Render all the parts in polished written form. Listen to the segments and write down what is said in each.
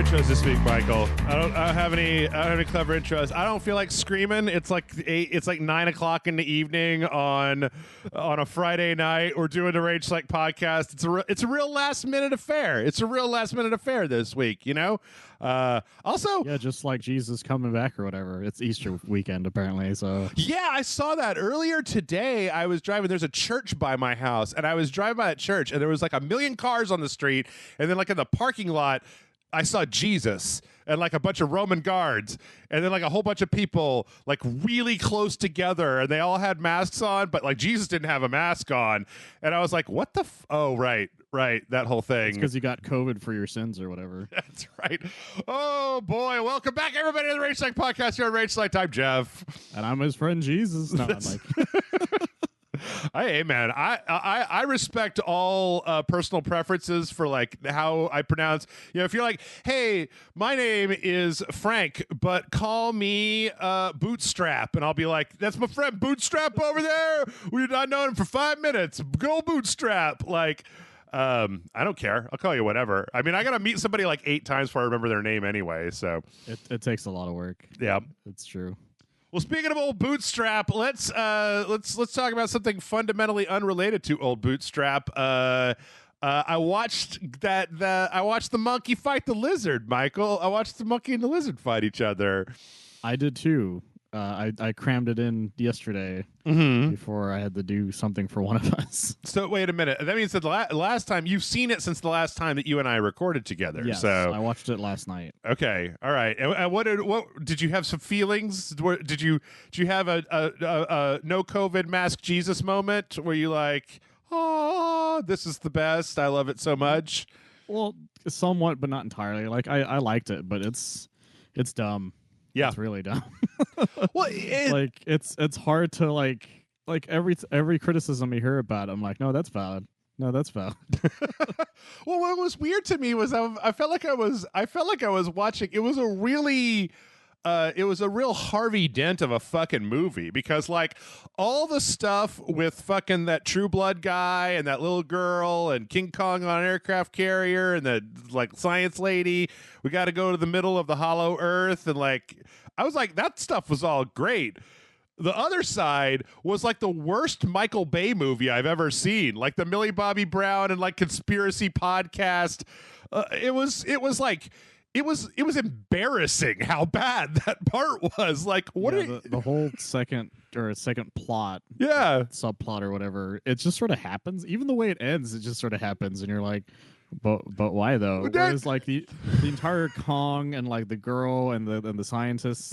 intros this week, Michael. I don't have any clever intros. I don't feel like screaming. It's like 9 o'clock in the evening on a Friday night. We're doing the Rage Select podcast. It's a real last minute affair. It's a real last minute affair this week. You know. Also, yeah, just like Jesus coming back or whatever. It's Easter weekend apparently. So yeah, I saw that earlier today. I was driving. There's a church by my house, and I was driving by that church, and there was like a million cars on the street, and then like in the parking lot, I saw Jesus and like a bunch of Roman guards, and then like a whole bunch of people like really close together, and they all had masks on, but like Jesus didn't have a mask on, and I was like, "What the? Oh, right, that whole thing." because you got COVID for your sins or whatever. That's right. Oh boy, welcome back everybody to the Rage Select podcast here on Rage Select. I'm Jeff, And I'm his friend Jesus. No, I'm like, Hey man, I respect all personal preferences for like how I pronounce. You know, if you're like, hey, my name is Frank, but call me Bootstrap, and I'll be like, that's my friend Bootstrap over there. We've not known him for 5 minutes. Good old Bootstrap. Like, I don't care. I'll call you whatever. I mean, I gotta meet somebody like 8 times before I remember their name anyway. So it takes a lot of work. yeah, It's true. well, speaking of old Bootstrap, let's talk about something fundamentally unrelated to old Bootstrap. I watched the monkey fight the lizard, Michael. I watched the monkey and the lizard fight each other. I did too. I crammed it in yesterday before I had to do something for one of us. So wait a minute. That means that the last time you've seen it since the last time that you and I recorded together. Yes, so I watched it last night. okay, all right. And what did you have some feelings? Did you have a no COVID mask Jesus moment where you like, oh, this is the best. I love it so much. Well, somewhat, but not entirely. Like I liked it, but it's dumb. Yeah. It's really dumb. Well, like it's hard to like every criticism you hear about it, I'm like, no, that's valid. No, that's valid. Well, what was weird to me was I felt like I was watching. It was a real Harvey Dent of a fucking movie, because like all the stuff with fucking that True Blood guy and that little girl and King Kong on an aircraft carrier and the like science lady, we got to go to the middle of the hollow earth, and like I was like, that stuff was all great. The other side was like the worst Michael Bay movie I've ever seen, like the Millie Bobby Brown and like conspiracy podcast. It was embarrassing how bad that part was. Like, what the whole second plot, subplot or whatever, it just sort of happens. Even the way it ends, it just sort of happens, and you're like, but why though? Whereas like the entire Kong and like the girl and the scientists,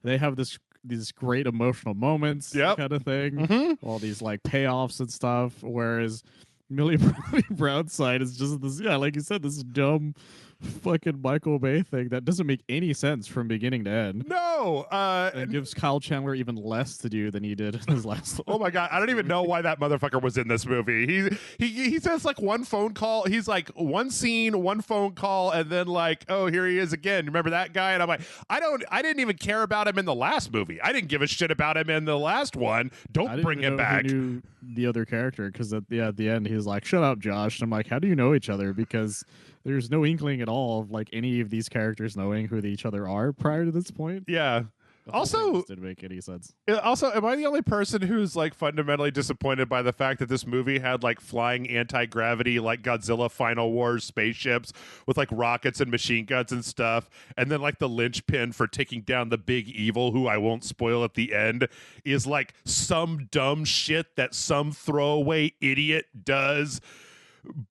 they have these great emotional moments, kind of thing. All these like payoffs and stuff. Whereas Millie Bobby Brown's side is just this, like you said, this dumb fucking Michael Bay thing that doesn't make any sense from beginning to end. No, and gives Kyle Chandler even less to do than he did in his last one. Oh my god, I don't even know why that motherfucker was in this movie. He says like one phone call. He's like one scene, one phone call, and then like, oh, here he is again. Remember that guy? And I'm like, I didn't even care about him in the last movie. I didn't give a shit about him in the last one. Don't bring him back. I knew the other character because at the end he's like, shut up, Josh. And I'm like, how do you know each other? Because there's no inkling at all of like any of these characters knowing who each other are prior to this point. Yeah. Also, didn't make any sense. Also, am I the only person who's like fundamentally disappointed by the fact that this movie had like flying anti-gravity, like Godzilla Final Wars spaceships with like rockets and machine guns and stuff, and then like the linchpin for taking down the big evil, who I won't spoil at the end, is like some dumb shit that some throwaway idiot does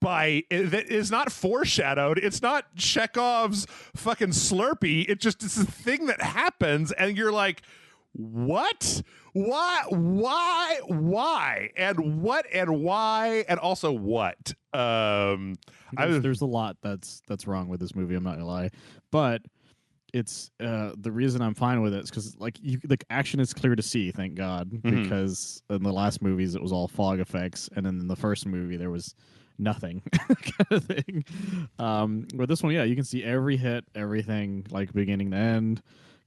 that is not foreshadowed. It's not Chekhov's fucking Slurpee. It's a thing that happens, and you're like, what? Why? And what and why? And also what? There's a lot that's wrong with this movie, I'm not gonna lie. But it's the reason I'm fine with it is because like the action is clear to see, thank God. Because in the last movies it was all fog effects, and in the first movie there was nothing kind of thing. But this one, you can see every hit, everything, like beginning to end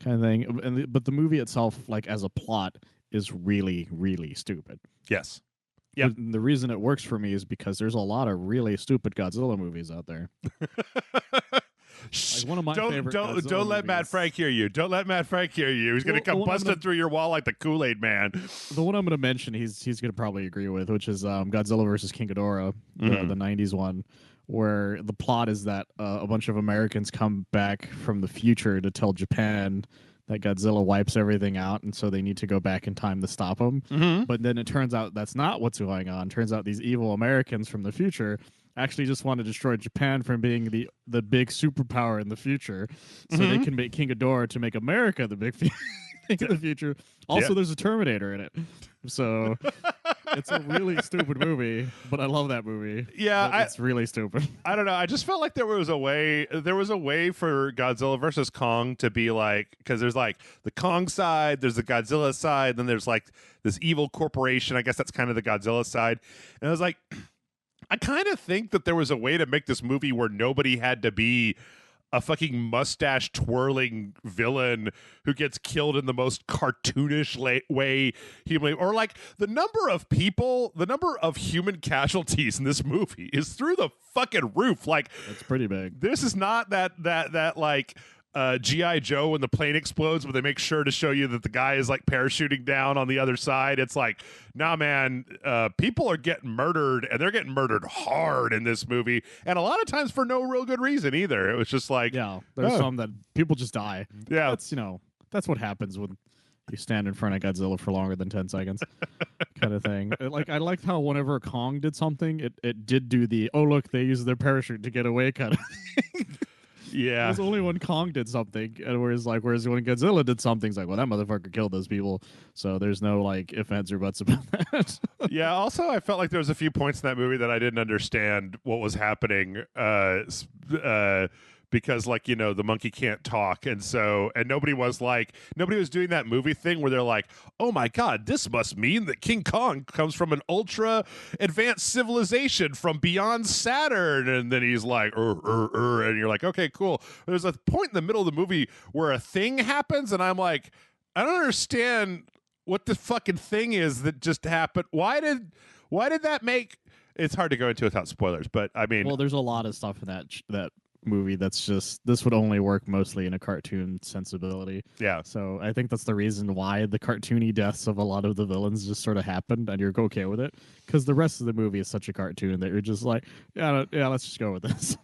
kind of thing. But the movie itself, like as a plot, is really, really stupid. Yes. Yeah. The reason it works for me is because there's a lot of really stupid Godzilla movies out there. Like one of my favorite. Don't let Matt Frank hear you. Don't let Matt Frank hear you. He's gonna come busting through your wall like the Kool-Aid Man. The one I'm gonna mention, he's gonna probably agree with, which is Godzilla versus King Ghidorah, the '90s one, where the plot is that a bunch of Americans come back from the future to tell Japan that Godzilla wipes everything out, and so they need to go back in time to stop him. But then it turns out that's not what's going on. Turns out these evil Americans from the future actually just want to destroy Japan from being the big superpower in the future, so they can make King Ghidorah to make America the big thing in the future. Also, there's a Terminator in it, so it's a really stupid movie, but I love that movie. Yeah, it's really stupid. I don't know. I just felt like there was a way for Godzilla versus Kong to be like, because there's like the Kong side, there's the Godzilla side, then there's like this evil corporation. I guess that's kind of the Godzilla side. And I was like, I kind of think that there was a way to make this movie where nobody had to be a fucking mustache twirling villain who gets killed in the most cartoonish way humanly, or like the number of human casualties in this movie is through the fucking roof. Like, that's pretty big. This is not that like G.I. Joe when the plane explodes, but they make sure to show you that the guy is like parachuting down on the other side. It's like, nah, man, people are getting murdered, and they're getting murdered hard in this movie, and a lot of times for no real good reason either. It was just like, there's some that people just die. Yeah, that's what happens when you stand in front of Godzilla for longer than 10 seconds, kind of thing. Like, I liked how whenever Kong did something, it did do the, oh look, they used their parachute to get away kind of thing. Yeah, it was only when Kong did something, and whereas when Godzilla did something, it's like, well, that motherfucker killed those people. So there's no like ifs, ands, or buts about that. Yeah. Also, I felt like there was a few points in that movie that I didn't understand what was happening. Because like, the monkey can't talk, and nobody was doing that movie thing where they're like, oh my god, this must mean that King Kong comes from an ultra advanced civilization from beyond Saturn, and then he's like and you're like, okay, cool. There's a point in the middle of the movie where a thing happens, and I'm like, I don't understand what the fucking thing is that just happened. Why did that make it's hard to go into without spoilers, but I mean, well, there's a lot of stuff in that movie that's just, this would only work mostly in a cartoon sensibility. Yeah. So I think that's the reason why the cartoony deaths of a lot of the villains just sort of happened, and you're okay with it, because the rest of the movie is such a cartoon that you're just like, yeah, let's just go with this.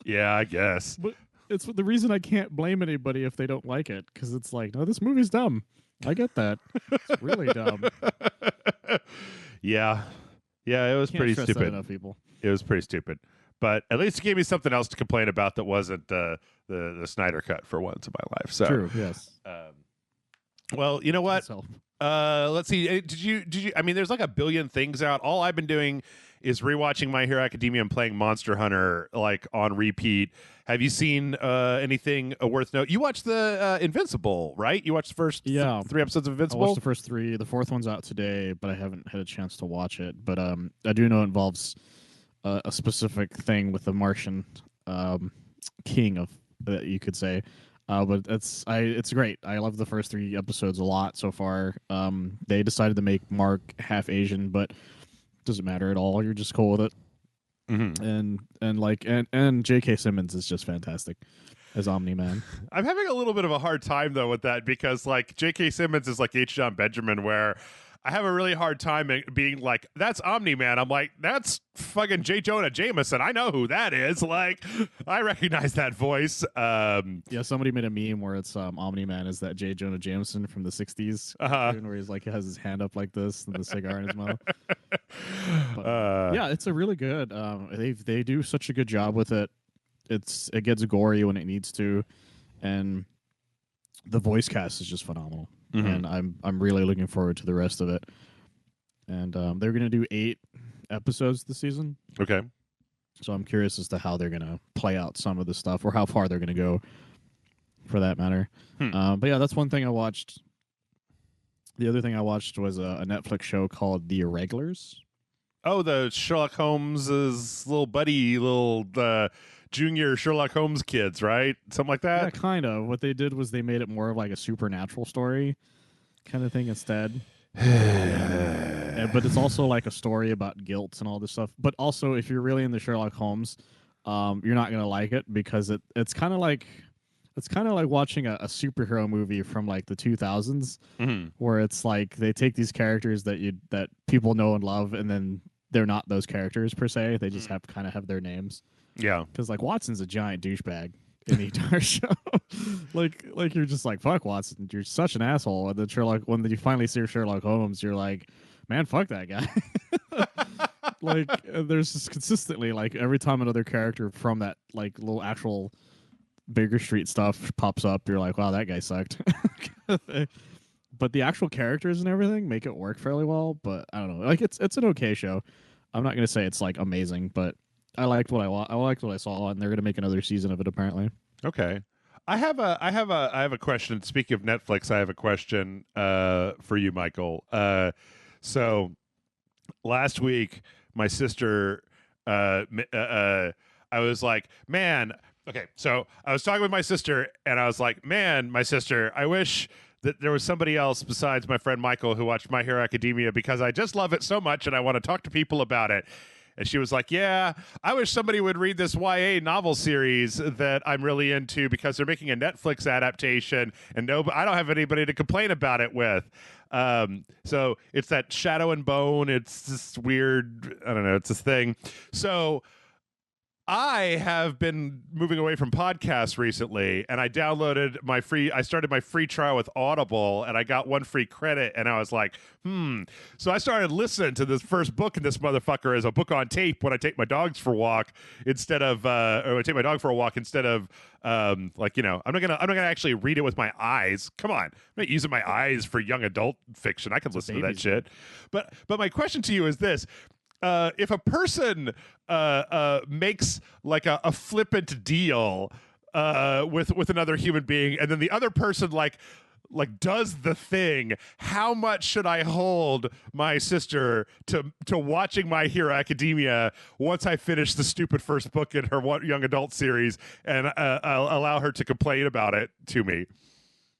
Yeah, I guess. But it's the reason I can't blame anybody if they don't like it, because it's like, no, this movie's dumb. I get that. It's really dumb. Yeah, it was pretty stupid. Enough people. It was pretty stupid. But at least it gave me something else to complain about that wasn't the Snyder cut for once in my life. So true, yes. Well, you know what? Let's see. Did you? I mean, there's like a billion things out. All I've been doing is rewatching My Hero Academia and playing Monster Hunter like on repeat. Have you seen anything worth note? You watched the Invincible, right? You watched the first 3 episodes of Invincible? I watched the first 3. The 4th one's out today, but I haven't had a chance to watch it. But I do know it involves a specific thing with the Martian king of, you could say. But it's great. I love the first 3 episodes a lot so far. They decided to make Mark half Asian, but it doesn't matter at all. You're just cool with it. Mm-hmm. And J.K. Simmons is just fantastic as Omni-Man. I'm having a little bit of a hard time though with that, because like J.K. Simmons is like H. John Benjamin, where I have a really hard time being like, that's Omni-Man. I'm like, that's fucking J. Jonah Jameson. I know who that is. Like, I recognize that voice. Yeah, somebody made a meme where it's Omni-Man is that J. Jonah Jameson from the 60s, where he's like, he has his hand up like this and the cigar in his mouth. But, yeah, it's a really good. They do such a good job with it. It gets gory when it needs to, and the voice cast is just phenomenal. And I'm really looking forward to the rest of it. And they're going to do 8 episodes this season. Okay. So I'm curious as to how they're going to play out some of the stuff, or how far they're going to go, for that matter. But yeah, that's one thing I watched. The other thing I watched was a Netflix show called The Irregulars. Oh, the Sherlock Holmes's little buddy, junior Sherlock Holmes kids, right? Something like that? Yeah, kind of. What they did was they made it more of like a supernatural story kind of thing instead. But it's also like a story about guilt and all this stuff. But also, if you're really into Sherlock Holmes, you're not gonna like it because it's kind of like watching a superhero movie from like the 2000s, where it's like they take these characters that people know and love, and then they're not those characters per se. They just have their names. Yeah, because like Watson's a giant douchebag in the entire show. like you're just like, fuck Watson, you're such an asshole. And then Sherlock, when you finally see Sherlock Holmes, you're like, man, fuck that guy. Like there's just consistently like every time another character from that like little actual Baker Street stuff pops up, you're like, wow, that guy sucked. But the actual characters and everything make it work fairly well. But I don't know, like it's an okay show. I'm not gonna say it's like amazing, but I liked what I liked what I saw, and they're gonna make another season of it apparently. Okay. I have a question. Speaking of Netflix, I have a question for you, Michael. So last week, my sister, I was like, man. Okay, so I was talking with my sister, and I was like, man, my sister, I wish that there was somebody else besides my friend Michael who watched My Hero Academia, because I just love it so much, and I want to talk to people about it. And she was like, yeah, I wish somebody would read this YA novel series that I'm really into, because they're making a Netflix adaptation, and I don't have anybody to complain about it with. So it's that Shadow and Bone. It's this weird, I don't know, it's this thing. So I have been moving away from podcasts recently, and I started my free trial with Audible, and I got 1 free credit, and I was like, So I started listening to this first book in this motherfucker as a book on tape when I take my dogs for a walk instead of, or I take my dog for a walk instead of, I'm not gonna actually read it with my eyes. Come on, I'm not using my eyes for young adult fiction. I can listen to that shit. But my question to you is this. If a person makes like a flippant deal with another human being, and then the other person like does the thing, how much should I hold my sister to watching My Hero Academia once I finish the stupid first book in her young adult series, and I'll allow her to complain about it to me?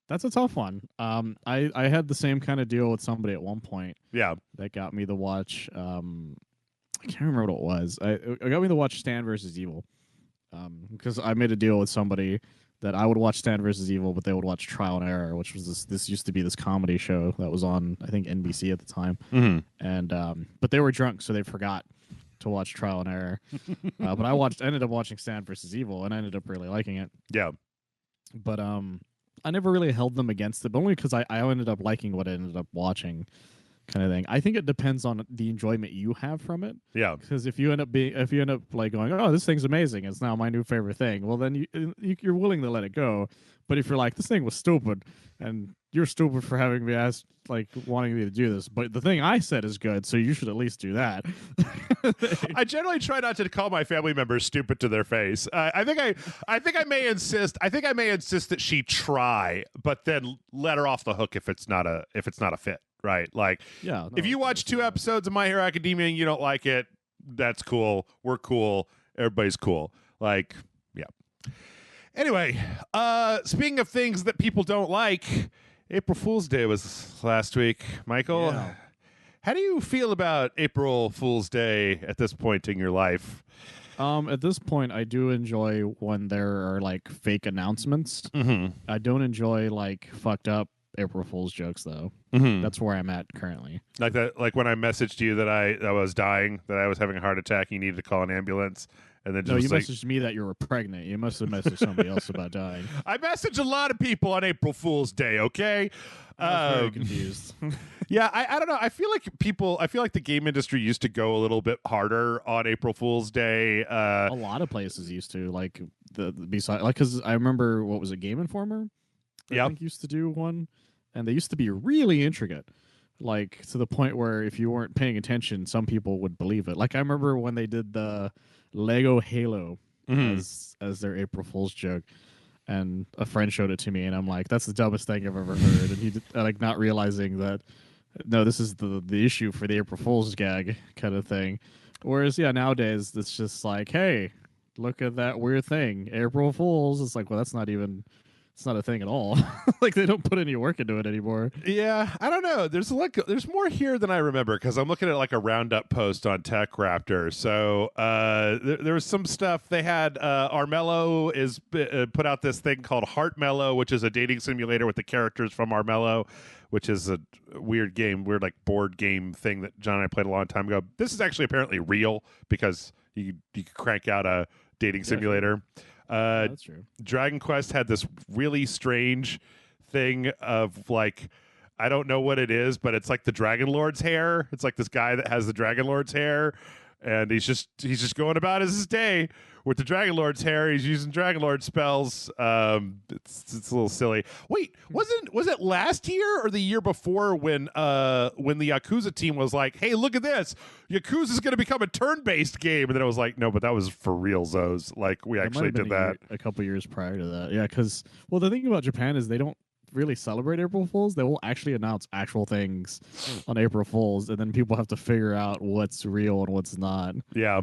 That's a tough one. I had the same kind of deal with somebody at one point. Yeah, that got me to watch. I can't remember what it was. It got me to watch Stan versus Evil, because I made a deal with somebody that I would watch Stan versus Evil, but they would watch Trial and Error, which was this used to be this comedy show that was on, I think, NBC at the time. And but they were drunk, so they forgot to watch Trial and Error. But I ended up watching Stan versus Evil, and I ended up really liking it. Yeah. But I never really held them against it, but only because I ended up liking what I ended up watching, kind of thing. I think it depends on the enjoyment you have from it. Yeah. Because if you end up like going, oh, this thing's amazing, it's now my new favorite thing, well, then you're willing to let it go. But if you're like, this thing was stupid, and you're stupid for having me asked, like, wanting me to do this, but the thing I said is good, so you should at least do that. I generally try not to call my family members stupid to their face. I think I may insist that she try, but then let her off the hook if it's not a fit. Right, like, yeah. No, if you watch 2 episodes of My Hero Academia and you don't like it, that's cool. We're cool. Everybody's cool. Like, yeah. Anyway, speaking of things that people don't like, April Fool's Day was last week. Michael, yeah. How do you feel about April Fool's Day at this point in your life? At this point, I do enjoy when there are like fake announcements. I don't enjoy like fucked up April Fool's jokes, though. That's where I'm at currently. Like that, like when I messaged you that I was dying, that I was having a heart attack, you needed to call an ambulance, and then you messaged me that you were pregnant. You must have messaged somebody else about dying. I messaged a lot of people on April Fool's Day. Okay, I'm very confused. Yeah, I don't know. I feel like the game industry used to go a little bit harder on April Fool's Day. A lot of places used to, like because I remember, what was it, Game Informer? I think used to do one. And they used to be really intricate, like to the point where if you weren't paying attention, some people would believe it. Like I remember when they did the Lego Halo as their April Fool's joke, and a friend showed it to me, and I'm like, that's the dumbest thing I've ever heard. And he did, like, not realizing that, no, this is the issue for the April Fool's gag kind of thing. Whereas, yeah, nowadays it's just like, hey, look at that weird thing, April Fool's. It's like, well, that's not even it's not a thing at all. Like they don't put any work into it anymore. Yeah, I don't know. There's more here than I remember because I'm looking at like a roundup post on Tech Raptor. So there was some stuff they had. Armello is put out this thing called Heart Mellow, which is a dating simulator with the characters from Armello, which is a weird like board game thing that John and I played a long time ago. This is actually apparently real because you could crank out a dating simulator. Sure. That's true. Dragon Quest had this really strange thing of like, I don't know what it is, but it's like the Dragon Lord's hair. It's like this guy that has the Dragon Lord's hair, and he's just going about his day with the Dragon Lord's hair. He's using Dragon Lord spells. It's a little silly. Wait, was it last year or the year before when the Yakuza team was like, "Hey, look at this, Yakuza's going to become a turn-based game," and then it was like, "No, but that was for real, Zos. Like we actually did that a couple years prior to that." Yeah, because the thing about Japan is they don't really celebrate April Fools. They will actually announce actual things on April Fools, and then people have to figure out what's real and what's not. Yeah.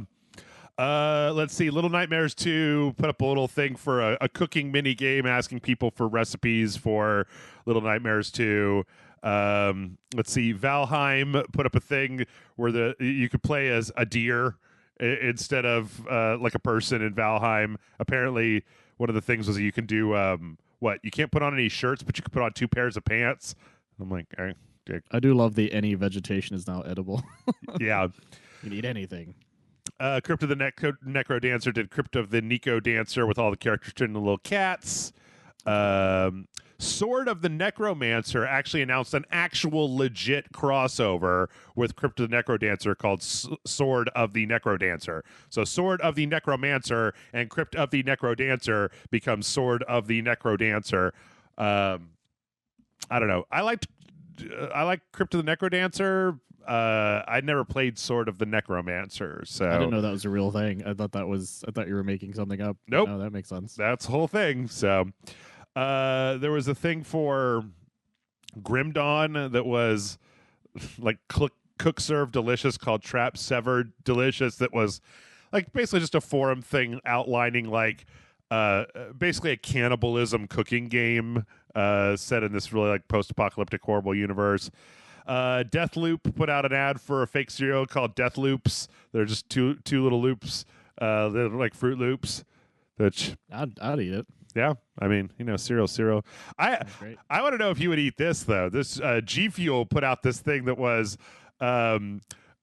Let's see. Little Nightmares 2 put up a little thing for a cooking mini game asking people for recipes for Little Nightmares 2. Let's see. Valheim put up a thing where you could play as a deer instead of like a person in Valheim. Apparently, one of the things was you can do you can't put on any shirts, but you can put on 2 pairs of pants. I'm like, I do love any vegetation is now edible. Yeah. You need anything. Crypt of the Necro Dancer did Crypt of the Nico Dancer with all the characters turning into little cats. Sword of the Necromancer actually announced an actual legit crossover with Crypt of the Necro Dancer called Sword of the Necro Dancer. So Sword of the Necromancer and Crypt of the Necro Dancer becomes Sword of the Necro Dancer. I don't know. I like Crypt of the Necro Dancer. I'd never played Sword of the Necromancer, so I didn't know that was a real thing. I thought you were making something up. Nope. No, that makes sense. That's the whole thing. So there was a thing for Grim Dawn that was like cook serve delicious called Trap Severed Delicious that was like basically just a forum thing outlining like basically a cannibalism cooking game set in this really like post-apocalyptic horrible universe. Deathloop put out an ad for a fake cereal called Death Loops. They're just two little loops. They're like Fruit Loops. Which I'd eat it. Yeah, I mean, cereal. I want to know if you would eat this though. This G Fuel put out this thing that was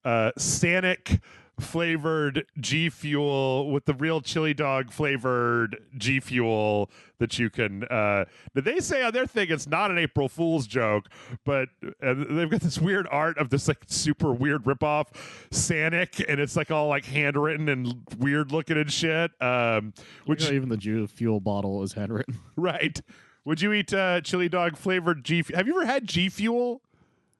Sanic flavored G Fuel with the real chili dog flavored G Fuel that you can they say on their thing it's not an April Fool's joke, but they've got this weird art of this like super weird ripoff Sanic, and it's like all like handwritten and weird looking and shit. Which even the G Fuel bottle is handwritten. Right. Would you eat chili dog flavored G Fuel? Have you ever had G Fuel?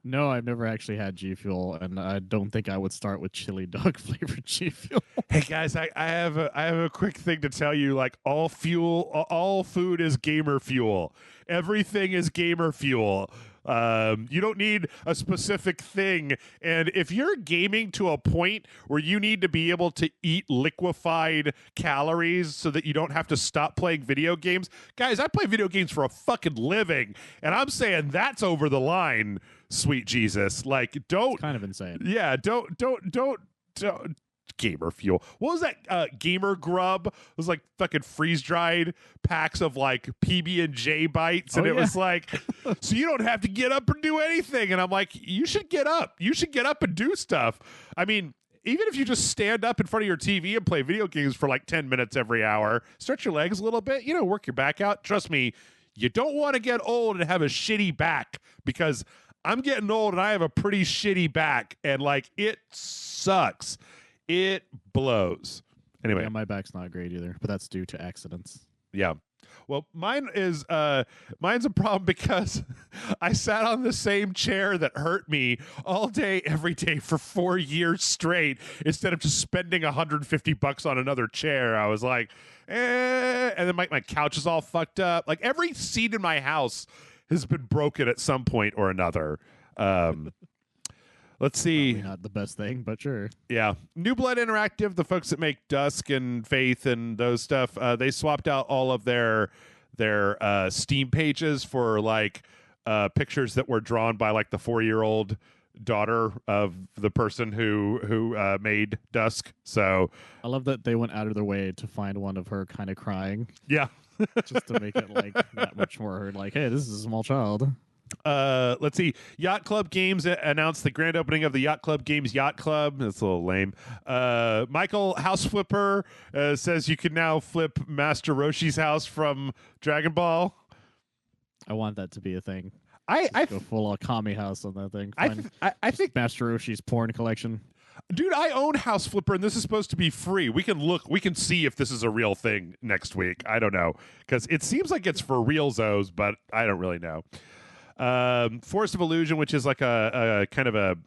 No, I've never actually had G Fuel, and I don't think I would start with chili dog flavored G Fuel. Hey guys, I have a quick thing to tell you. Like all food is gamer fuel. Everything is gamer fuel. You don't need a specific thing, and if you're gaming to a point where you need to be able to eat liquefied calories so that you don't have to stop playing video games, guys, I play video games for a fucking living, and I'm saying that's over the line. Sweet Jesus, like don't. It's kind of insane. Yeah, don't. Gamer fuel. What was that? Gamer grub. It was like fucking freeze dried packs of like PB&J bites, and it was like, so you don't have to get up and do anything. And I'm like, you should get up. You should get up and do stuff. I mean, even if you just stand up in front of your TV and play video games for like 10 minutes every hour, stretch your legs a little bit, work your back out. Trust me, you don't want to get old and have a shitty back, because I'm getting old and I have a pretty shitty back, and like it sucks. It blows. Anyway, yeah, my back's not great either, but that's due to accidents. Yeah. Well, mine's a problem because I sat on the same chair that hurt me all day, every day for 4 years straight, instead of just spending $150 on another chair. I was like, and then my couch is all fucked up. Like every seat in my house has been broken at some point or another. Let's see. Probably not the best thing, but sure. Yeah. New Blood Interactive, the folks that make Dusk and Faith and those stuff, they swapped out all of their their Steam pages for like pictures that were drawn by like the 4-year-old daughter of the person who made Dusk. So I love that they went out of their way to find one of her kind of crying. Yeah. Just to make it like that much more like, hey, this is a small child. Let's see. Yacht Club Games announced the grand opening of the Yacht Club Games Yacht Club. That's a little lame. Michael House Flipper says you can now flip Master Roshi's house from Dragon Ball. I want that to be a thing. I go full on Kami house on that thing. I think Master Roshi's porn collection. Dude, I own House Flipper, and this is supposed to be free. We can see if this is a real thing next week. I don't know, because it seems like it's for real Zos, but I don't really know. Forest of Illusion, which is like a kind of a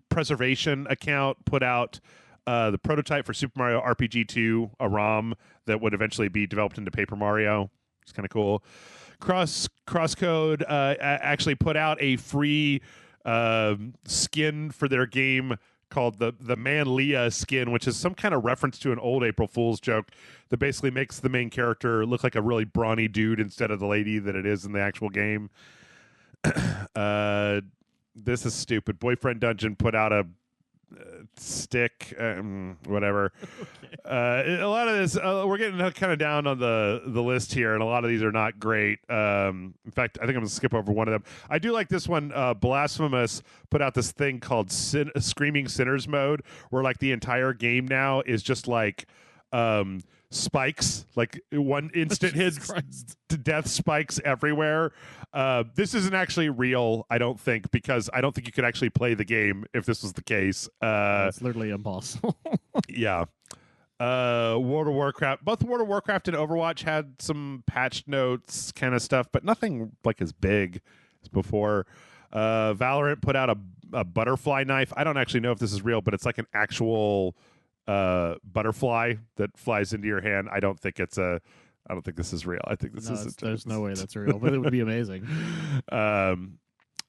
preservation account, put out the prototype for Super Mario RPG 2, a ROM that would eventually be developed into Paper Mario. It's kind of cool. Crosscode actually put out a free skin for their game called the Man Leah skin, which is some kind of reference to an old April Fool's joke that basically makes the main character look like a really brawny dude instead of the lady that it is in the actual game. This is stupid. Boyfriend Dungeon put out a stick, whatever. Okay. A lot of this, we're getting kind of down on the list here, and a lot of these are not great. In fact, I think I'm going to skip over one of them. I do like this one. Blasphemous put out this thing called Screaming Sinners mode, where like the entire game now is just like spikes, like one instant hits to death spikes everywhere. This isn't actually real, I don't think, because I don't think you could actually play the game if this was the case. It's literally impossible. Yeah. World of Warcraft, both World of Warcraft and Overwatch had some patch notes kind of stuff, but nothing like as big as before. Valorant put out a butterfly knife. I don't actually know if this is real, but it's like an actual butterfly that flies into your hand. I don't think this is real. I think there's no way that's real, but it would be amazing.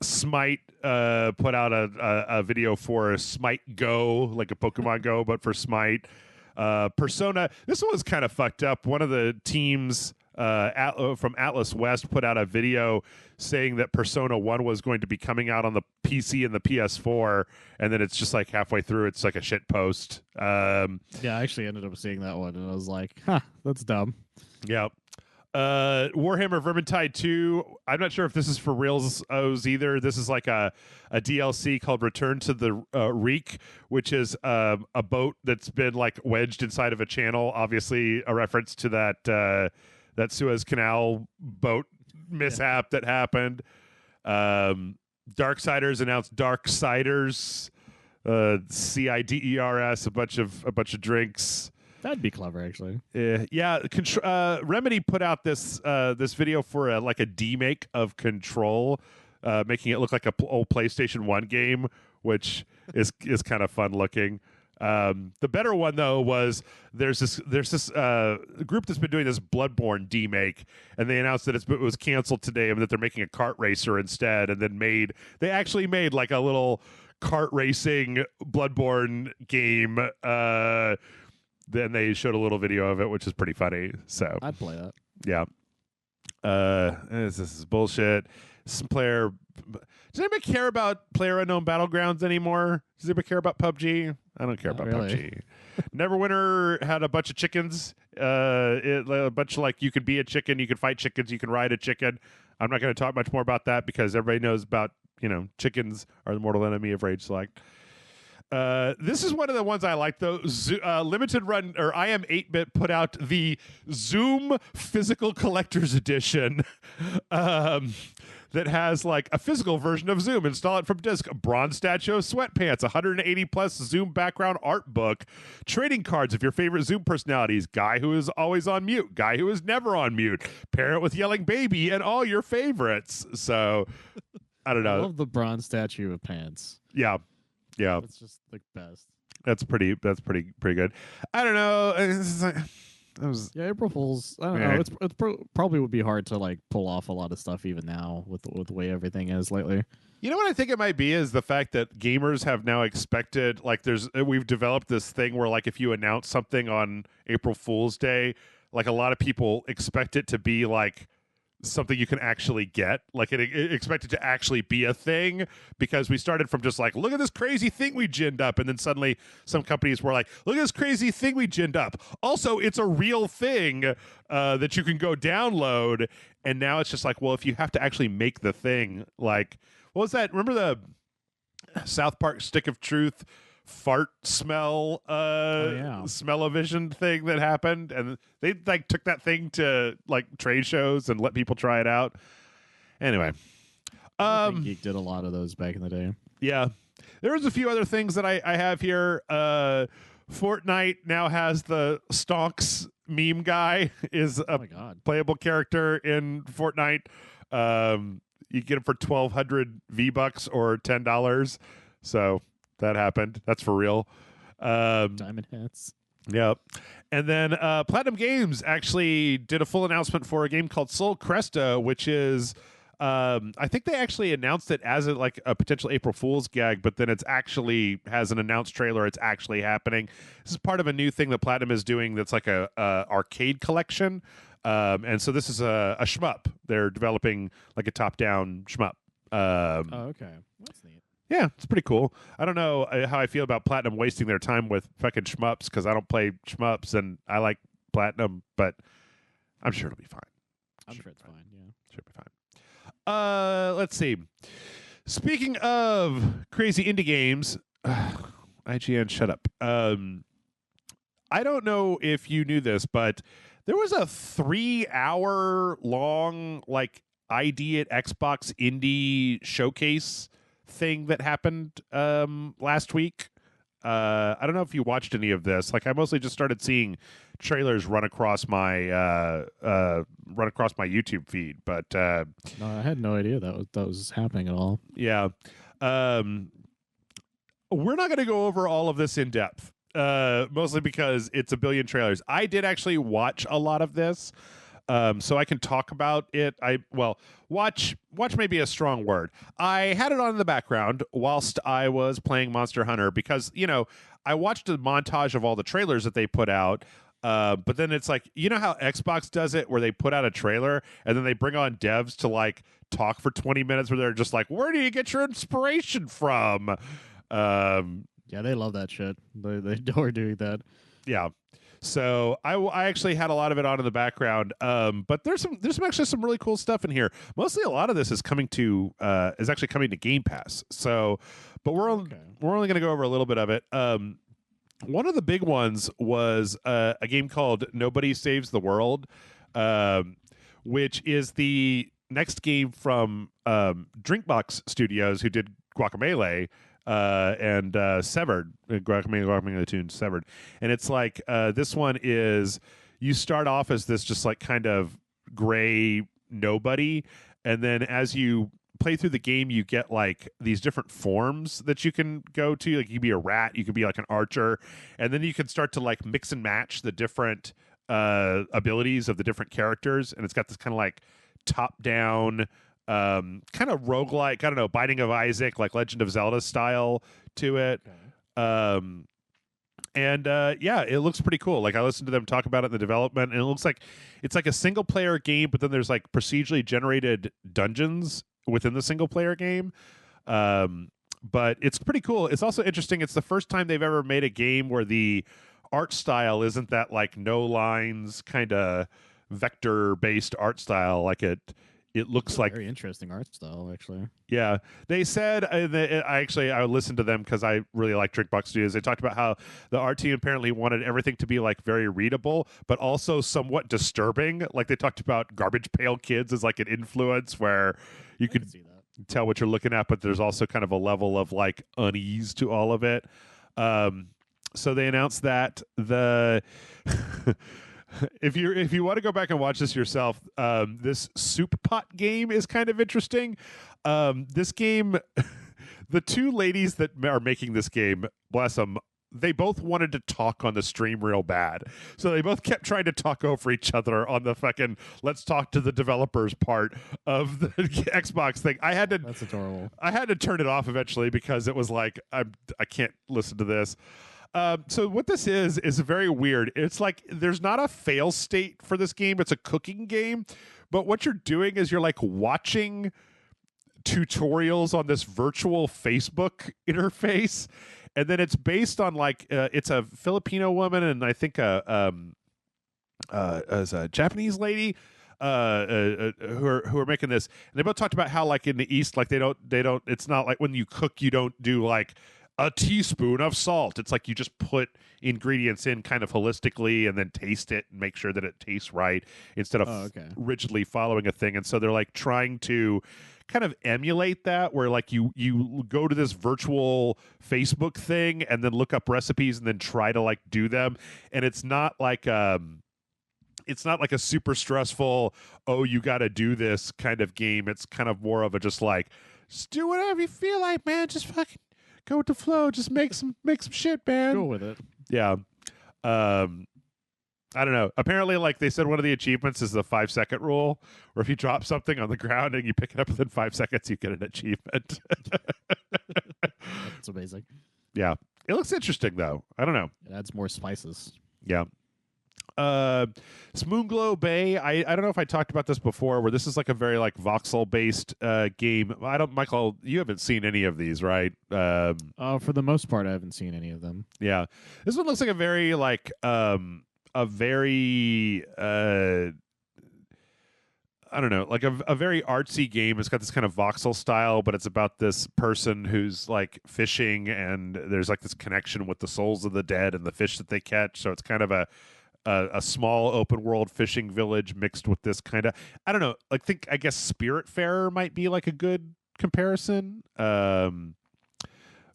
Smite put out a video for Smite Go, like a Pokemon Go, but for Smite. Persona, this one was kind of fucked up. One of the teams from Atlas West put out a video saying that Persona 1 was going to be coming out on the PC and the PS4, and then it's just like halfway through it's like a shit post. Yeah, I actually ended up seeing that one, and I was like, that's dumb. Yeah. Warhammer Vermintide 2, I'm not sure if this is for reals either. This is like a DLC called Return to the Reek, which is a boat that's been like wedged inside of a channel, obviously a reference to that Suez Canal boat mishap that happened. Darksiders announced Darksiders, CIDERS, a bunch of drinks. That'd be clever, actually. Yeah. Remedy put out this video for a demake of Control, making it look like a old PlayStation 1 game, which is kind of fun looking. The better one though was there's this group that's been doing this Bloodborne demake, and they announced that it was canceled today and that they're making a kart racer instead, and then they actually made like a little kart racing Bloodborne game. Then they showed a little video of it, which is pretty funny. So I'd play that. Yeah. This is bullshit. Some player. Does anybody care about PlayerUnknown Battlegrounds anymore? Does anybody care about PUBG? I don't care about PUBG. Neverwinter had a bunch of chickens. A bunch of like, you could be a chicken, you can fight chickens, you can ride a chicken. I'm not going to talk much more about that because everybody knows about, chickens are the mortal enemy of Rage Select. This is one of the ones I like, though. Limited Run, or I Am 8-Bit, put out the Zoom Physical Collector's Edition that has like a physical version of Zoom. Install it from disk. A bronze statue of Sweatpants, 180 plus Zoom background art book, trading cards of your favorite Zoom personalities, guy who is always on mute, guy who is never on mute, parent with yelling baby, and all your favorites. So, I don't know. I love the bronze statue of pants. Yeah. Yeah, it's just the best. That's pretty good. I don't know. April Fools. I don't know. It's probably would be hard to like pull off a lot of stuff even now with the way everything is lately. You know what I think it might be is the fact that gamers have now expected, like, we've developed this thing where like if you announce something on April Fool's Day, like a lot of people expect it to be like something you can actually get. Like it expected to actually be a thing, because we started from just like, look at this crazy thing we ginned up, and then suddenly some companies were like, look at this crazy thing we ginned up. Also, it's a real thing that you can go download. And now it's just like, well, if you have to actually make the thing, like, what was that? Remember the South Park Stick of Truth fart smell smell-o-vision thing that happened, and they like took that thing to like trade shows and let people try it out. Anyway, Geek did a lot of those back in the day. Yeah, there was a few other things that I have here. Fortnite now has the Stonks meme guy is a playable character in Fortnite. You get him for 1,200 V-Bucks or $10. So that happened. That's for real. Diamond hats. Yep. And then Platinum Games actually did a full announcement for a game called Sol Cresta, which is I think they actually announced it as a potential April Fool's gag, but then it's actually has an announced trailer. It's actually happening. This is part of a new thing that Platinum is doing that's like a arcade collection. And so this is a shmup. They're developing like a top-down shmup. Okay. That's neat. Yeah, it's pretty cool. I don't know how I feel about Platinum wasting their time with fucking shmups, because I don't play shmups and I like Platinum, but I'm sure it'll be fine. I'm sure it's fine, yeah. Should be fine. Let's see. Speaking of crazy indie games, IGN, shut up. I don't know if you knew this, but there was a 3-hour long ID at Xbox indie showcase thing that happened last week. I don't know if you watched any of this. I mostly just started seeing trailers run across my YouTube feed, but no, I had no idea that was happening at all. Yeah. We're not going to go over all of this in depth, mostly because it's a billion trailers. I did actually watch a lot of this. So I can talk about it. Watch may be a strong word. I had it on in the background whilst I was playing Monster Hunter because, I watched a montage of all the trailers that they put out. But then it's like, how Xbox does it, where they put out a trailer and then they bring on devs to talk for 20 minutes where they're just like, where do you get your inspiration from? Yeah, they love that shit. They adore doing that. Yeah. So I actually had a lot of it on in the background, but there's actually some really cool stuff in here. Mostly, a lot of this is actually coming to Game Pass. So, but we're only going to go over a little bit of it. One of the big ones was a game called Nobody Saves the World, which is the next game from Drinkbox Studios, who did Guacamelee. And Severed, Guacamelee the tune Severed, and it's like this one is you start off as this just kind of gray nobody, and then as you play through the game, you get these different forms that you can go to. You can be a rat, you can be an archer, and then you can start to mix and match the different abilities of the different characters, and it's got this kind of top down. Kind of roguelike, I don't know, Binding of Isaac, Legend of Zelda style to it. Okay. Yeah, it looks pretty cool. I listened to them talk about it in the development, and it looks like it's a single player game, but then there's procedurally generated dungeons within the single player game. But it's pretty cool. It's also interesting. It's the first time they've ever made a game where the art style isn't that no lines kind of vector based art style. It looks like very interesting art style, actually. Yeah, they said I listened to them because I really like Drinkbox Studios. They talked about how the art team apparently wanted everything to be very readable, but also somewhat disturbing. They talked about Garbage Pail Kids as an influence where you could tell what you're looking at, but there's also kind of a level of unease to all of it. So they announced that the. If you want to go back and watch this yourself, this soup pot game is kind of interesting. This game, the two ladies that are making this game, bless them, they both wanted to talk on the stream real bad. So they both kept trying to talk over each other on the fucking let's talk to the developers part of the Xbox thing. That's adorable. I had to turn it off eventually because it was I can't listen to this. So what this is very weird. It's there's not a fail state for this game. It's a cooking game, but what you're doing is you're like watching tutorials on this virtual Facebook interface, and then it's based on like it's a Filipino woman and I think as a Japanese lady who are making this, and they both talked about how like in the East, like they don't it's not like when you cook you don't do like a teaspoon of salt. It's like you just put ingredients in kind of holistically and then taste it and make sure that it tastes right instead of rigidly following a thing. And so they're like trying to kind of emulate that, where like you go to this virtual Facebook thing and then look up recipes and then try to like do them. And it's not like a super stressful, oh, you got to do this kind of game. It's kind of more of a just like, just do whatever you feel like, man. Just fucking go with the flow. Just make some shit, man. Go with it. Yeah. I don't know. Apparently, like they said, one of the achievements is the 5-second rule, where if you drop something on the ground and you pick it up within 5 seconds, you get an achievement. That's amazing. Yeah. It looks interesting, though. I don't know. It adds more spices. Yeah. Moonglow Bay. I don't know if I talked about this before, where this is like a very like voxel based game. Michael, you haven't seen any of these, right? For the most part, I haven't seen any of them. Yeah. This one looks like a very like a very I don't know, like a very artsy game. It's got this kind of voxel style, but it's about this person who's like fishing, and there's like this connection with the souls of the dead and the fish that they catch. So it's kind of a small open world fishing village mixed with this kind of, I don't know, like I guess Spiritfarer might be like a good comparison. I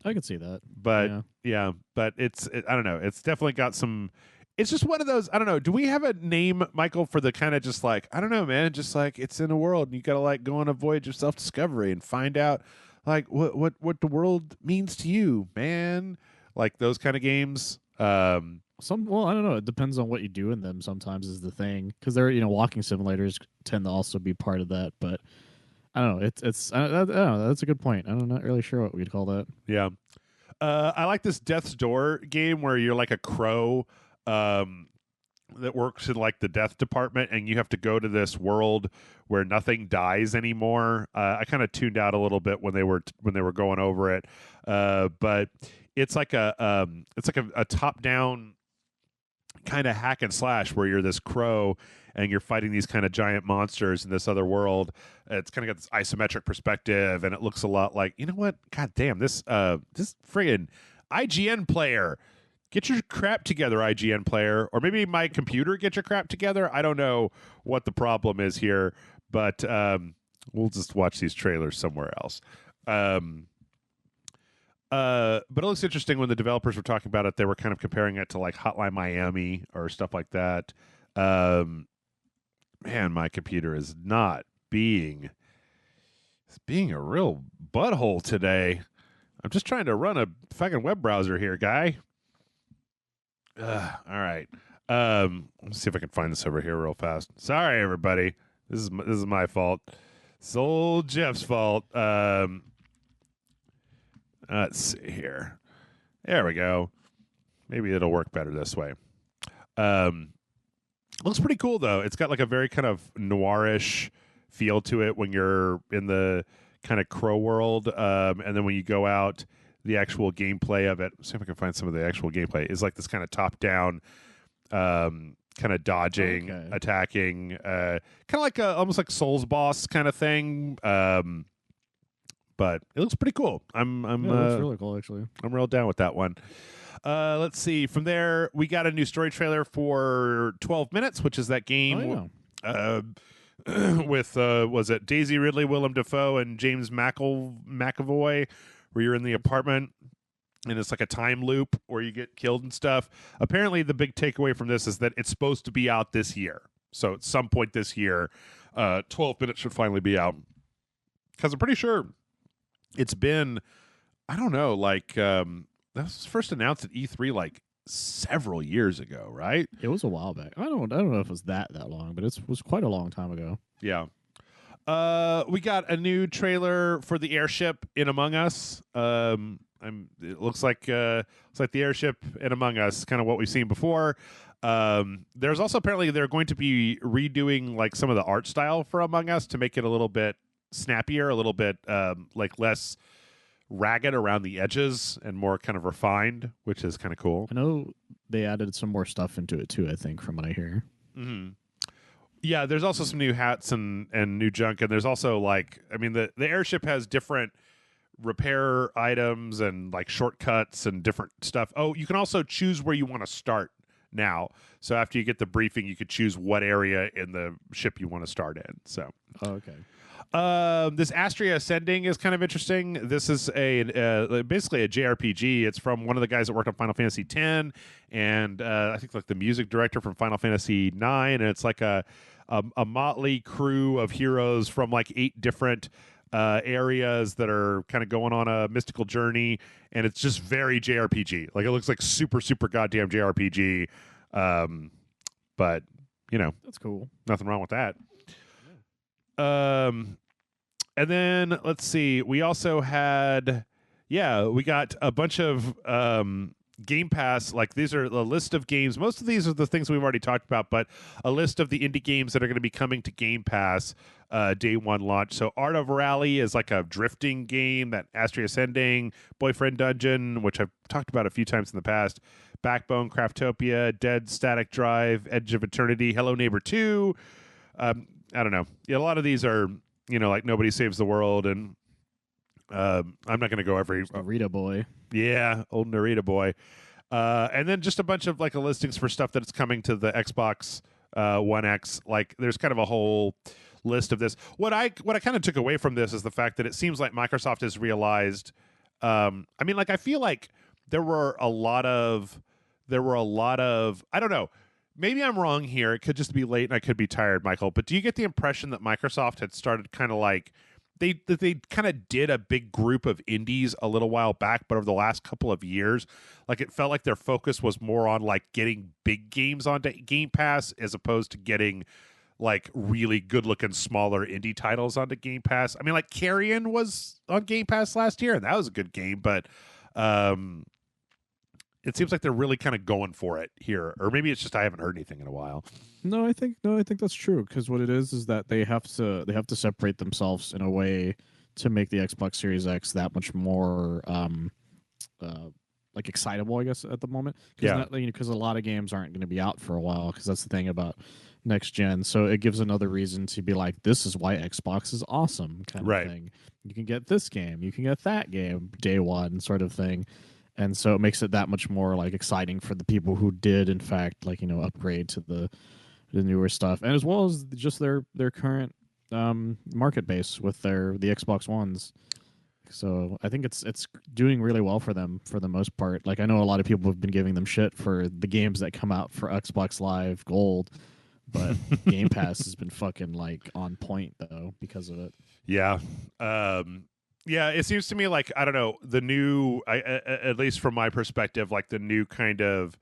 can see that. But yeah but I don't know. It's definitely got some. It's just one of those, I don't know. Do we have a name, Michael, for the kind of just like, I don't know, man, just like it's in a world and you got to like go on a voyage of self-discovery and find out like what the world means to you, man. Like those kind of games. Well, I don't know. It depends on what you do in them sometimes is the thing. Because they're, walking simulators tend to also be part of that. But I don't know. I don't know. That's a good point. I'm not really sure what we'd call that. Yeah. I like this Death's Door game where you're like a crow that works in like the death department, and you have to go to this world where nothing dies anymore. I kind of tuned out a little bit when they were going over it, but it's like a top down kind of hack and slash where you're this crow and you're fighting these kind of giant monsters in this other world. It's kind of got this isometric perspective, and it looks a lot like, you know what? God damn, this friggin' IGN player. Get your crap together, IGN player. Or maybe my computer get your crap together. I don't know what the problem is here, but we'll just watch these trailers somewhere else. But it looks interesting. When the developers were talking about it, they were kind of comparing it to like Hotline Miami or stuff like that. Man, my computer is not being a real butthole today. I'm just trying to run a fucking web browser here, guy. All right. Let's see if I can find this over here real fast. Sorry, everybody. This is my fault. It's old Jeff's fault. Let's see here. There we go. Maybe it'll work better this way. Looks pretty cool though. It's got like a very kind of noirish feel to it when you're in the kind of crow world, and then when you go out, the actual gameplay of it. Let's see if I can find some of the actual gameplay. Is like this kind of top down, kind of dodging, attacking, kind of like almost like Souls boss kind of thing. But it looks pretty cool. It looks really cool actually. I'm real down with that one. Let's see. From there, we got a new story trailer for 12 Minutes, which is that game with was it Daisy Ridley, Willem Dafoe, and James McAvoy, where you're in the apartment and it's like a time loop where you get killed and stuff. Apparently, the big takeaway from this is that it's supposed to be out this year. So at some point this year, 12 Minutes should finally be out. Because I'm pretty sure it's been, I don't know, like that was first announced at E3 like several years ago, right? It was a while back. I don't know if it was that long, but it was quite a long time ago. Yeah. We got a new trailer for the airship in Among Us. It looks like the airship in Among Us, kind of what we've seen before. There's also apparently they're going to be redoing like some of the art style for Among Us to make it a little bit snappier, a little bit like less ragged around the edges and more kind of refined, which is kind of cool. I know they added some more stuff into it too, I think, from what I hear. Mm-hmm. Yeah, there's also some new hats and new junk, and there's also like, I mean, the airship has different repair items and like shortcuts and different stuff. Oh, you can also choose where you want to start now. So after you get the briefing, you could choose what area in the ship you want to start in. So, this Astria Ascending is kind of interesting. This is basically a JRPG. It's from one of the guys that worked on Final Fantasy X, and I think like the music director from Final Fantasy IX. And it's like a motley crew of heroes from like 8 different areas that are kind of going on a mystical journey, and it's just very JRPG. Like it looks like super goddamn JRPG. But you know, that's cool. Nothing wrong with that. And then let's see. We also had, we got a bunch of Game Pass. Like these are the list of games. Most of these are the things we've already talked about, but a list of the indie games that are going to be coming to Game Pass day one launch. So Art of Rally is like a drifting game. That Astria Ascending, Boyfriend Dungeon, which I've talked about a few times in the past. Backbone, Craftopia, Dead Static Drive, Edge of Eternity, Hello Neighbor 2. I don't know. Yeah, a lot of these are, like Nobody Saves the World, and I'm not going to go every Narita boy. Yeah, old Narita boy. And then just a bunch of like listings for stuff that's coming to the Xbox One X. Like there's kind of a whole list of this. What I kind of took away from this is the fact that it seems like Microsoft has realized. I mean, like I feel like there were a lot of I don't know. Maybe I'm wrong here. It could just be late and I could be tired, Michael. But do you get the impression that Microsoft had started kind of like they kind of did a big group of indies a little while back, but over the last couple of years, like it felt like their focus was more on like getting big games onto Game Pass as opposed to getting like really good looking smaller indie titles onto Game Pass. I mean, like Carrion was on Game Pass last year and that was a good game, but it seems like they're really kind of going for it here, or maybe it's just I haven't heard anything in a while. No, I think that's true, because what it is that they have to separate themselves in a way to make the Xbox Series X that much more like excitable, I guess, at the moment. Because a lot of games aren't going to be out for a while, because that's the thing about next gen. So it gives another reason to be like, this is why Xbox is awesome, kind of thing. You can get this game, you can get that game day one, sort of thing. And so it makes it that much more like exciting for the people who did, in fact, like upgrade to the newer stuff, and as well as just their current market base with the Xbox Ones. So I think it's doing really well for them for the most part. Like I know a lot of people have been giving them shit for the games that come out for Xbox Live Gold, but Game Pass has been fucking like on point though because of it. Yeah. Yeah, it seems to me like, I don't know, the new, at least from my perspective, like the new kind of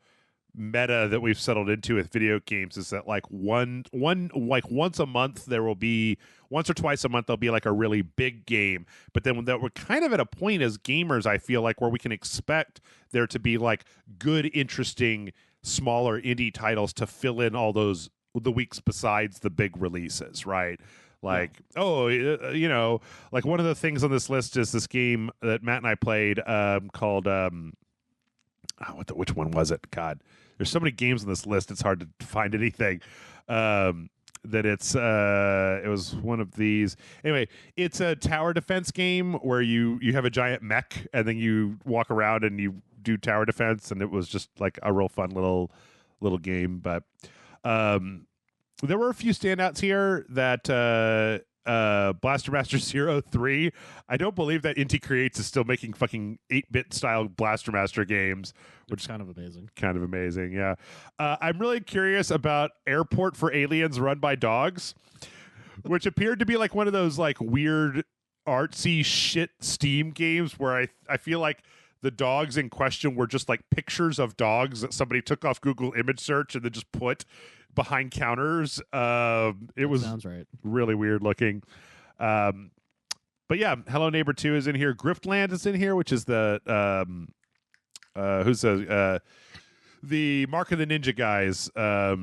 meta that we've settled into with video games is that like once a month there will be, once or twice a month there'll be like a really big game, but then that we're kind of at a point as gamers, I feel like, where we can expect there to be like good, interesting, smaller indie titles to fill in all those the weeks besides the big releases, right? Like, like one of the things on this list is this game that Matt and I played called, which one was it? God, there's so many games on this list, it's hard to find anything. It was one of these. Anyway, it's a tower defense game where you have a giant mech and then you walk around and you do tower defense, and it was just like a real fun little game. But there were a few standouts here that Blaster Master 03. I don't believe that Inti Creates is still making fucking 8-bit style Blaster Master games, which is kind of amazing. Kind of amazing, yeah. I'm really curious about Airport for Aliens Run by Dogs, which appeared to be like one of those like weird artsy shit Steam games where I feel like the dogs in question were just like pictures of dogs that somebody took off Google image search and then just put behind counters. It was sounds right. Really weird looking. But yeah, Hello Neighbor 2 is in here. Griftland is in here, which is the the Mark of the Ninja guys. Oh,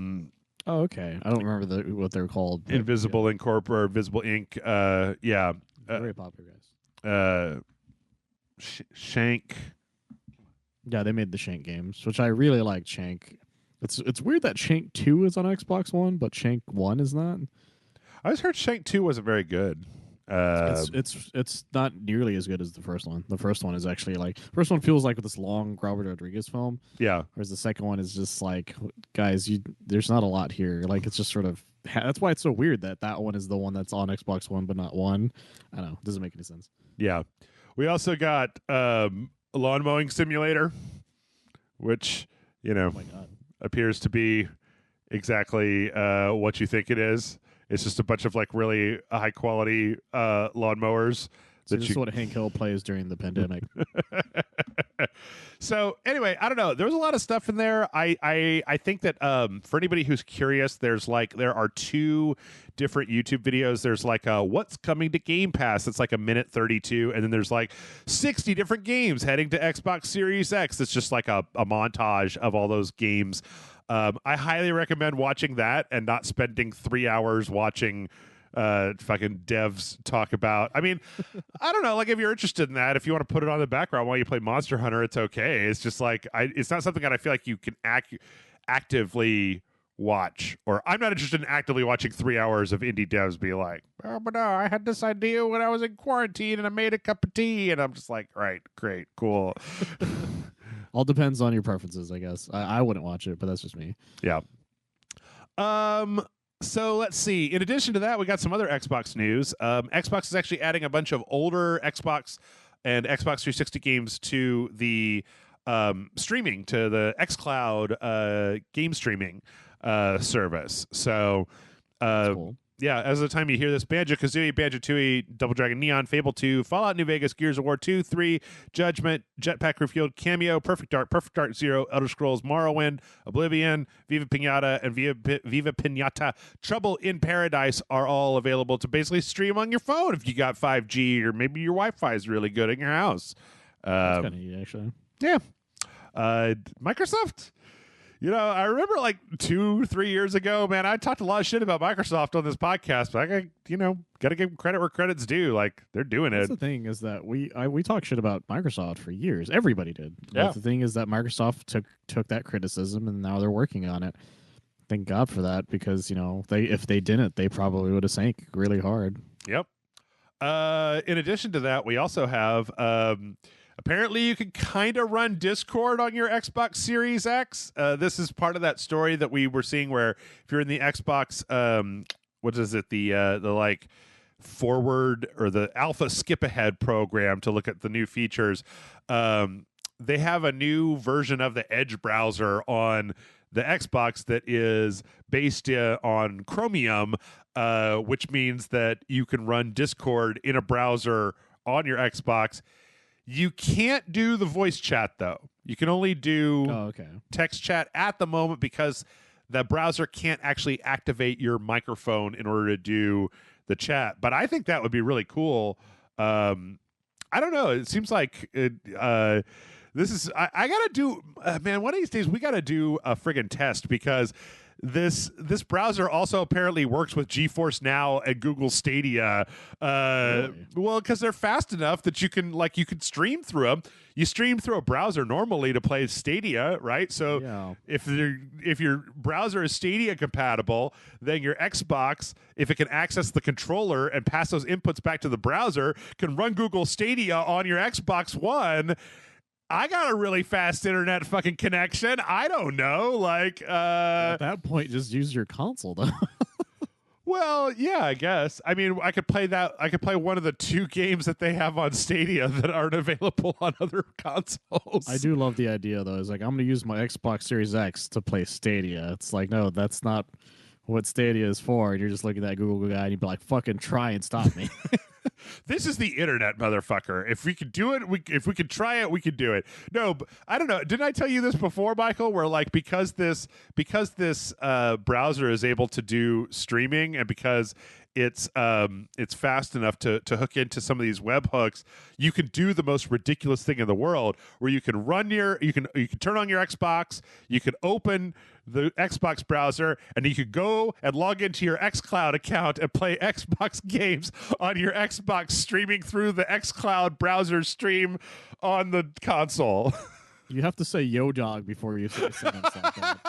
okay. I don't remember what they're called. Invisible Incorp or Invisible Inc. Yeah. Very popular guys. Shank. Yeah, they made the Shank games, which I really like. Shank. It's weird that Shank 2 is on Xbox One, but Shank 1 is not. I just heard Shank 2 wasn't very good. It's not nearly as good as the first one. The first one is actually like first one feels like this long Robert Rodriguez film. Yeah. Whereas the second one is just like, guys, there's not a lot here. Like it's just sort of that's why it's so weird that one is the one that's on Xbox One but not one. I don't know. It doesn't make any sense. Yeah. We also got a lawn mowing simulator, which oh my God. Appears to be exactly what you think it is. It's just a bunch of like really high quality lawnmowers. So this is what Hank Hill plays during the pandemic. So anyway, I don't know. There was a lot of stuff in there. I think that for anybody who's curious, there are 2 different YouTube videos. There's like what's coming to Game Pass. It's like a minute 32, and then there's like 60 different games heading to Xbox Series X. It's just like a montage of all those games. I highly recommend watching that and not spending 3 hours watching fucking devs talk about. I mean, I don't know. Like, if you're interested in that, if you want to put it on the background while you play Monster Hunter, it's okay. It's just like it's not something that I feel like you can actively watch. Or I'm not interested in actively watching 3 hours of indie devs be like, oh, but no, I had this idea when I was in quarantine and I made a cup of tea, and I'm just like, right, great, cool. All depends on your preferences, I guess. I wouldn't watch it, but that's just me. Yeah. So let's see. In addition to that, we got some other Xbox news. Xbox is actually adding a bunch of older Xbox and Xbox 360 games to the streaming, to the xCloud game streaming service. So, cool. Yeah, as of the time you hear this, Banjo-Kazooie, Banjo-Tooie, Double Dragon Neon, Fable 2, Fallout New Vegas, Gears of War 2, 3, Judgment, Jetpack Refueled, Cameo, Perfect Dark Zero, Elder Scrolls, Morrowind, Oblivion, Viva Pinata, and Viva Pinata, Trouble in Paradise are all available to basically stream on your phone if you got 5G or maybe your Wi-Fi is really good in your house. That's kind of neat, actually. Yeah. Microsoft... I remember like 2-3 years ago, man, I talked a lot of shit about Microsoft on this podcast, but I got to give credit where credit's due. Like, they're doing it. That's the thing is that we talk shit about Microsoft for years. Everybody did. Yeah. But the thing is that Microsoft took that criticism and now they're working on it. Thank God for that, because, if they didn't, they probably would have sank really hard. Yep. In addition to that, we also have... apparently, you can kind of run Discord on your Xbox Series X. This is part of that story that we were seeing where if you're in the Xbox, what is it, the like forward or the alpha skip ahead program to look at the new features, they have a new version of the Edge browser on the Xbox that is based on Chromium, which means that you can run Discord in a browser on your Xbox. You can't do the voice chat, though. You can only do text chat at the moment because the browser can't actually activate your microphone in order to do the chat. But I think that would be really cool. I don't know. It seems like this is... I got to do... man, one of these days we got to do a friggin' test because... This browser also apparently works with GeForce Now and Google Stadia. Really? Well, because they're fast enough that you can stream through them. You stream through a browser normally to play Stadia, right? So if your browser is Stadia compatible, then your Xbox, if it can access the controller and pass those inputs back to the browser, can run Google Stadia on your Xbox One. I got a really fast internet fucking connection. I don't know. Like, at that point, just use your console, though. Well, yeah, I guess. I mean, I could play one of the 2 games that they have on Stadia that aren't available on other consoles. I do love the idea, though. It's like, I'm going to use my Xbox Series X to play Stadia. It's like, no, that's not what Stadia is for. And you're just looking at that Google guy and you'd be like, fucking try and stop me. This is the internet, motherfucker. If we could do it, if we could try it, we could do it. No, but I don't know. Didn't I tell you this before, Michael? Where like because this browser is able to do streaming, and because it's fast enough to hook into some of these webhooks, you can do the most ridiculous thing in the world, where you can you can turn on your Xbox, you can open the Xbox browser, and you could go and log into your xCloud account and play Xbox games on your Xbox, streaming through the xCloud browser stream on the console. You have to say "yo dog" before you say a sentence like that.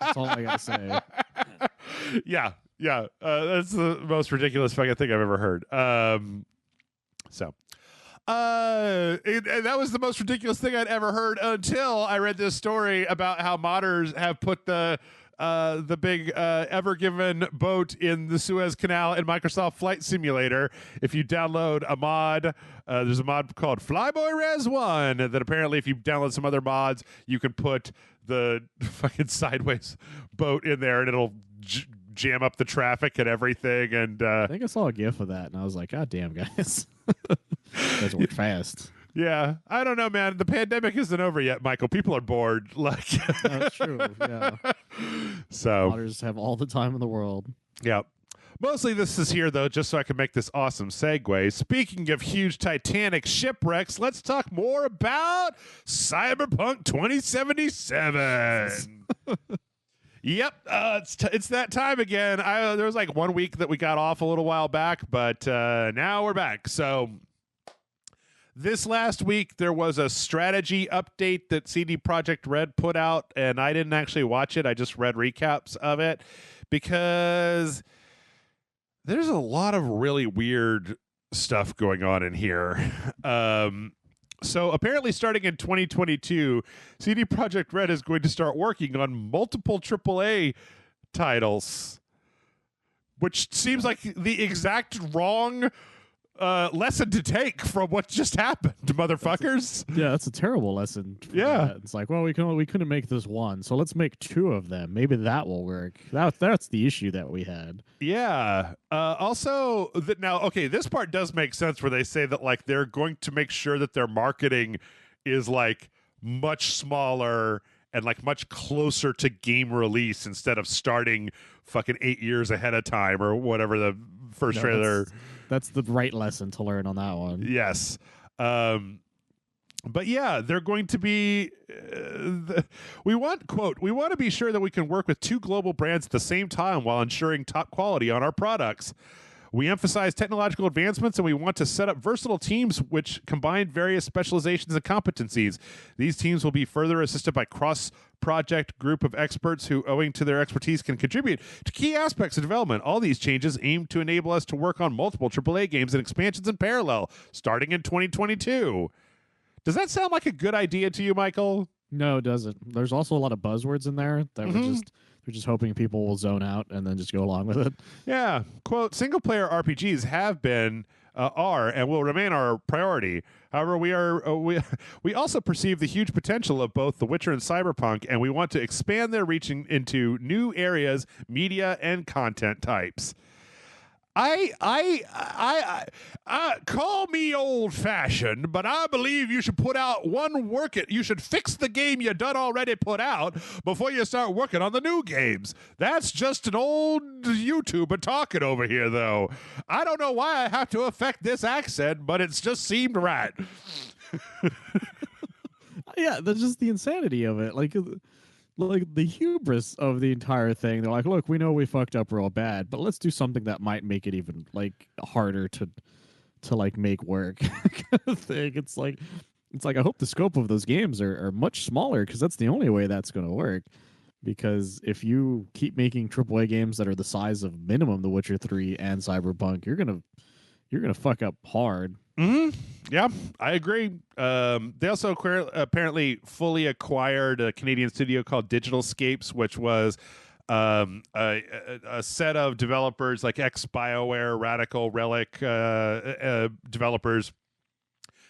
That's all I gotta say. Yeah. That's the most ridiculous fucking thing I've ever heard. And that was the most ridiculous thing I'd ever heard until I read this story about how modders have put the big Ever Given boat in the Suez Canal in Microsoft Flight Simulator. If you download a mod, there's a mod called Flyboy Res 1 that apparently if you download some other mods, you can put the fucking sideways boat in there and it'll jam up the traffic and everything. And I think I saw a GIF of that and I was like, God damn, guys. Guys work fast. Yeah, I don't know, man. The pandemic isn't over yet, Michael. People are bored. Like, that's true. Yeah. So modders have all the time in the world. Yeah. Mostly this is here, though, just so I can make this awesome segue. Speaking of huge Titanic shipwrecks, let's talk more about Cyberpunk 2077. Yep, it's that time again. There was like 1 week that we got off a little while back, but now we're back. So this last week, there was a strategy update that CD Projekt Red put out, and I didn't actually watch it. I just read recaps of it because there's a lot of really weird stuff going on in here. So apparently starting in 2022, CD Projekt Red is going to start working on multiple AAA titles, which seems like the exact wrong lesson to take from what just happened, motherfuckers. That's a terrible lesson. Yeah. That. It's like, well, we couldn't make this one, so let's make two of them. Maybe that will work. That's the issue that we had. Yeah. Also, this part does make sense where they say that like they're going to make sure that their marketing is like much smaller and like much closer to game release instead of starting fucking 8 years ahead of time or whatever the first trailer. That's the right lesson to learn on that one. Yes. But yeah, they're going to be we want to be sure that we can work with two global brands at the same time while ensuring top quality on our products. We emphasize technological advancements, and we want to set up versatile teams which combine various specializations and competencies. These teams will be further assisted by cross-project group of experts who, owing to their expertise, can contribute to key aspects of development. All these changes aim to enable us to work on multiple AAA games and expansions in parallel, starting in 2022. Does that sound like a good idea to you, Michael? No, it doesn't. There's also a lot of buzzwords in there that we're just hoping people will zone out and then just go along with it. Yeah. Quote, single-player RPGs have been, are, and will remain our priority. However, we also perceive the huge potential of both The Witcher and Cyberpunk, and we want to expand their reaching into new areas, media, and content types. I call me old-fashioned, but I believe you should put out you should fix the game you done already put out before you start working on the new games. That's just an old YouTuber talking over here, though. I don't know why I have to affect this accent, but it's just seemed right. Yeah, that's just the insanity of it. Like the hubris of the entire thing. They're like, look, we know we fucked up real bad, but let's do something that might make it even like harder to like make work. Kind of thing. It's like I hope the scope of those games are much smaller, because that's the only way that's going to work. Because if you keep making AAA games that are the size of minimum The Witcher 3 and Cyberpunk, you're gonna fuck up hard. Yeah, I agree. They also apparently fully acquired a Canadian studio called Digital Scapes, which was a set of developers like ex-BioWare, Radical, Relic developers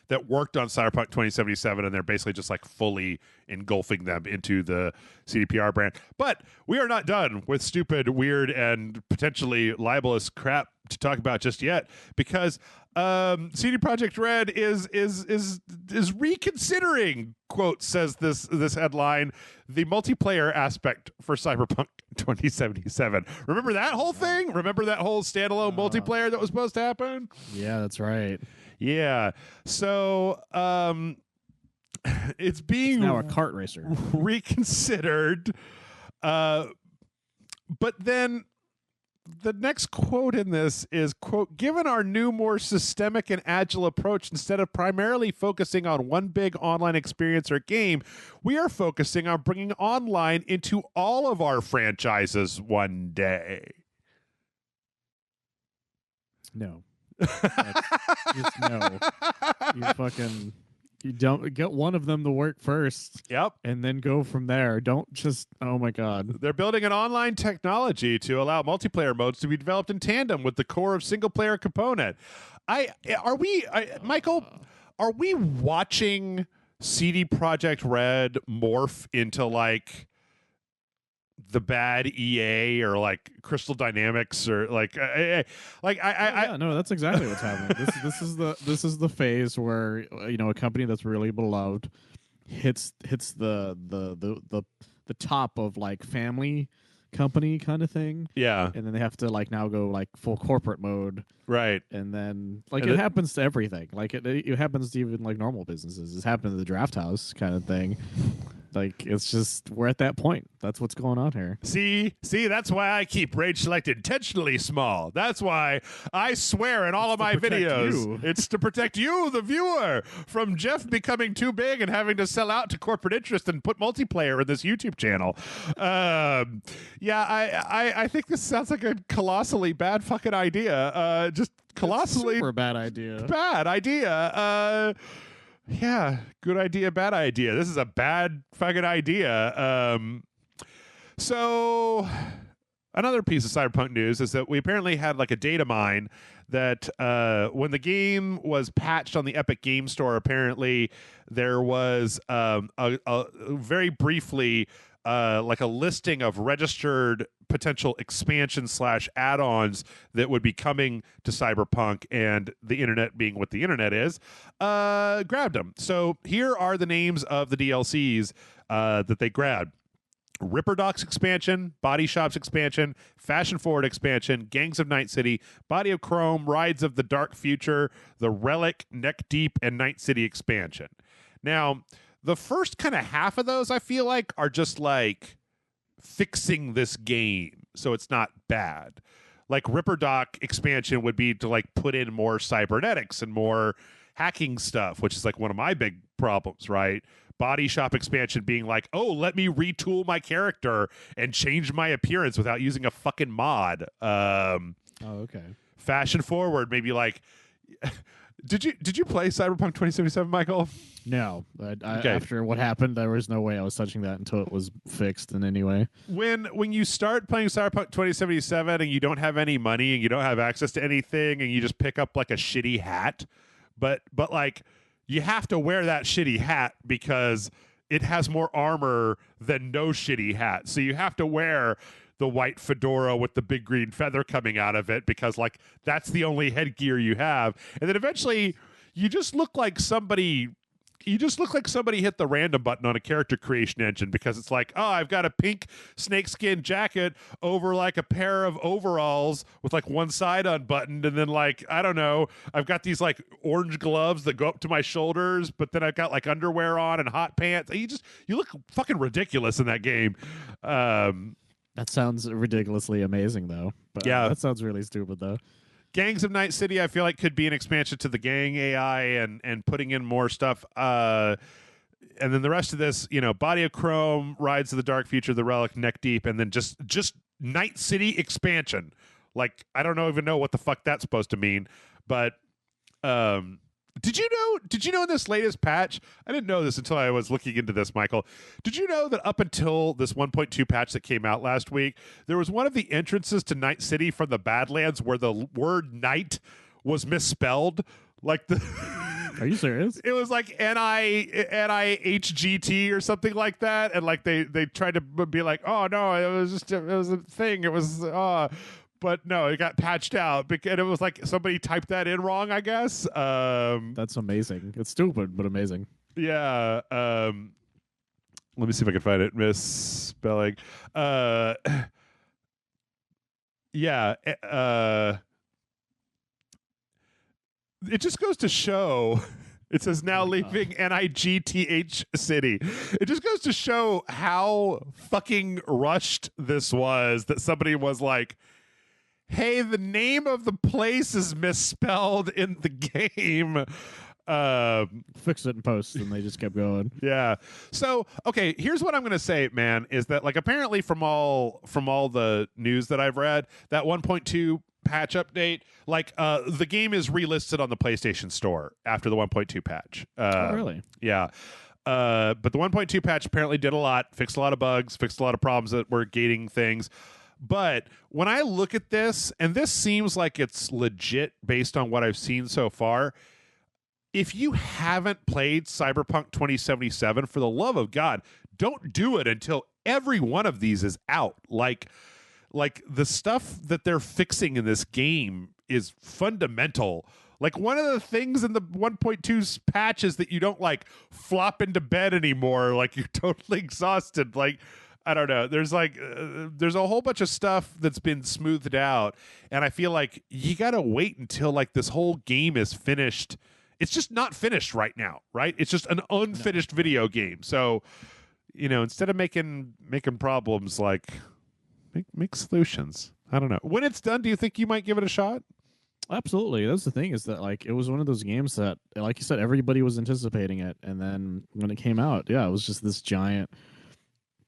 that worked on Cyberpunk 2077, and they're basically just like fully engulfing them into the CDPR brand. But we are not done with stupid, weird, and potentially libelous crap to talk about just yet, because CD Projekt Red is reconsidering, quote, says this headline, the multiplayer aspect for Cyberpunk 2077. Remember that whole thing? Remember that whole standalone multiplayer that was supposed to happen? Yeah, that's right. Yeah. So it's being now a kart racer. Reconsidered. But then the next quote in this is, quote, given our new, more systemic and agile approach, instead of primarily focusing on one big online experience or game, we are focusing on bringing online into all of our franchises one day. No. Just no. You don't get one of them to work first. Yep. And then go from there. Don't just, oh my God. They're building an online technology to allow multiplayer modes to be developed in tandem with the core of single player component. Michael, are we watching CD Projekt Red morph into like the bad EA or like Crystal Dynamics or like no, that's exactly what's happening. This is the phase where a company that's really beloved hits the top of like family company kind of thing. Yeah. And then they have to like now go like full corporate mode. Right. And then like it happens to everything. Like it happens to even like normal businesses. It's happened to the Draft House kind of thing. Like, it's just, we're at that point. That's what's going on here. See, that's why I keep Rage Select intentionally small. That's why I swear in all of my videos, it's to protect you, the viewer, from Jeff becoming too big and having to sell out to corporate interest and put multiplayer in this YouTube channel. I think this sounds like a colossally bad fucking idea. Just colossally super bad idea. Bad idea. Yeah, good idea, bad idea. This is a bad fucking idea. So another piece of Cyberpunk news is that we apparently had like a data mine that when the game was patched on the Epic Game Store, apparently there was a very briefly like a listing of registered potential expansion / add-ons that would be coming to Cyberpunk, and the internet being what the internet is, grabbed them. So here are the names of the DLCs that they grabbed. Ripper Docks expansion, Body Shops expansion, Fashion Forward expansion, Gangs of Night City, Body of Chrome, Rides of the Dark Future, The Relic, Neck Deep, and Night City expansion. Now, the first kind of half of those, I feel like, are just like fixing this game so it's not bad. Like Ripper Doc expansion would be to like put in more cybernetics and more hacking stuff, which is like one of my big problems, right? Body Shop expansion being like, oh, let me retool my character and change my appearance without using a fucking mod. Okay. Fashion Forward, maybe like Did you play Cyberpunk 2077, Michael? No. After what happened, there was no way I was touching that until it was fixed in any way. When you start playing Cyberpunk 2077 and you don't have any money and you don't have access to anything and you just pick up like a shitty hat, but like you have to wear that shitty hat because it has more armor than no shitty hat. So you have to wear the white fedora with the big green feather coming out of it because like that's the only headgear you have. And then eventually you just look like somebody hit the random button on a character creation engine because it's like, oh, I've got a pink snakeskin jacket over like a pair of overalls with like one side unbuttoned, and then like, I don't know, I've got these like orange gloves that go up to my shoulders, but then I've got like underwear on and hot pants. You look fucking ridiculous in that game. That sounds ridiculously amazing, though. But yeah, that sounds really stupid, though. Gangs of Night City, I feel like could be an expansion to the gang AI and putting in more stuff. And then the rest of this, Body of Chrome, Rides of the Dark Future, The Relic, Neck Deep, and then just Night City expansion. Like, I don't even know what the fuck that's supposed to mean, but Did you know in this latest patch, I didn't know this until I was looking into this, Michael. Did you know that up until this 1.2 patch that came out last week, there was one of the entrances to Night City from the Badlands where the word night was misspelled? Like the Are you serious? It was like NIHGT or something like that, and like they tried to be like, oh no, it was a thing. It was but no, it got patched out because it was like somebody typed that in wrong, I guess. That's amazing. It's stupid, but amazing. Yeah. Let me see if I can find it. Misspelling. Yeah. It just goes to show. It says now leaving NIGTH city. It just goes to show how fucking rushed this was, that somebody was like, hey, the name of the place is misspelled in the game. Fix it in post, and they just kept going. Yeah. So, okay, here's what I'm going to say, man, is that like apparently from all the news that I've read, that 1.2 patch update, like the game is relisted on the PlayStation Store after the 1.2 patch. Oh, really? Yeah. But the 1.2 patch apparently did a lot, fixed a lot of bugs, fixed a lot of problems that were gating things. But when I look at this, and this seems like it's legit based on what I've seen so far, if you haven't played Cyberpunk 2077, for the love of God, don't do it until every one of these is out. Like the stuff that they're fixing in this game is fundamental. Like one of the things in the 1.2 patch is that you don't like flop into bed anymore. Like you're totally exhausted. Like, I don't know. There's like, there's a whole bunch of stuff that's been smoothed out. And I feel like you got to wait until like this whole game is finished. It's just not finished right now, right? It's just an unfinished video game. So, you know, instead of making problems, like make solutions. I don't know. When it's done, do you think you might give it a shot? Absolutely. That's the thing, is that like it was one of those games that, like you said, everybody was anticipating it, and then when it came out, yeah, it was just this giant,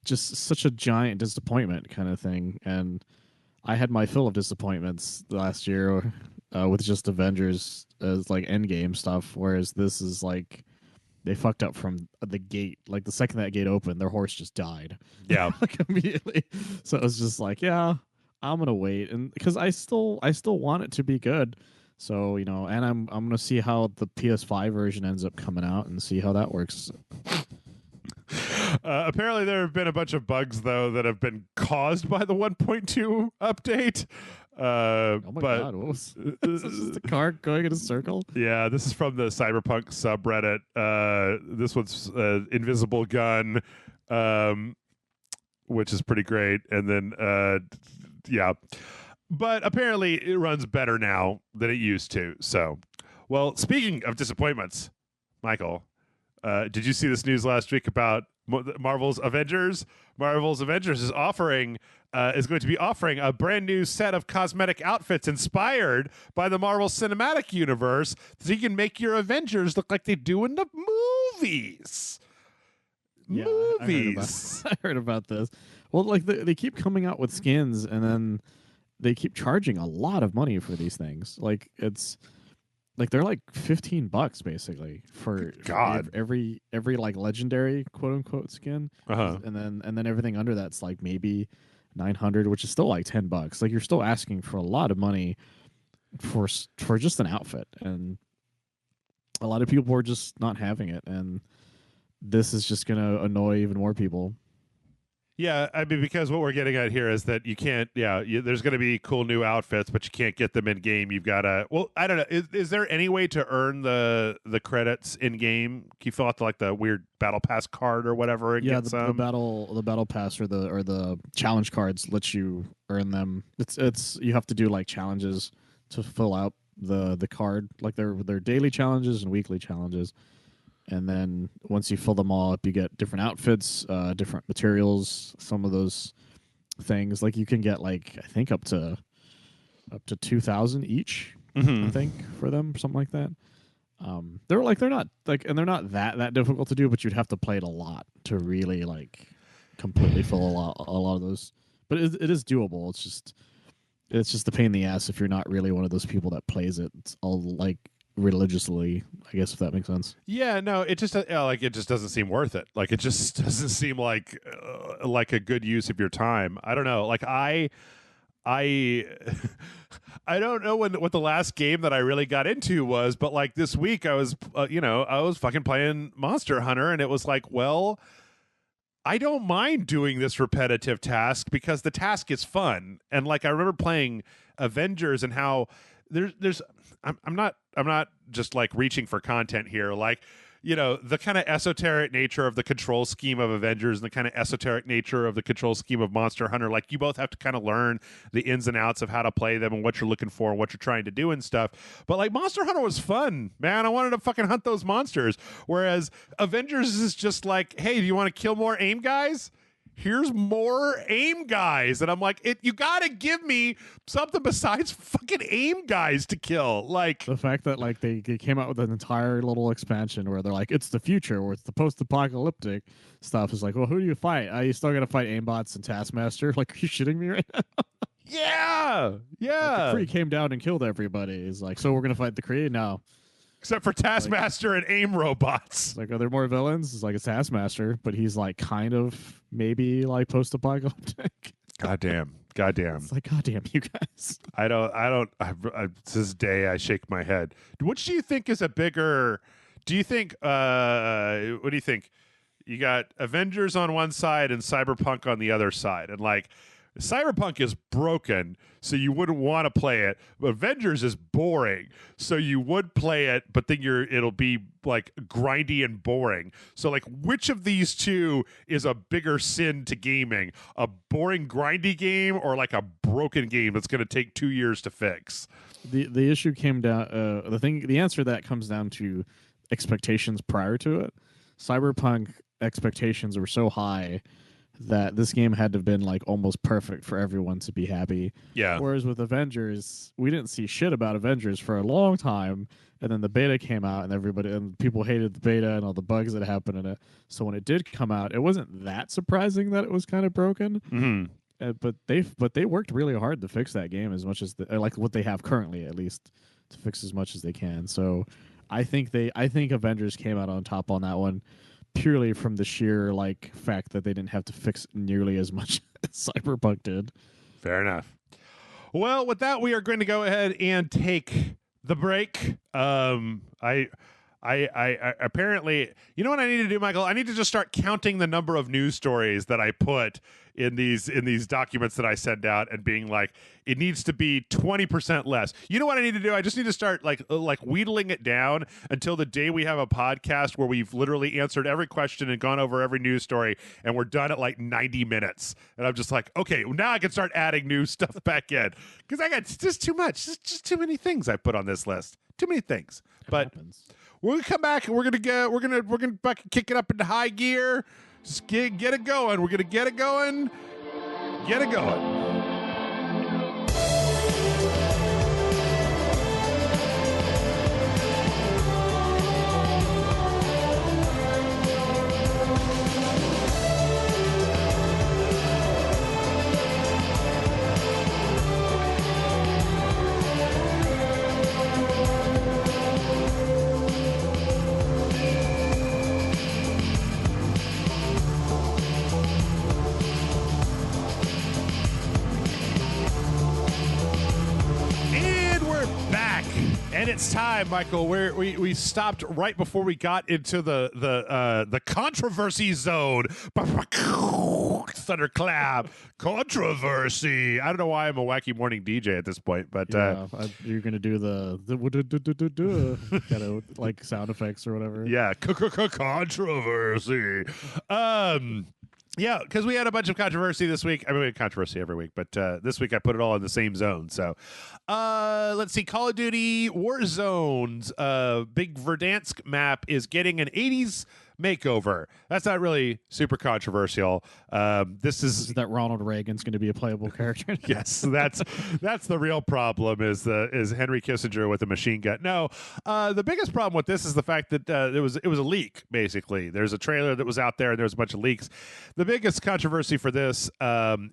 just such a giant disappointment kind of thing. And I had my fill of disappointments last year with just Avengers as like endgame stuff, whereas this is like they fucked up from the gate. Like the second that gate opened, their horse just died. Yeah, like immediately. So it was just like, yeah, I'm gonna wait, and because I still want it to be good. So you know, and I'm gonna see how the PS5 version ends up coming out and see how that works. Apparently, there have been a bunch of bugs though that have been caused by the 1.2 update. Oh my god! What was this? Is the car going in a circle? Yeah, this is from the Cyberpunk subreddit. This one's Invisible Gun, which is pretty great. And then, yeah, but apparently it runs better now than it used to. So, well, speaking of disappointments, Michael, did you see this news last week about Marvel's Avengers? Marvel's Avengers is going to be offering a brand new set of cosmetic outfits inspired by the Marvel Cinematic Universe, so you can make your Avengers look like they do in the movies. Yeah, movies. I heard about this. Well, like they keep coming out with skins, and then they keep charging a lot of money for these things. Like it's like they're like $15 basically for every like legendary quote unquote skin, and then everything under that's like maybe 900, which is still like $10. Like you're still asking for a lot of money for just an outfit, and a lot of people are just not having it, and this is just gonna annoy even more people. Yeah, I mean, because what we're getting at here is that you can't, there's going to be cool new outfits, but you can't get them in game. You've got to, well, I don't know. Is there any way to earn the credits in game? Can you fill out the weird battle pass card or whatever? And get the battle pass or the challenge cards let you earn them. It's you have to do like challenges to fill out the card, like they're daily challenges and weekly challenges. And then once you fill them all up, you get different outfits, different materials, some of those things. Like you can get like, I think up to 2,000 each, I think, for them, something like that. They're not that difficult to do, but you'd have to play it a lot to really like completely fill a lot of those. But it is doable. It's just a pain in the ass if you're not really one of those people that plays it. It's all like religiously, I guess, if that makes sense. Yeah, no, it just it just doesn't seem worth it. Like it just doesn't seem like a good use of your time. I don't know. Like I don't know what the last game that I really got into was, but like this week I was I was fucking playing Monster Hunter, and it was like, well, I don't mind doing this repetitive task because the task is fun. And like I remember playing Avengers and how I'm not just like reaching for content here. Like, you know, the kind of esoteric nature of the control scheme of Avengers and the kind of esoteric nature of the control scheme of Monster Hunter, like you both have to kind of learn the ins and outs of how to play them and what you're looking for and what you're trying to do and stuff. But like Monster Hunter was fun, man. I wanted to fucking hunt those monsters. Whereas Avengers is just like, hey, do you want to kill more AIM guys? Here's more AIM guys. And I'm like, you gotta give me something besides fucking AIM guys to kill. Like the fact that like they came out with an entire little expansion where they're like, it's the future, where it's the post-apocalyptic stuff. Is like, well, who do you fight? You still gotta fight aimbots and Taskmaster. Like, are you shitting me right now? Yeah. Like, the Kree came down and killed everybody. He's like, so we're gonna fight the Kree now. Except for Taskmaster and AIM robots. Like, are there more villains? It's like, it's Taskmaster, but he's like kind of maybe like post-apocalyptic. Goddamn. It's like, goddamn, you guys. I to this day I shake my head. Which do you think is a bigger? Do you think? What do you think? You got Avengers on one side and Cyberpunk on the other side, and like Cyberpunk is broken, so you wouldn't want to play it. But Avengers is boring, so you would play it, but then it'll be like grindy and boring. So like, which of these two is a bigger sin to gaming? A boring, grindy game, or like a broken game that's going to take 2 years to fix? The issue came down. The answer to that comes down to expectations prior to it. Cyberpunk expectations were so high that this game had to have been like almost perfect for everyone to be happy. Yeah. Whereas with Avengers, we didn't see shit about Avengers for a long time, and then the beta came out, and people hated the beta and all the bugs that happened in it. So when it did come out, it wasn't that surprising that it was kind of broken. Mm-hmm. But they worked really hard to fix that game as much as like what they have currently, at least, to fix as much as they can. So I think Avengers came out on top on that one, purely from the sheer like fact that they didn't have to fix nearly as much as Cyberpunk did. Fair enough. Well, with that, we are going to go ahead and take the break. I apparently, you know what I need to do, Michael? I need to just start counting the number of news stories that I put in these documents that I send out, and being like, it needs to be 20% less. You know what I need to do? I just need to start like wheedling it down until the day we have a podcast where we've literally answered every question and gone over every news story, and we're done at like 90 minutes. And I'm just like, okay, now I can start adding new stuff back in, because I got just too much, just too many things I put on this list. Too many things. But we're gonna come back and we're gonna back kick it up into high gear. Just get it going. We're gonna get it going. Get it going. And it's time, Michael. We stopped right before we got into the controversy zone. Thunderclap controversy. I don't know why I'm a wacky morning DJ at this point, but you're gonna do the kind of like sound effects or whatever. Yeah, controversy. Yeah, because we had a bunch of controversy this week. I mean, we had controversy every week, but this week I put it all in the same zone. So let's see. Call of Duty Warzone's big Verdansk map is getting an 80s makeover. That's not really super controversial. This is that Ronald Reagan's going to be a playable character. Yes, that's the real problem is Henry Kissinger with a machine gun. No, the biggest problem with this is the fact that it was a leak. Basically, there's a trailer that was out there and there's a bunch of leaks. The biggest controversy for this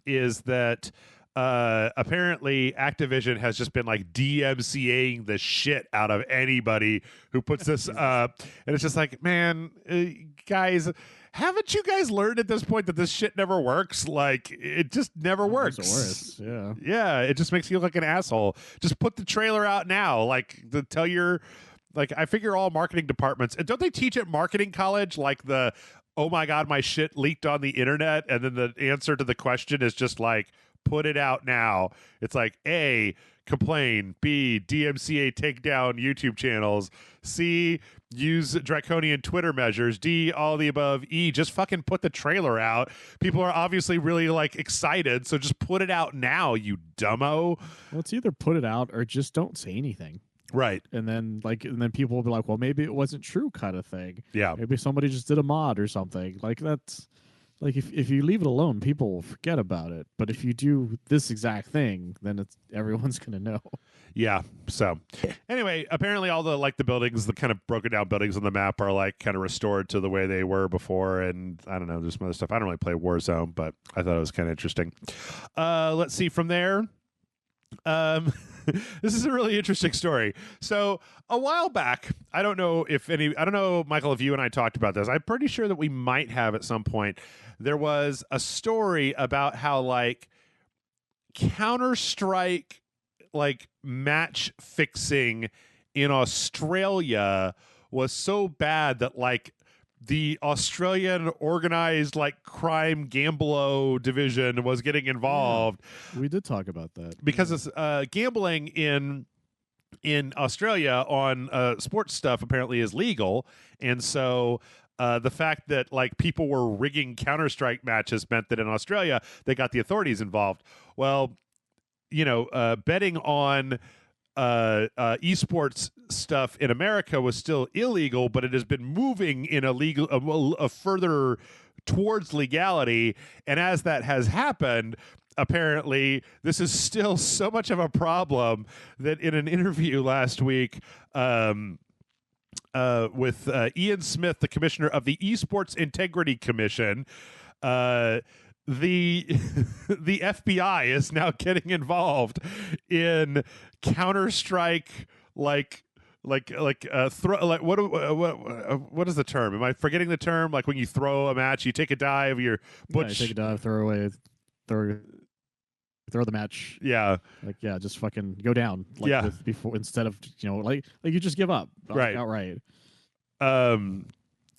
is that apparently Activision has just been like DMCAing the shit out of anybody who puts this up, and it's just like, man, guys, haven't you guys learned at this point that this shit never works? Like, it just never works. Worse. Yeah, it just makes you look like an asshole. Just put the trailer out now, like tell your. Like, I figure all marketing departments, and don't they teach at marketing college, like the oh my God, my shit leaked on the internet. And then the answer to the question is just like, put it out now. It's like, A, complain. B, DMCA take down YouTube channels. C, use draconian Twitter measures. D, all the above. E, just fucking put the trailer out. People are obviously really like excited, so just put it out now, you dumbo. Well, it's either put it out or just don't say anything. Right. And then people will be like, well, maybe it wasn't true, kind of thing. Yeah. Maybe somebody just did a mod or something. Like, that's like, if you leave it alone, people will forget about it. But if you do this exact thing, then everyone's gonna know. Yeah. So anyway, apparently all the like the buildings, the kind of broken down buildings on the map are like kind of restored to the way they were before. And I don't know, there's some other stuff. I don't really play Warzone, but I thought it was kind of interesting. Let's see from there. This is a really interesting story. So a while back, I don't know, Michael, if you and I talked about this. I'm pretty sure that we might have at some point. There was a story about how like Counter-Strike like match fixing in Australia was so bad that like the Australian organized like crime Gamblo division was getting involved. Yeah, we did talk about that because it's gambling in Australia on sports stuff apparently is legal, and so the fact that like people were rigging Counter-Strike matches meant that in Australia they got the authorities involved. Well, you know, betting on esports stuff in America was still illegal, but it has been moving in a further towards legality. And as that has happened, apparently this is still so much of a problem that in an interview last week with Ian Smith, the commissioner of the Esports Integrity Commission, the FBI is now getting involved in Counter-Strike what is the term? Am I forgetting the term? Like when you throw a match, you take a dive, you take a dive, throw the match. Yeah. Like, yeah, just fucking go down. Like, yeah. Before, instead of, like you just give up. Right. Outright.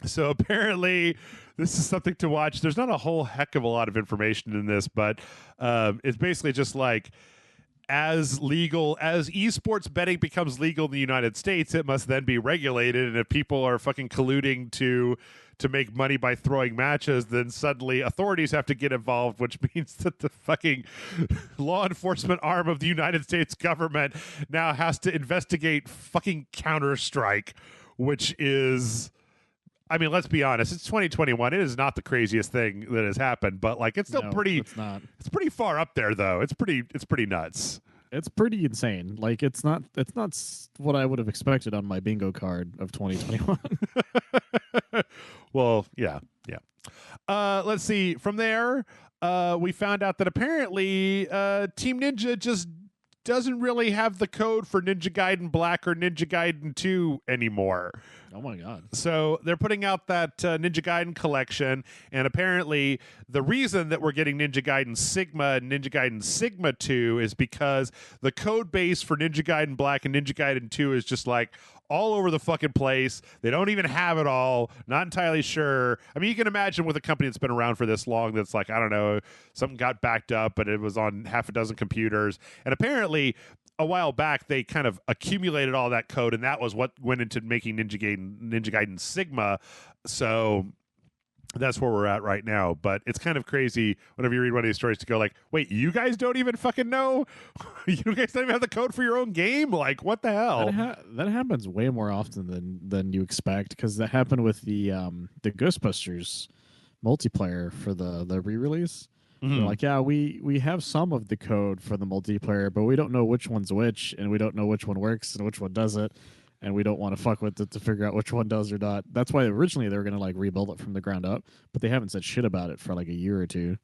So apparently this is something to watch. There's not a whole heck of a lot of information in this, but it's basically just like as esports betting becomes legal in the United States, it must then be regulated. And if people are fucking colluding to make money by throwing matches, then suddenly authorities have to get involved, which means that the fucking law enforcement arm of the United States government now has to investigate fucking Counter-Strike, which is, I mean, let's be honest, it's 2021. It is not the craziest thing that has happened, but like it's still it's not. It's pretty far up there though. It's pretty nuts. It's pretty insane. Like it's not what I would have expected on my bingo card of 2021. Well, yeah. Let's see. From there, we found out that apparently Team Ninja just doesn't really have the code for Ninja Gaiden Black or Ninja Gaiden 2 anymore. Oh my God. So they're putting out that Ninja Gaiden collection, and apparently the reason that we're getting Ninja Gaiden Sigma and Ninja Gaiden Sigma 2 is because the code base for Ninja Gaiden Black and Ninja Gaiden 2 is just like all over the fucking place. They don't even have it all. Not entirely sure. I mean, you can imagine with a company that's been around for this long that's like, I don't know, something got backed up, but it was on half a dozen computers. And apparently a while back, they kind of accumulated all that code, and that was what went into making Ninja Gaiden Sigma. So that's where we're at right now. But it's kind of crazy whenever you read one of these stories to go like, wait, you guys don't even fucking know? You guys don't even have the code for your own game? Like, what the hell? That happens way more often than you expect, because that happened with the Ghostbusters multiplayer for the re-release. Mm-hmm. They're like, yeah, we have some of the code for the multiplayer, but we don't know which one's which, and we don't know which one works and which one doesn't, and we don't want to fuck with it to figure out which one does or not. That's why originally they were going to like rebuild it from the ground up, but they haven't said shit about it for like a year or two.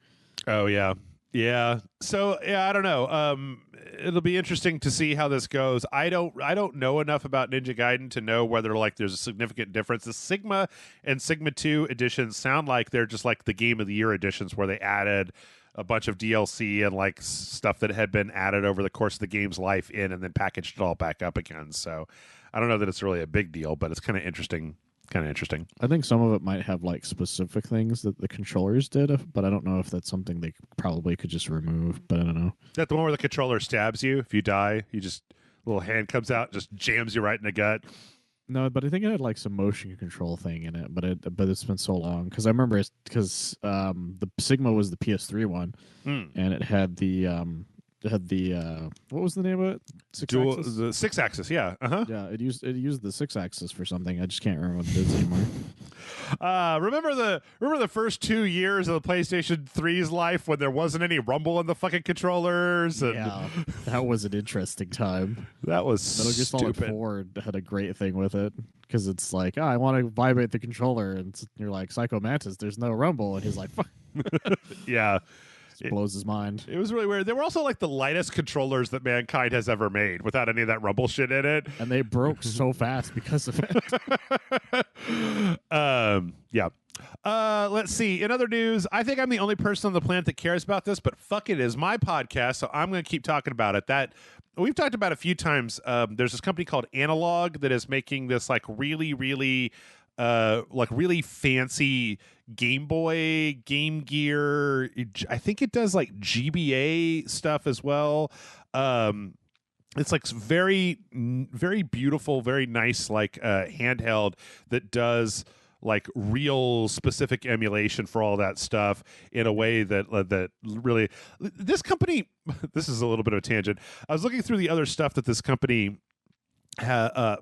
Oh, yeah. Yeah. So, yeah, I don't know. It'll be interesting to see how this goes. I don't know enough about Ninja Gaiden to know whether like there's a significant difference. The Sigma and Sigma 2 editions sound like they're just like the Game of the Year editions where they added a bunch of DLC and like stuff that had been added over the course of the game's life in and then packaged it all back up again. So I don't know that it's really a big deal, but it's kind of interesting kind of interesting. I think some of it might have like specific things that the controllers did, but I don't know if that's something they probably could just remove. But I don't know. Is that the one where the controller stabs you? If you die, you just little hand comes out, just jams you right in the gut. No, but I think it had like some motion control thing in it. But it's been so long because I remember the Sigma was the PS3 one, and it had the what was the name of it? The 6-axis, yeah. Yeah, it used the 6-axis for something. I just can't remember what it is anymore. Remember the first 2 years of the PlayStation 3's life when there wasn't any rumble in the fucking controllers? And yeah, that was an interesting time. That was Metal Gear Solid 4 had a great thing with it because it's like, I want to vibrate the controller, and you're like, Psycho Mantis, there's no rumble, and he's like, fuck. Yeah. It blows his mind. It was really weird. They were also like the lightest controllers that mankind has ever made without any of that rumble shit in it. And they broke so fast because of it. Yeah. Let's see. In other news, I think I'm the only person on the planet that cares about this, but fuck it is my podcast, so I'm going to keep talking about it. That we've talked about a few times. There's this company called Analog that is making this like really fancy Game Boy, Game Gear. I think it does like GBA stuff as well. It's like very, very beautiful, very nice, like handheld that does like real specific emulation for all that stuff in a way that really this company. This is a little bit of a tangent. I was looking through the other stuff that this company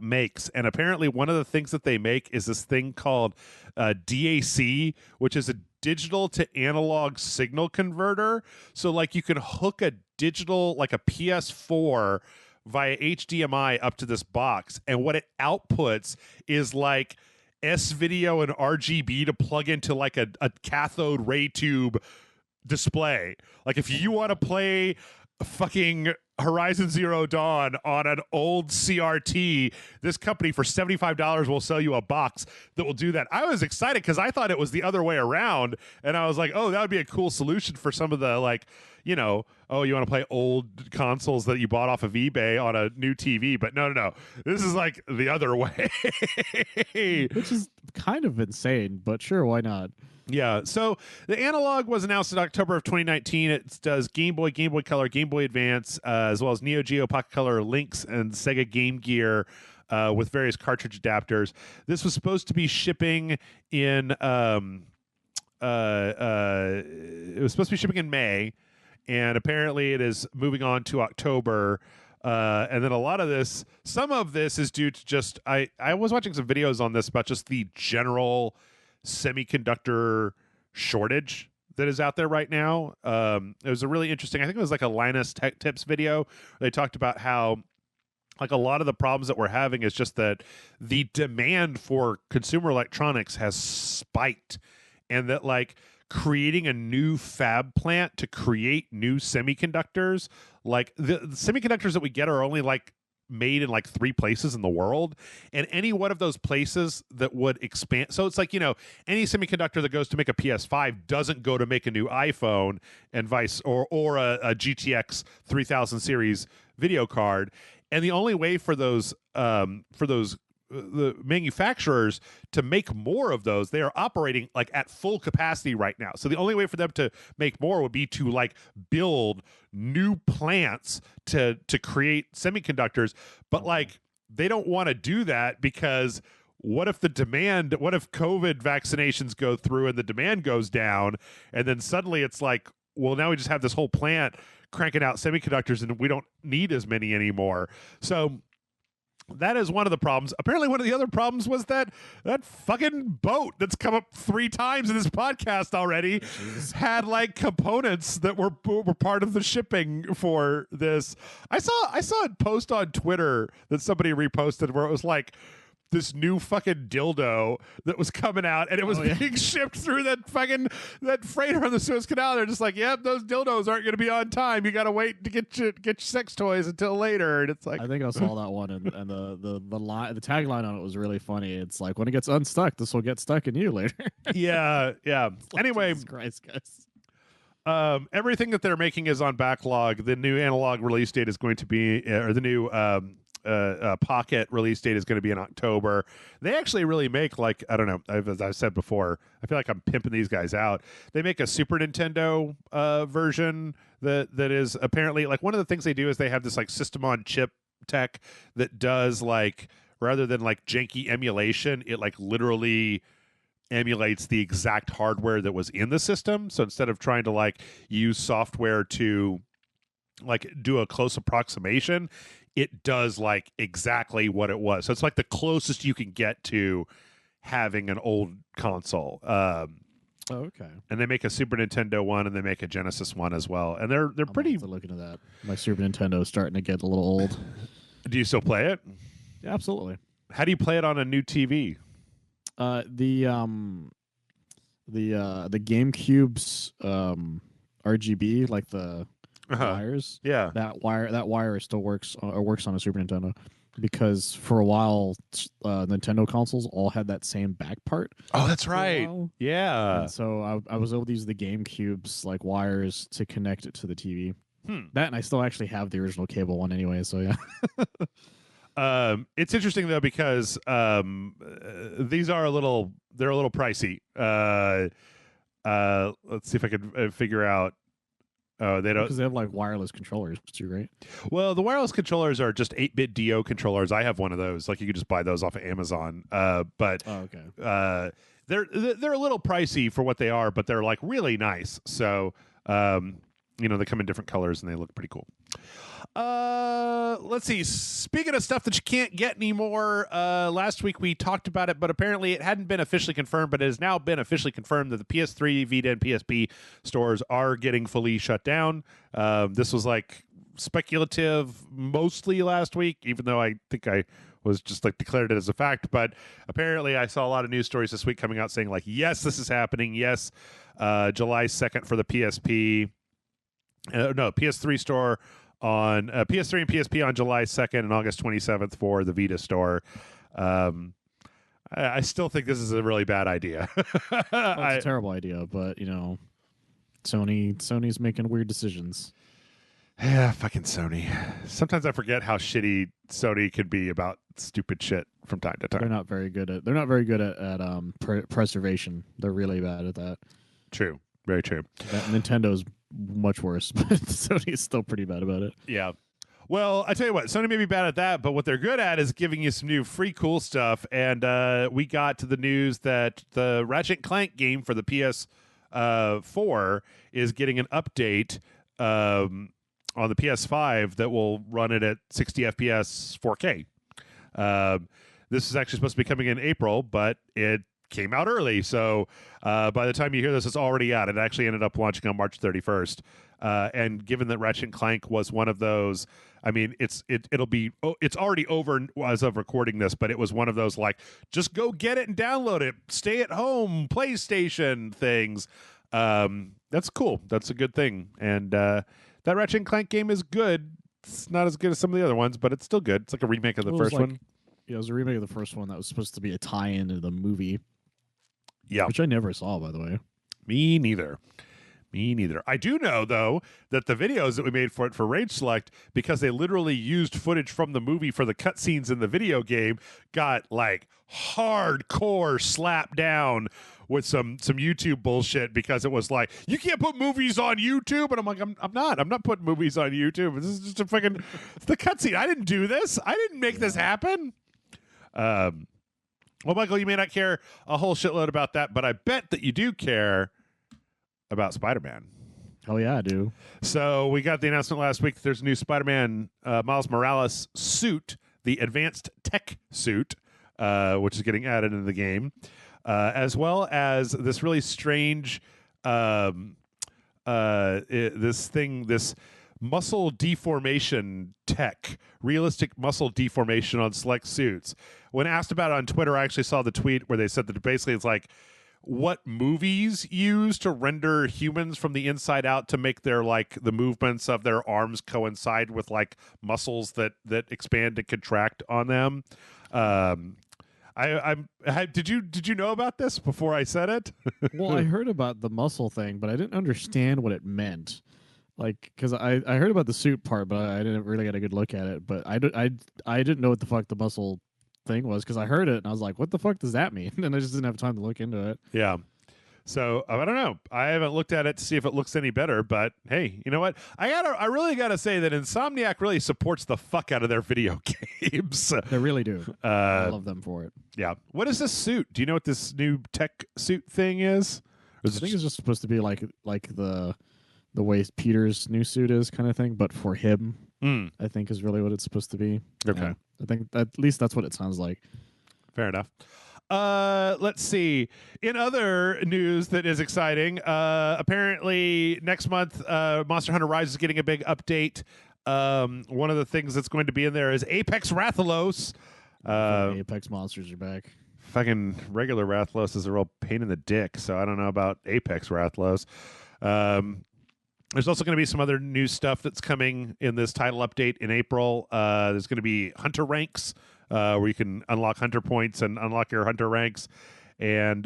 makes, and apparently one of the things that they make is this thing called DAC, which is a digital to analog signal converter. So like you can hook a digital, like a PS4 via HDMI up to this box, and what it outputs is like S-video and RGB to plug into like a cathode ray tube display. Like if you want to play fucking Horizon Zero Dawn on an old CRT, this company for $75 will sell you a box that will do that. I was excited because I thought it was the other way around, and I was like, oh, that would be a cool solution for some of the, like, you know, oh, you want to play old consoles that you bought off of eBay on a new TV. But no. This is like the other way. Which is kind of insane, but sure, why not? Yeah, so the Analog was announced in October of 2019. It does Game Boy, Game Boy Color, Game Boy Advance, as well as Neo Geo, Pocket Color, Lynx, and Sega Game Gear with various cartridge adapters. This was supposed to be shipping in it was supposed to be shipping in May, and apparently it is moving on to October. And then a lot of this, some of this is due to just I was watching some videos on this about just the general semiconductor shortage that is out there right now. It was a really interesting, I think it was like a Linus Tech Tips video. They talked about how like a lot of the problems that we're having is just that the demand for consumer electronics has spiked, and that like creating a new fab plant to create new semiconductors, like the semiconductors that we get are only like made in like 3 places in the world, and any one of those places that would expand, so it's like, you know, any semiconductor that goes to make a PS5 doesn't go to make a new iPhone and vice or a GTX 3000 series video card. And the only way for those the manufacturers to make more of those, they are operating like at full capacity right now. So the only way for them to make more would be to like build new plants to create semiconductors. But like they don't want to do that because what if COVID vaccinations go through and the demand goes down, and then suddenly it's like, well, now we just have this whole plant cranking out semiconductors and we don't need as many anymore. So that is one of the problems. Apparently, one of the other problems was that fucking boat that's come up 3 times in this podcast already had like components that were part of the shipping for this. I saw a post on Twitter that somebody reposted where it was like this new fucking dildo that was coming out, and it was being shipped through that freighter on the Suez Canal. They're just like, yep, those dildos aren't going to be on time. You got to wait to get your sex toys until later. And it's like, I think I saw that one, and the tagline on it was really funny. It's like, when it gets unstuck, this will get stuck in you later. Yeah. Anyway, Jesus Christ, guys. Everything that they're making is on backlog. The new Analog release date is going to be, or the new Pocket release date is going to be in October. They actually really make, like, I don't know, as I've said before, I feel like I'm pimping these guys out. They make a Super Nintendo version that is apparently, like, one of the things they do is they have this like system on chip tech that does, like, rather than like janky emulation, it like literally emulates the exact hardware that was in the system. So instead of trying to like use software to like do a close approximation, it does like exactly what it was. So it's like the closest you can get to having an old console. Okay. And they make a Super Nintendo one and they make a Genesis one as well. And they're pretty. Looking at that. My Super Nintendo is starting to get a little old. Do you still play it? Yeah, absolutely. How do you play it on a new TV? The GameCube's RGB, like the wires. Yeah. That wire still works on a Super Nintendo. Because for a while, Nintendo consoles all had that same back part. Oh, that's right. Yeah. And so I was able to use the GameCube's like wires to connect it to the TV. That, and I still actually have the original cable one anyway. So yeah. It's interesting though because these are a little pricey. Let's see if I can figure out. Oh, they don't, because they have like wireless controllers too, right? Well, the wireless controllers are just 8-bit DO controllers. I have one of those. Like you could just buy those off of Amazon. But okay. They're a little pricey for what they are, but they're like really nice. So they come in different colors and they look pretty cool. Let's see. Speaking of stuff that you can't get anymore, last week we talked about it, but apparently it hadn't been officially confirmed, but it has now been officially confirmed that the PS3, Vita, and PSP stores are getting fully shut down. This was like speculative mostly last week, even though I think I was just like declared it as a fact. But apparently I saw a lot of news stories this week coming out saying like, yes, this is happening. Yes, July 2nd for the PSP. PS3 store on PS3 and PSP on July 2nd and August 27th for the Vita store. I still think this is a really bad idea. Well, it's a terrible idea, but Sony's making weird decisions. Yeah, fucking Sony. Sometimes I forget how shitty Sony can be about stupid shit from time to time. They're not very good at preservation. They're really bad at that. True. Very true. Nintendo's much worse, but Sony is still pretty bad about it. Yeah. Well, I tell you what, Sony may be bad at that, but what they're good at is giving you some new free cool stuff. And we got to the news that the Ratchet & Clank game for the PS4 is getting an update on the PS5 that will run it at 60 FPS 4K. This is actually supposed to be coming in April, but it came out early, so by the time you hear this, it's already out. It actually ended up launching on March 31st. And given that Ratchet & Clank was one of those, I mean, it's already over as of recording this, but it was one of those like, just go get it and download it, stay at home, PlayStation things. That's cool. That's a good thing. And that Ratchet & Clank game is good. It's not as good as some of the other ones, but it's still good. It's like a remake of the first one. Yeah, it was a remake of the first one that was supposed to be a tie-in to the movie. Yeah. Which I never saw, by the way. Me neither. I do know, though, that the videos that we made for it for Rage Select, because they literally used footage from the movie for the cutscenes in the video game, got like hardcore slapped down with some YouTube bullshit, because it was like, you can't put movies on YouTube. And I'm like, I'm not putting movies on YouTube. This is just it's the cutscene. I didn't do this. I didn't make this happen. Well, Michael, you may not care a whole shitload about that, but I bet that you do care about Spider-Man. Oh, yeah, I do. So we got the announcement last week that there's a new Spider-Man Miles Morales suit, the Advanced Tech suit, which is getting added into the game, as well as this really strange this muscle deformation tech, realistic muscle deformation on select suits. When asked about it on Twitter, I actually saw the tweet where they said that basically it's like what movies use to render humans from the inside out to make their like the movements of their arms coincide with like muscles that expand and contract on them. Did you know about this before I said it? Well, I heard about the muscle thing, but I didn't understand what it meant. Like, because I heard about the suit part, but I didn't really get a good look at it. But I didn't know what the fuck the muscle thing was because I heard it and I was like, what the fuck does that mean? And I just didn't have time to look into it. Yeah. So I don't know. I haven't looked at it to see if it looks any better, but hey, you know what? I really gotta say that Insomniac really supports the fuck out of their video games. They really do. I love them for it. Yeah. What is this suit? Do you know what this new tech suit thing is? I think it's just supposed to be like the way Peter's new suit is kind of thing, but for him, I think is really what it's supposed to be. Okay. Yeah. I think at least that's what it sounds like. Fair enough. Let's see. In other news that is exciting, apparently next month, Monster Hunter Rise is getting a big update. One of the things that's going to be in there is Apex Rathalos. Apex monsters are back. Fucking regular Rathalos is a real pain in the dick, so I don't know about Apex Rathalos. There's also going to be some other new stuff that's coming in this title update in April. There's going to be hunter ranks, where you can unlock hunter points and unlock your hunter ranks. And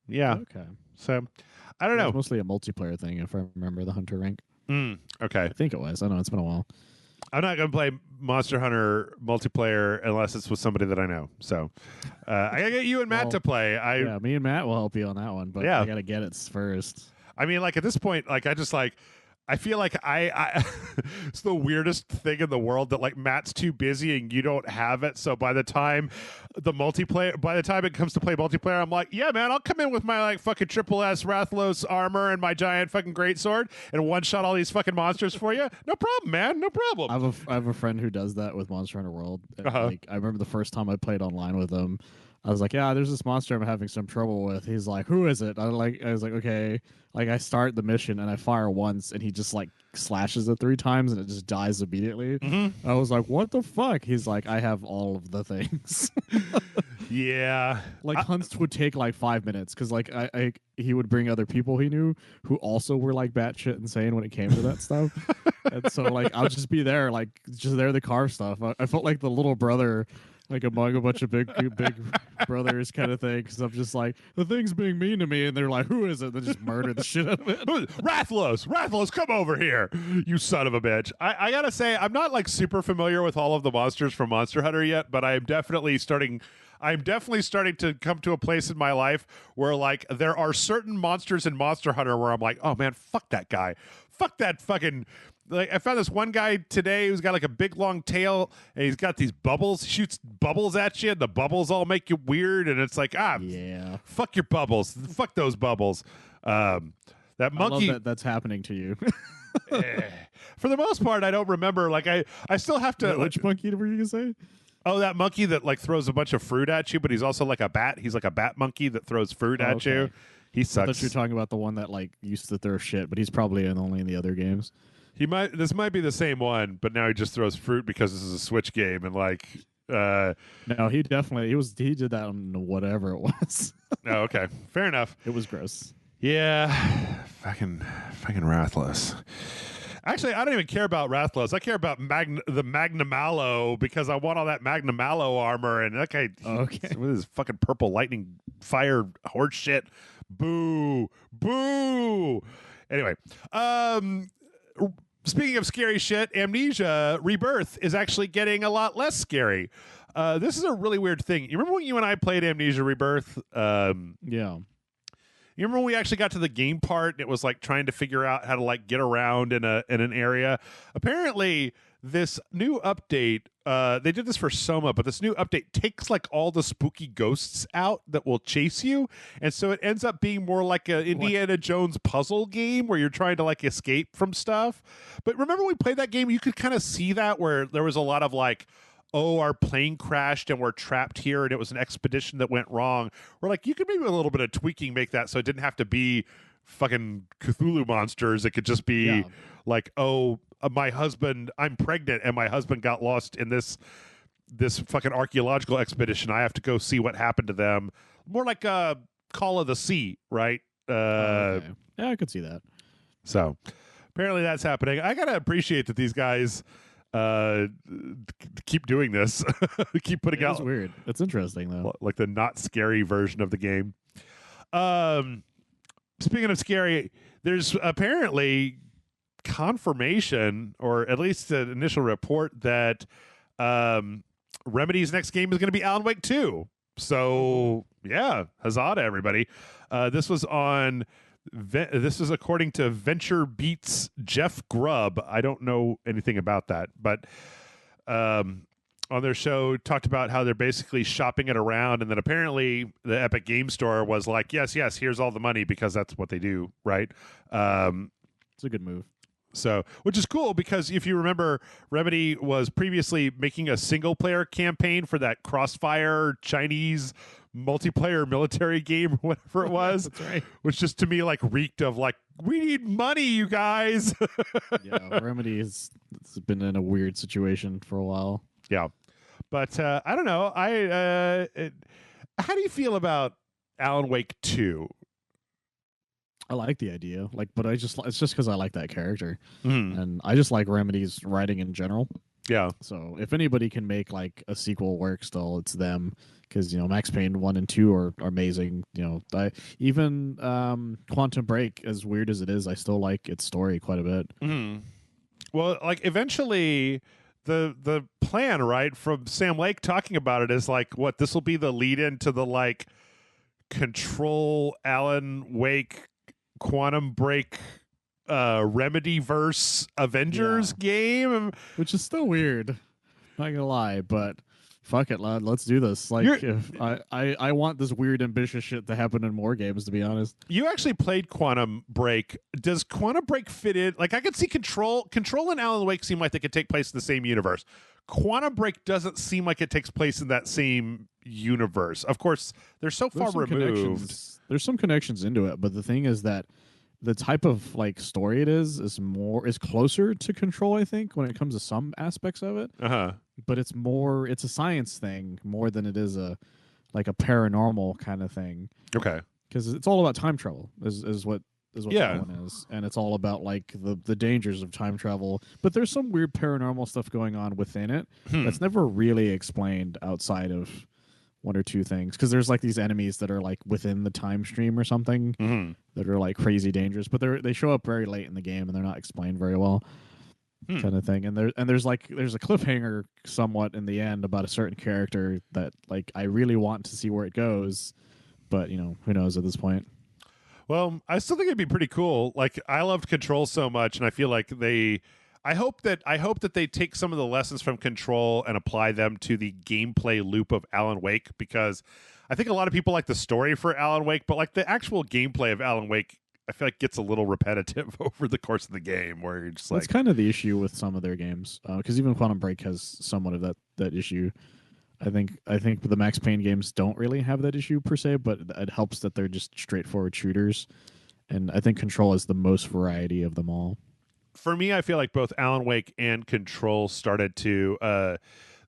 yeah. Okay. So I don't know. It's mostly a multiplayer thing, if I remember the hunter rank. Okay. I think it was. I don't know. It's been a while. I'm not going to play Monster Hunter multiplayer unless it's with somebody that I know. So I got to get you and Matt to play. Yeah, me and Matt will help you on that one, but I got to get it first. I mean, like, at this point, like, I feel like I it's the weirdest thing in the world that, like, Matt's too busy and you don't have it. So by the time it comes to play multiplayer, I'm like, yeah, man, I'll come in with my, like, fucking triple S Rathalos armor and my giant fucking greatsword and one shot all these fucking monsters for you. No problem, man. No problem. I have a friend who does that with Monster Hunter World. Like, I remember the first time I played online with him, I was like, yeah, there's this monster I'm having some trouble with. He's like, who is it? I was like, okay. Like, I start the mission and I fire once and he just like slashes it 3 times and it just dies immediately. I was like, what the fuck? He's like, I have all of the things. Yeah. Like, hunts would take like 5 minutes because like he would bring other people he knew who also were like batshit insane when it came to that stuff. And so like I'll just be there, like just there to carve stuff. I felt like the little brother, like among a bunch of big brothers kind of thing, because I'm just like, the thing's being mean to me, and they're like, who is it? They just murder the shit out of it. Rathalos, come over here, you son of a bitch. I gotta say, I'm not like super familiar with all of the monsters from Monster Hunter yet, but I'm definitely starting to come to a place in my life where like there are certain monsters in Monster Hunter where I'm like, oh man, fuck that guy. Fuck that fucking... Like, I found this one guy today who's got like a big long tail and he's got these bubbles. He shoots bubbles at you and the bubbles all make you weird. And it's like, yeah, fuck your bubbles. Fuck those bubbles. That monkey. I love that's happening to you. For the most part, I don't remember. Like, I still have to. Which monkey were you going to say? Oh, that monkey that like throws a bunch of fruit at you, but he's also like a bat. He's like a bat monkey that throws fruit at you. He sucks. I thought you were talking about the one that like used to throw shit, but he's probably only in the other games. This might be the same one, but now he just throws fruit because this is a Switch game and like no, he did that on whatever it was. Oh, okay. Fair enough. It was gross. Yeah. Fucking Rathalos. Actually, I don't even care about Rathalos. I care about the Magnamalo because I want all that Magnamalo armor and that guy with his fucking purple lightning fire horse shit. Boo. Anyway, speaking of scary shit, Amnesia Rebirth is actually getting a lot less scary. This is a really weird thing. You remember when you and I played Amnesia Rebirth? Yeah. You remember when we actually got to the game part and it was like trying to figure out how to like get around in an area? Apparently, this new update, they did this for Soma, but this new update takes like all the spooky ghosts out that will chase you. And so it ends up being more like an Indiana Jones puzzle game where you're trying to like escape from stuff. But remember when we played that game, you could kind of see that where there was a lot of like, oh, our plane crashed and we're trapped here and it was an expedition that went wrong. We're like, you could maybe a little bit of tweaking make that so it didn't have to be fucking Cthulhu monsters. It could just be like, oh, I'm pregnant and my husband got lost in this fucking archaeological expedition. I have to go see what happened to them. More like a Call of the Sea, right? Yeah, I could see that. So apparently that's happening. I gotta appreciate that these guys keep doing this. Keep putting out. It's weird. It's interesting though. Like the not scary version of the game. Speaking of scary, there's apparently confirmation, or at least an initial report, that Remedy's next game is going to be Alan Wake 2. So yeah, huzzah to everybody. This was according to Venture Beats Jeff Grubb. I don't know anything about that, but on their show talked about how they're basically shopping it around, and then apparently the Epic Game Store was like, yes, here's all the money, because that's what they do, right? It's a good move. So, which is cool, because if you remember, Remedy was previously making a single-player campaign for that Crossfire Chinese multiplayer military game, or whatever it was. That's right. Which just to me like reeked of like, we need money, you guys. Yeah, Remedy has been in a weird situation for a while. Yeah, but I don't know. How do you feel about Alan Wake 2? I like the idea, but it's just because I like that character, and I just like Remedy's writing in general. Yeah. So if anybody can make like a sequel work, still it's them, because Max Payne 1 and 2 are amazing. Even Quantum Break, as weird as it is, I still like its story quite a bit. Well, like eventually, the plan, right, from Sam Lake talking about it is like, what, this will be the lead into the like Control, Alan Wake, Quantum Break, Remedy-verse Avengers game, which is still weird, not gonna lie, but fuck it, lad, let's do this. If I want this weird ambitious shit to happen in more games, to be honest. You actually played Quantum Break. Does Quantum Break fit in? Like, I could see Control and Alan Wake seem like they could take place in the same universe. Quantum Break doesn't seem like it takes place in that same universe. Of course, they're so far removed. There's some connections into it, but the thing is that the type of like story it is closer to Control, I think, when it comes to some aspects of it. But it's a science thing more than it is a paranormal kind of thing. Okay. Because it's all about time travel is what that one is, and it's all about like the dangers of time travel. But there's some weird paranormal stuff going on within it that's never really explained outside of one or two things, because there's like these enemies that are like within the time stream or something that are like crazy dangerous, but they show up very late in the game and they're not explained very well, kind of thing. And there's a cliffhanger somewhat in the end about a certain character that like I really want to see where it goes, but who knows at this point. Well, I still think it'd be pretty cool. Like, I loved Control so much, and I feel like I hope that they take some of the lessons from Control and apply them to the gameplay loop of Alan Wake, because I think a lot of people like the story for Alan Wake, but like the actual gameplay of Alan Wake, I feel like gets a little repetitive over the course of the game, where you're just like... That's kind of the issue with some of their games, because even Quantum Break has somewhat of that issue. I think the Max Payne games don't really have that issue per se, but it helps that they're just straightforward shooters, and I think Control is the most variety of them all. For me, I feel like both Alan Wake and Control started to...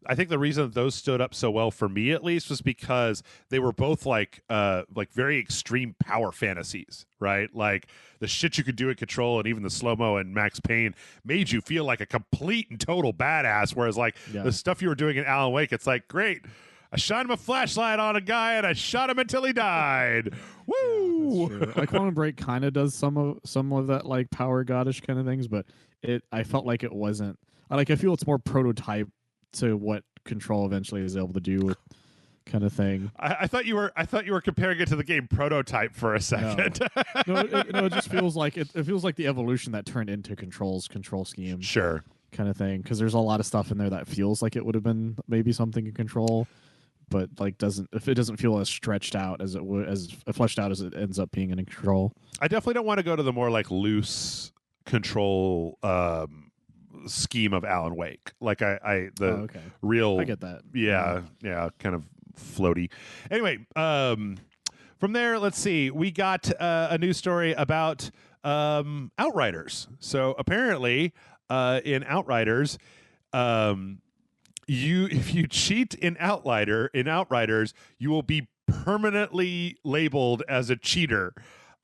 I think the reason that those stood up so well for me, at least, was because they were both like very extreme power fantasies, right? Like the shit you could do in Control and even the slow-mo and Max Payne made you feel like a complete and total badass. Whereas like the stuff you were doing in Alan Wake, it's like, great, I shined my flashlight on a guy and I shot him until he died. Woo! Yeah, like Quantum Break kind of does some of that like power goddish kind of things, but I felt like it wasn't. I feel it's more prototype to what Control eventually is able to do, kind of thing. I thought you were comparing it to the game Prototype for a second. It just feels like it feels like the evolution that turned into Control's control scheme. Sure. Kind of thing, because there's a lot of stuff in there that feels like it would have been maybe something in Control, but like it doesn't feel as stretched out as fleshed out as it ends up being in Control. I definitely don't want to go to the more like loose Control scheme of Alan Wake. Like real, I get that. Yeah, kind of floaty. Anyway, from there, let's see. We got a news story about Outriders. So apparently, in Outriders, if you cheat in Outriders, you will be permanently labeled as a cheater.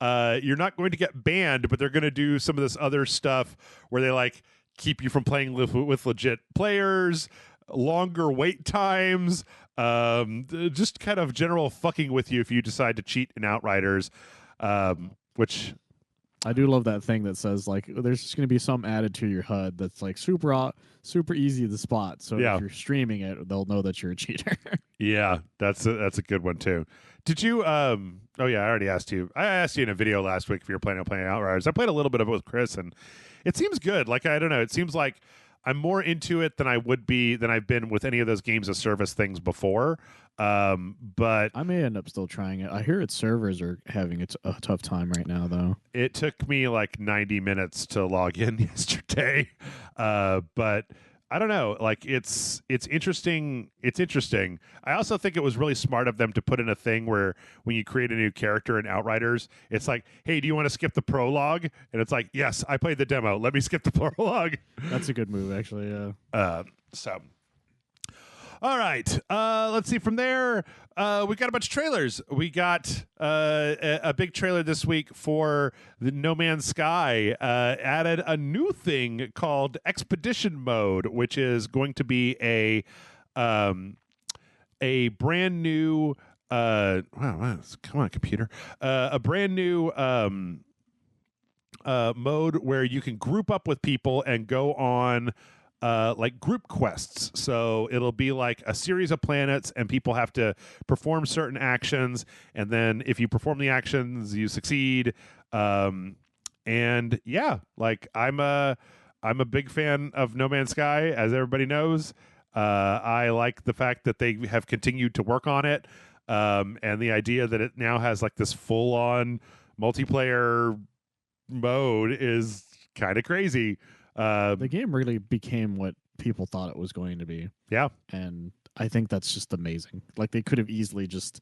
You're not going to get banned, but they're going to do some of this other stuff where they like keep you from playing with legit players, longer wait times, just kind of general fucking with you if you decide to cheat in Outriders, which I do love that thing that says like there's just going to be some added to your HUD that's like super easy to spot. So if you're streaming it, they'll know that you're a cheater. Yeah, that's a good one too. Did you oh yeah, I already asked you. I asked you in a video last week if you were planning on playing Outriders. I played a little bit of it with Chris, and it seems good. Like, I don't know, it seems like I'm more into it than I've been with any of those games of service things before. But I may end up still trying it. I hear its servers are having a tough time right now, though. It took me like 90 minutes to log in yesterday. But I don't know. Like, it's interesting. It's interesting. I also think it was really smart of them to put in a thing where when you create a new character in Outriders, it's like, hey, do you want to skip the prologue? And it's like, yes, I played the demo. Let me skip the prologue. That's a good move, actually. Yeah. So. All right. Let's see from there. We got a bunch of trailers. We got a big trailer this week for the No Man's Sky. Added a new thing called Expedition Mode, which is going to be a brand new. Wow, come on, computer. A brand new mode where you can group up with people and go on. Like group quests. So it'll be like a series of planets and people have to perform certain actions, and then if you perform the actions you succeed. And yeah, like I'm a big fan of No Man's Sky, as everybody knows. I like the fact that they have continued to work on it, and the idea that it now has like this full-on multiplayer mode is kind of crazy. The game really became what people thought it was going to be. Yeah. And I think that's just amazing. Like, they could have easily just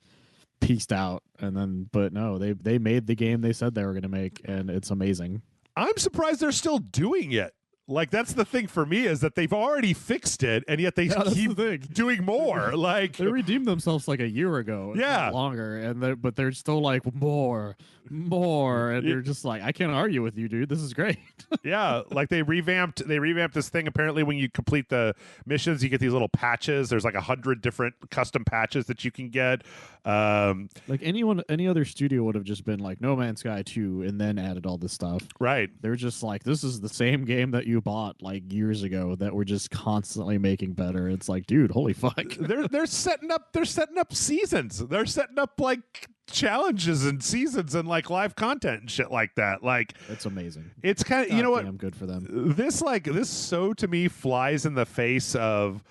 pieced out but no, they made the game they said they were going to make, and it's amazing. I'm surprised they're still doing it. Like, that's the thing for me, is that they've already fixed it, and yet they keep doing more. Like, they redeemed themselves like a year ago, yeah, longer, and but they're still like more, and you're just like, I can't argue with you, dude. This is great. Yeah, like they revamped this thing. Apparently, when you complete the missions, you get these little patches. There's like 100 different custom patches that you can get. Like any other studio would have just been like No Man's Sky 2 and then added all this stuff. Right. They're just like, this is the same game that you bought like years ago that we're just constantly making better. It's like, dude, holy fuck. They're setting up seasons. They're setting up like challenges and seasons and like live content and shit like that. Like, it's amazing. It's kind of, you know what? I'm good for them. This so to me flies in the face of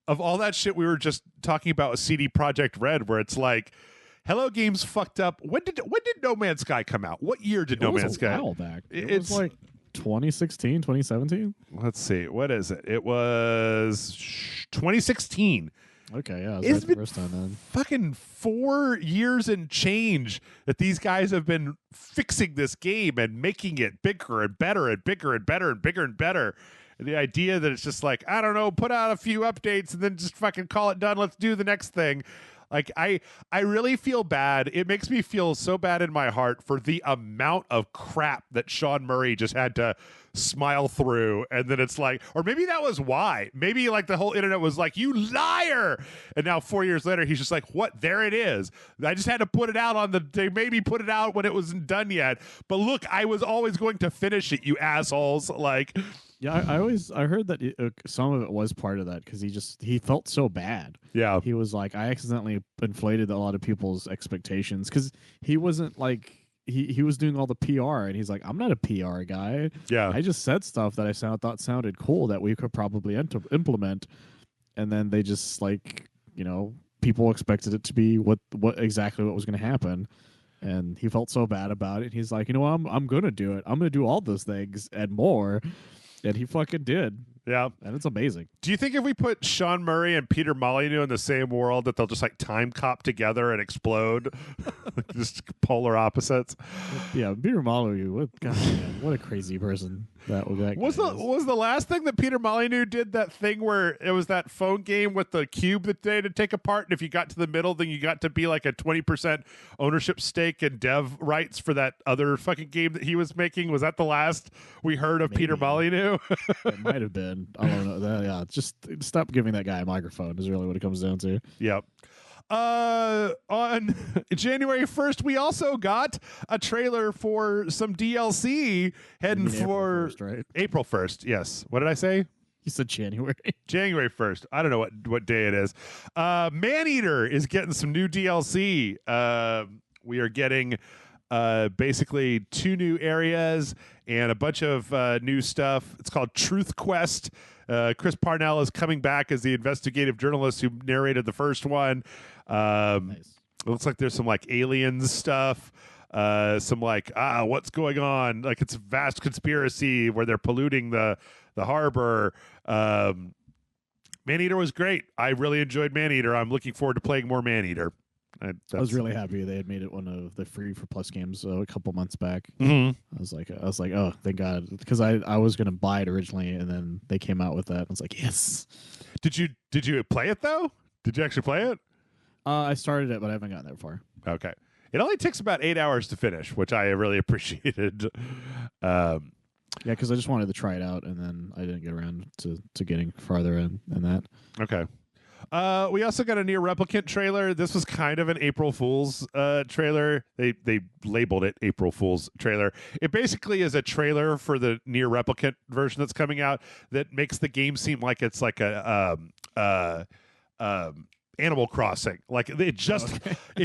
all that shit we were just talking about with CD Projekt Red, where it's like, Hello Games fucked up. When did No Man's Sky come out? What year did No Man's Sky? A while back. It's like 2016, 2017. Let's see. What is it? It was 2016. Okay, yeah, it's been the first time then. Fucking 4 years and change that these guys have been fixing this game and making it bigger and better and bigger and better and bigger and better. And the idea that it's just like, I don't know, put out a few updates and then just fucking call it done. Let's do the next thing. Like, I really feel bad. It makes me feel so bad in my heart for the amount of crap that Sean Murray just had to smile through. And then it's like, or maybe that was why. Maybe like the whole internet was like, you liar. And now 4 years later, he's just like, what? There it is. I just had to put it out they maybe put it out when it wasn't done yet. But look, I was always going to finish it, you assholes. Like, yeah, I heard that some of it was part of that because he felt so bad. Yeah, he was like, I accidentally inflated a lot of people's expectations because he wasn't like he was doing all the PR and he's like, I'm not a PR guy. Yeah, I just said stuff that I thought sounded cool that we could probably implement, and then they just like, you know, people expected it to be what exactly what was going to happen. And he felt so bad about it. He's like, you know, I'm gonna do it. I'm gonna do all those things and more. And he fucking did. Yeah. And it's amazing. Do you think if we put Sean Murray and Peter Molyneux in the same world that they'll just like time cop together and explode? Just polar opposites. Yeah, Peter Molyneux, what a crazy person that was. Was the last thing that Peter Molyneux did that thing where it was that phone game with the cube that they had to take apart, and if you got to the middle, then you got to be like a 20% ownership stake and dev rights for that other fucking game that he was making? Was that the last we heard of Peter Molyneux? It might have been. I don't know. Yeah, just stop giving that guy a microphone is really what it comes down to. Yep. On January 1st, we also got a trailer for some DLC heading for April 1st, right? April 1st. Yes. What did I say? You said January. January 1st. I don't know what day it is. Maneater is getting some new DLC. We are getting basically 2 new areas and a bunch of new stuff. It's called Truth Quest. Chris Parnell is coming back as the investigative journalist who narrated the first one. Nice. It looks like there's some like aliens stuff. Some like what's going on? Like it's a vast conspiracy where they're polluting the harbor. Maneater was great. I really enjoyed Maneater. I'm looking forward to playing more Maneater. I was really happy they had made it one of the free for plus games a couple months back. Mm-hmm. I was like, oh, thank God, because I was gonna buy it originally, and then they came out with that. I was like, yes. Did you play it though? Did you actually play it? I started it, but I haven't gotten that far. Okay. It only takes about 8 hours to finish, which I really appreciated. Yeah, because I just wanted to try it out, and then I didn't get around to getting farther in that. Okay. We also got a Near Replicant trailer. This was kind of an April Fool's trailer. They labeled it April Fool's trailer. It basically is a trailer for the Near Replicant version that's coming out that makes the game seem like it's like a Animal Crossing. Like it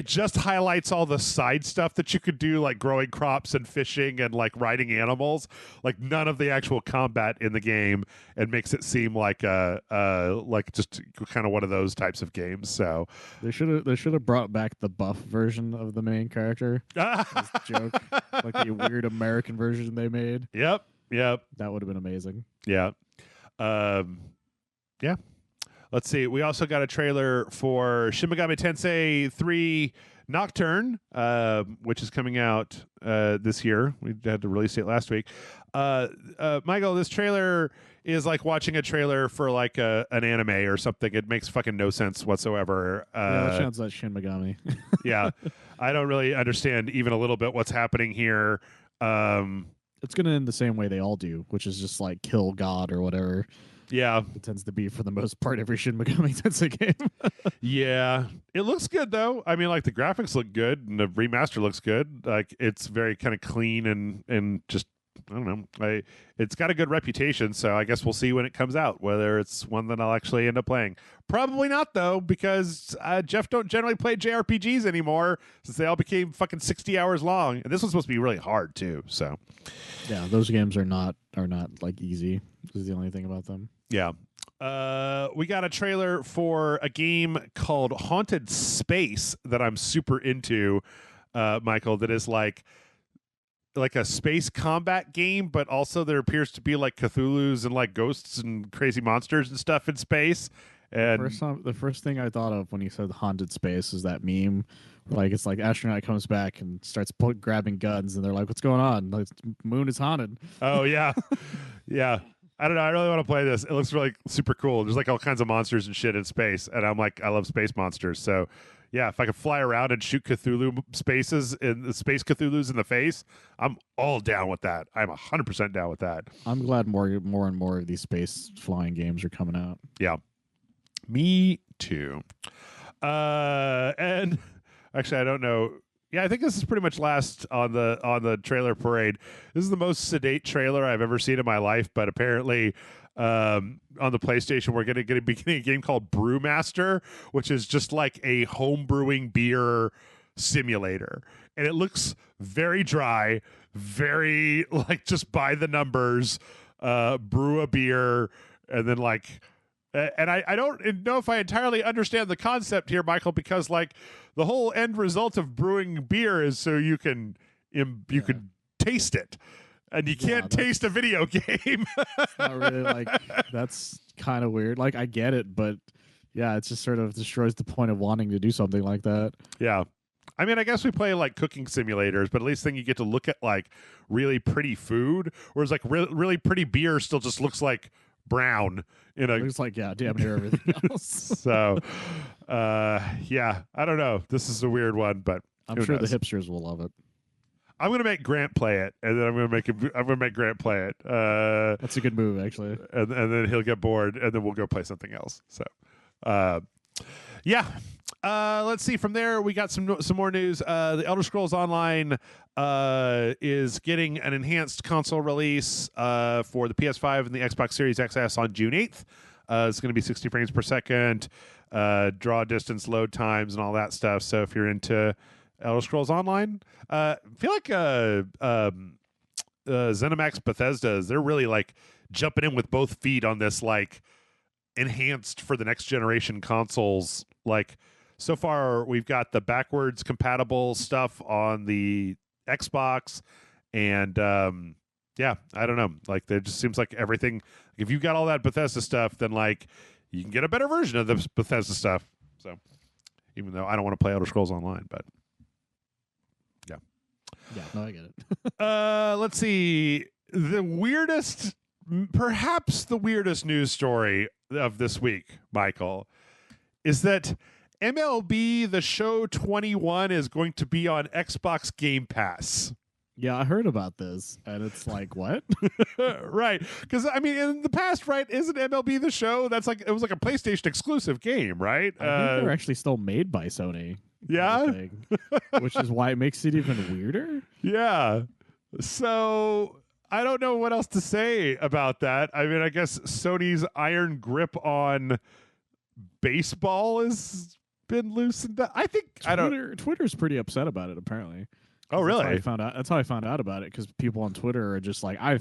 just highlights all the side stuff that you could do, like growing crops and fishing and like riding animals. Like none of the actual combat in the game, and makes it seem like like just kind of one of those types of games. So they should have brought back the buff version of the main character. As a joke, like the weird American version they made. Yep. That would have been amazing. Yeah. Yeah. Let's see. We also got a trailer for Shin Megami Tensei 3 Nocturne, which is coming out this year. We had the release date last week. Michael, this trailer is like watching a trailer for like an anime or something. It makes fucking no sense whatsoever. Yeah, that sounds like Shin Megami. Yeah. I don't really understand even a little bit what's happening here. It's going to end the same way they all do, which is just like kill God or whatever. Yeah. It tends to be, for the most part, every Shin Megami Tensei game. Yeah. It looks good, though. I mean, like, the graphics look good, and the remaster looks good. Like, it's very kind of clean and just, I don't know. It's got a good reputation, so I guess we'll see when it comes out, whether it's one that I'll actually end up playing. Probably not, though, because Jeff don't generally play JRPGs anymore, since they all became fucking 60 hours long. And this one's supposed to be really hard, too, so. Yeah, those games are not like easy. This is the only thing about them. Yeah. We got a trailer for a game called Haunted Space that I'm super into, Michael, that is like a space combat game, but also there appears to be like Cthulhu's and like ghosts and crazy monsters and stuff in space. And the first thing I thought of when you said Haunted Space is that meme where, like, it's like astronaut comes back and starts grabbing guns, and they're like, what's going on? Like, moon is haunted. Oh, yeah. Yeah. I don't know. I really want to play this. It looks really super cool. There's like all kinds of monsters and shit in space, and I'm like, I love space monsters. So, yeah, if I could fly around and shoot Cthulhu spaces in the space Cthulhu's in the face, I'm all down with that. I'm 100% down with that. I'm glad more and more of these space flying games are coming out. Yeah, me too. And actually, I don't know. Yeah, I think this is pretty much last on the trailer parade. This is the most sedate trailer I've ever seen in my life, but apparently on the PlayStation we're going to be getting a game called Brewmaster, which is just like a home brewing beer simulator. And it looks very dry, very like just by the numbers, brew a beer and then like and I don't know if I entirely understand the concept here, Michael, because like the whole end result of brewing beer is so you can can taste it, and you can't taste a video game. Not really, like, that's kind of weird. Like, I get it, but yeah, it just sort of destroys the point of wanting to do something like that. Yeah. I mean, I guess we play like cooking simulators, but at least then you get to look at like really pretty food, whereas like really pretty beer still just looks like brown. It looks like, yeah, damn near everything else. So, yeah, I don't know. This is a weird one, but I'm sure the hipsters will love it. I'm gonna make Grant play it, and then I'm gonna make Grant play it. That's a good move, actually. And then he'll get bored, and then we'll go play something else. So, yeah. Let's see. From there, we got some more news. The Elder Scrolls Online is getting an enhanced console release for the PS5 and the Xbox Series XS on June 8th. It's going to be 60 frames per second, draw distance, load times, and all that stuff. So if you're into Elder Scrolls Online, I feel like ZeniMax Bethesda, they're really like jumping in with both feet on this, like enhanced for the next generation consoles. Like so far, we've got the backwards compatible stuff on the Xbox, and yeah, I don't know. Like, it just seems like everything. If you got all that Bethesda stuff, then like you can get a better version of the Bethesda stuff. So, even though I don't want to play Elder Scrolls Online, but yeah, no, I get it. Let's see. Perhaps the weirdest news story of this week, Michael, is that MLB The Show 21 is going to be on Xbox Game Pass. Yeah, I heard about this, and it's like, what? Right. Because, I mean, in the past, right, isn't MLB The Show? That's like, it was like a PlayStation exclusive game, right? I think they're actually still made by Sony. Yeah? Which is why it makes it even weirder. Yeah. So I don't know what else to say about that. I mean, I guess Sony's iron grip on baseball has been loosened up. I think Twitter's pretty upset about it, apparently. Oh, really? That's how I found out about it, because people on Twitter are just like, I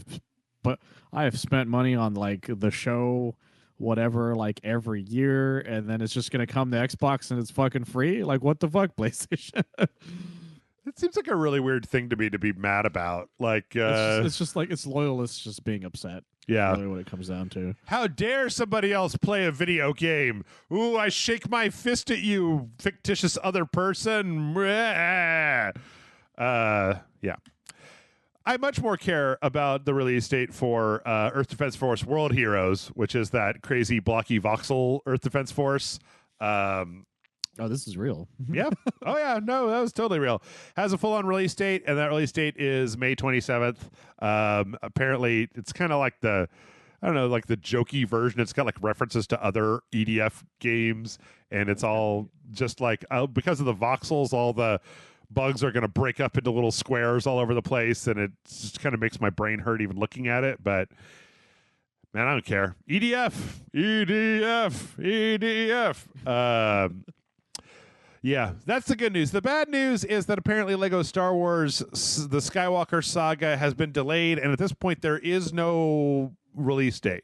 have spent money on like the show, whatever, like every year, and then it's just gonna come to Xbox and it's fucking free. Like, what the fuck, PlayStation? It seems like a really weird thing to me to be mad about. Like, it's just like it's loyalists just being upset. Yeah, really what it comes down to. How dare somebody else play a video game? Ooh, I shake my fist at you, fictitious other person. Yeah. I much more care about the release date for Earth Defense Force World Heroes, which is that crazy blocky voxel Earth Defense Force. Oh, this is real. Yeah. Oh, yeah. No, that was totally real. Has a full-on release date, and that release date is May 27th. Apparently, it's kind of like the jokey version. It's got like references to other EDF games, and it's all just like, because of the voxels, all the bugs are going to break up into little squares all over the place, and it just kind of makes my brain hurt even looking at it. But man, I don't care. EDF. Yeah, that's the good news. The bad news is that apparently Lego Star Wars, the Skywalker saga, has been delayed, and at this point there is no release date.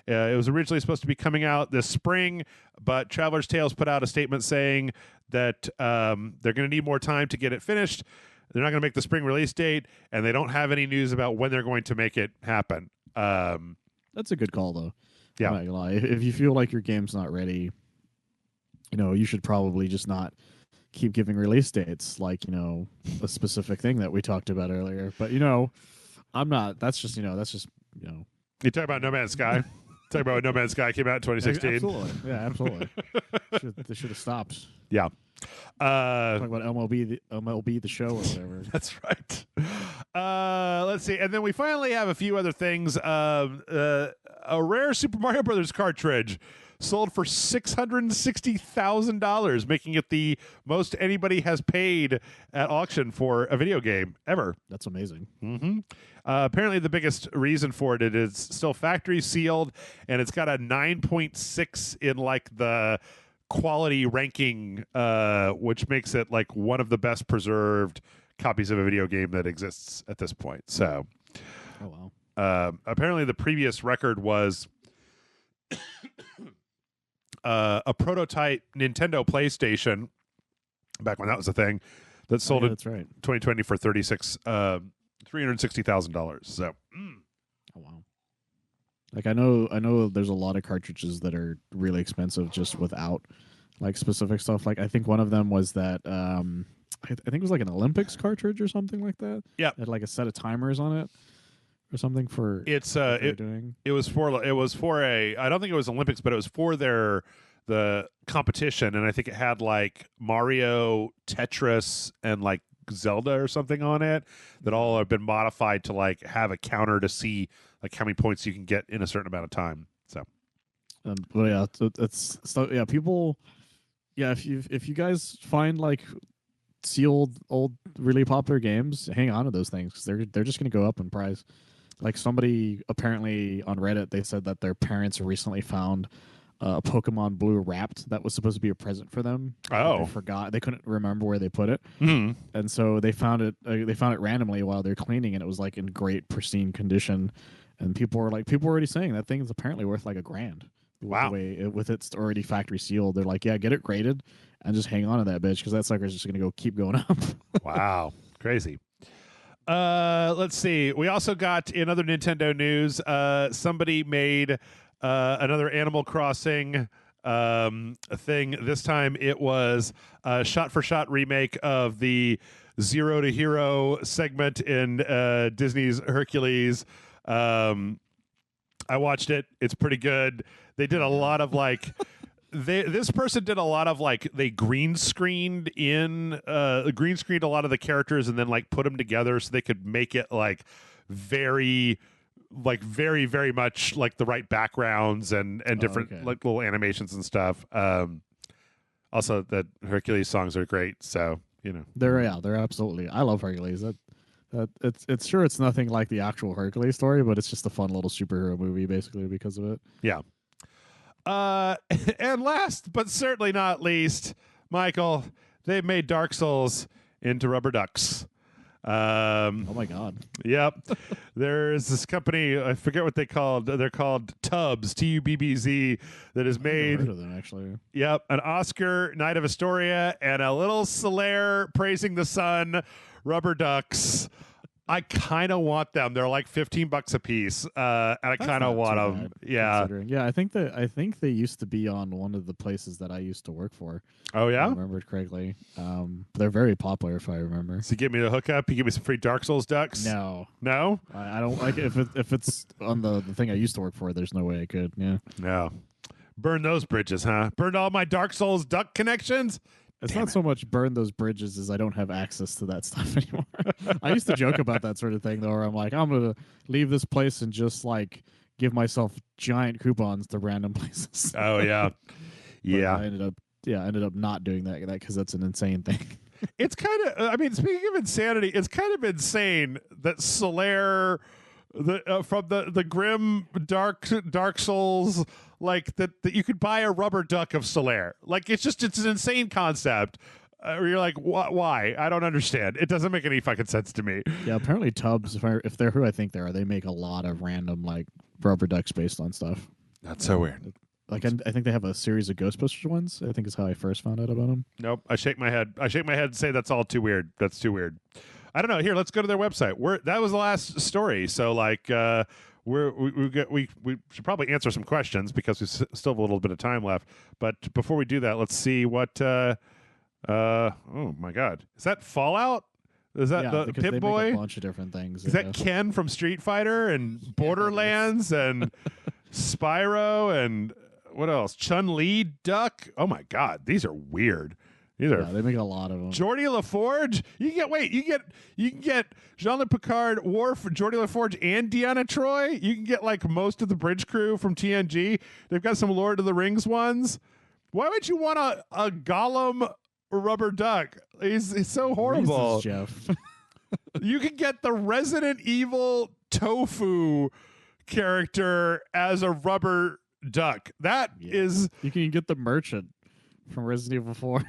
It was originally supposed to be coming out this spring, but Traveler's Tales put out a statement saying that they're going to need more time to get it finished. They're not going to make the spring release date, and they don't have any news about when they're going to make it happen. That's a good call, though. Yeah. I'm not gonna lie. If you feel like your game's not ready, you should probably just not keep giving release dates, like, a specific thing that we talked about earlier. But, I'm not. That's just. You talk about No Man's Sky? Talk about when No Man's Sky came out in 2016? Absolutely. Yeah, absolutely. They should have stopped. Yeah. Talk about MLB the show or whatever. That's right. Let's see. And then we finally have a few other things. A rare Super Mario Brothers cartridge sold for $660,000, making it the most anybody has paid at auction for a video game ever. That's amazing. Mm-hmm. Apparently, the biggest reason for it is still factory sealed, and it's got a 9.6 in like the quality ranking, which makes it like one of the best preserved copies of a video game that exists at this point. So, oh wow. Apparently, the previous record was a prototype Nintendo PlayStation, back when that was a thing, that sold in that's right. 2020 for $360,000. So, oh wow! Like I know, there's a lot of cartridges that are really expensive just without like specific stuff. Like I think one of them was that I think it was like an Olympics cartridge or something like that. Yeah, it had like a set of timers on it or something for doing. It was for a, I don't think it was Olympics, but it was for the competition, and I think it had like Mario, Tetris, and like Zelda or something on it that all have been modified to like have a counter to see like how many points you can get in a certain amount of time. So, but yeah, it's so yeah, people. Yeah, if you guys find like sealed old really popular games, hang on to those things because they're just going to go up in price. Like somebody apparently on Reddit, they said that their parents recently found a Pokemon Blue wrapped that was supposed to be a present for them. Oh, they forgot. They couldn't remember where they put it, mm-hmm. and so they found it. They found it randomly while they're cleaning, and it was like in great pristine condition. And people were already saying that thing is apparently worth like $1,000. Wow! With it's already factory sealed, they're like, yeah, get it graded and just hang on to that bitch because that sucker's just gonna keep going up. Wow, crazy. Let's see. We also got in other Nintendo news. Somebody made another Animal Crossing thing. This time it was a shot-for-shot remake of the Zero to Hero segment in Disney's Hercules. I watched it. It's pretty good. They did a lot of like this person did a lot of like they green screened a lot of the characters and then like put them together so they could make it like very very much like the right backgrounds and different like little animations and stuff. Also the Hercules songs are great, so you know. They're absolutely. I love Hercules. It's sure it's nothing like the actual Hercules story, but it's just a fun little superhero movie basically because of it. Yeah. And last but certainly not least, Michael, they've made Dark Souls into rubber ducks. Oh my god. Yep. There's this company, I forget what they're called Tubbs, Tubbz, that has made heard of them, actually. Yep, an Oscar Knight of Astoria and a little Solaire praising the sun rubber ducks. I kind of want them. They're like $15 a piece, and I kind of want them. Yeah, yeah. I think they used to be on one of the places that I used to work for. Oh yeah, if I remembered correctly. They're very popular, if I remember. So you give me the hookup. You give me some free Dark Souls ducks. No, I don't like it. If it's on the thing I used to work for, there's no way I could. Yeah, no. Burn those bridges, huh? Burn all my Dark Souls duck connections. It's not so much burn those bridges as I don't have access to that stuff anymore. I used to joke about that sort of thing, though, where I'm like, I'm going to leave this place and just, like, give myself giant coupons to random places. Oh, yeah. Yeah. I ended up not doing that because that's an insane thing. It's kind of, I mean, speaking of insanity, it's kind of insane that Solaire, from the grim Dark Souls, like that you could buy a rubber duck of Solaire. Like it's an insane concept. Where you're like, why? I don't understand. It doesn't make any fucking sense to me. Yeah, apparently Tubbs, if they're who I think they are, they make a lot of random like rubber ducks based on stuff. That's so weird. Like I think they have a series of Ghostbusters ones. I think is how I first found out about them. Nope. I shake my head and say that's all too weird. That's too weird. I don't know. Here, let's go to their website. That was the last story. So like we should probably answer some questions because we still have a little bit of time left. But before we do that, let's see what. Oh my God, is that Fallout? Is that the Pip Boy? Make a bunch of different things. Is that Ken from Street Fighter and Borderlands and Spyro and what else? Chun-Li Duck. Oh my God, these are weird. They make a lot of them. Geordie LaForge. You can get Jean-Luc Picard, Worf, Geordie LaForge, and Deanna Troi. You can get like most of the bridge crew from TNG. They've got some Lord of the Rings ones. Why would you want a Gollum rubber duck? He's so horrible. Jeff. You can get the Resident Evil tofu character as a rubber duck. You can get the merchant from Resident Evil 4.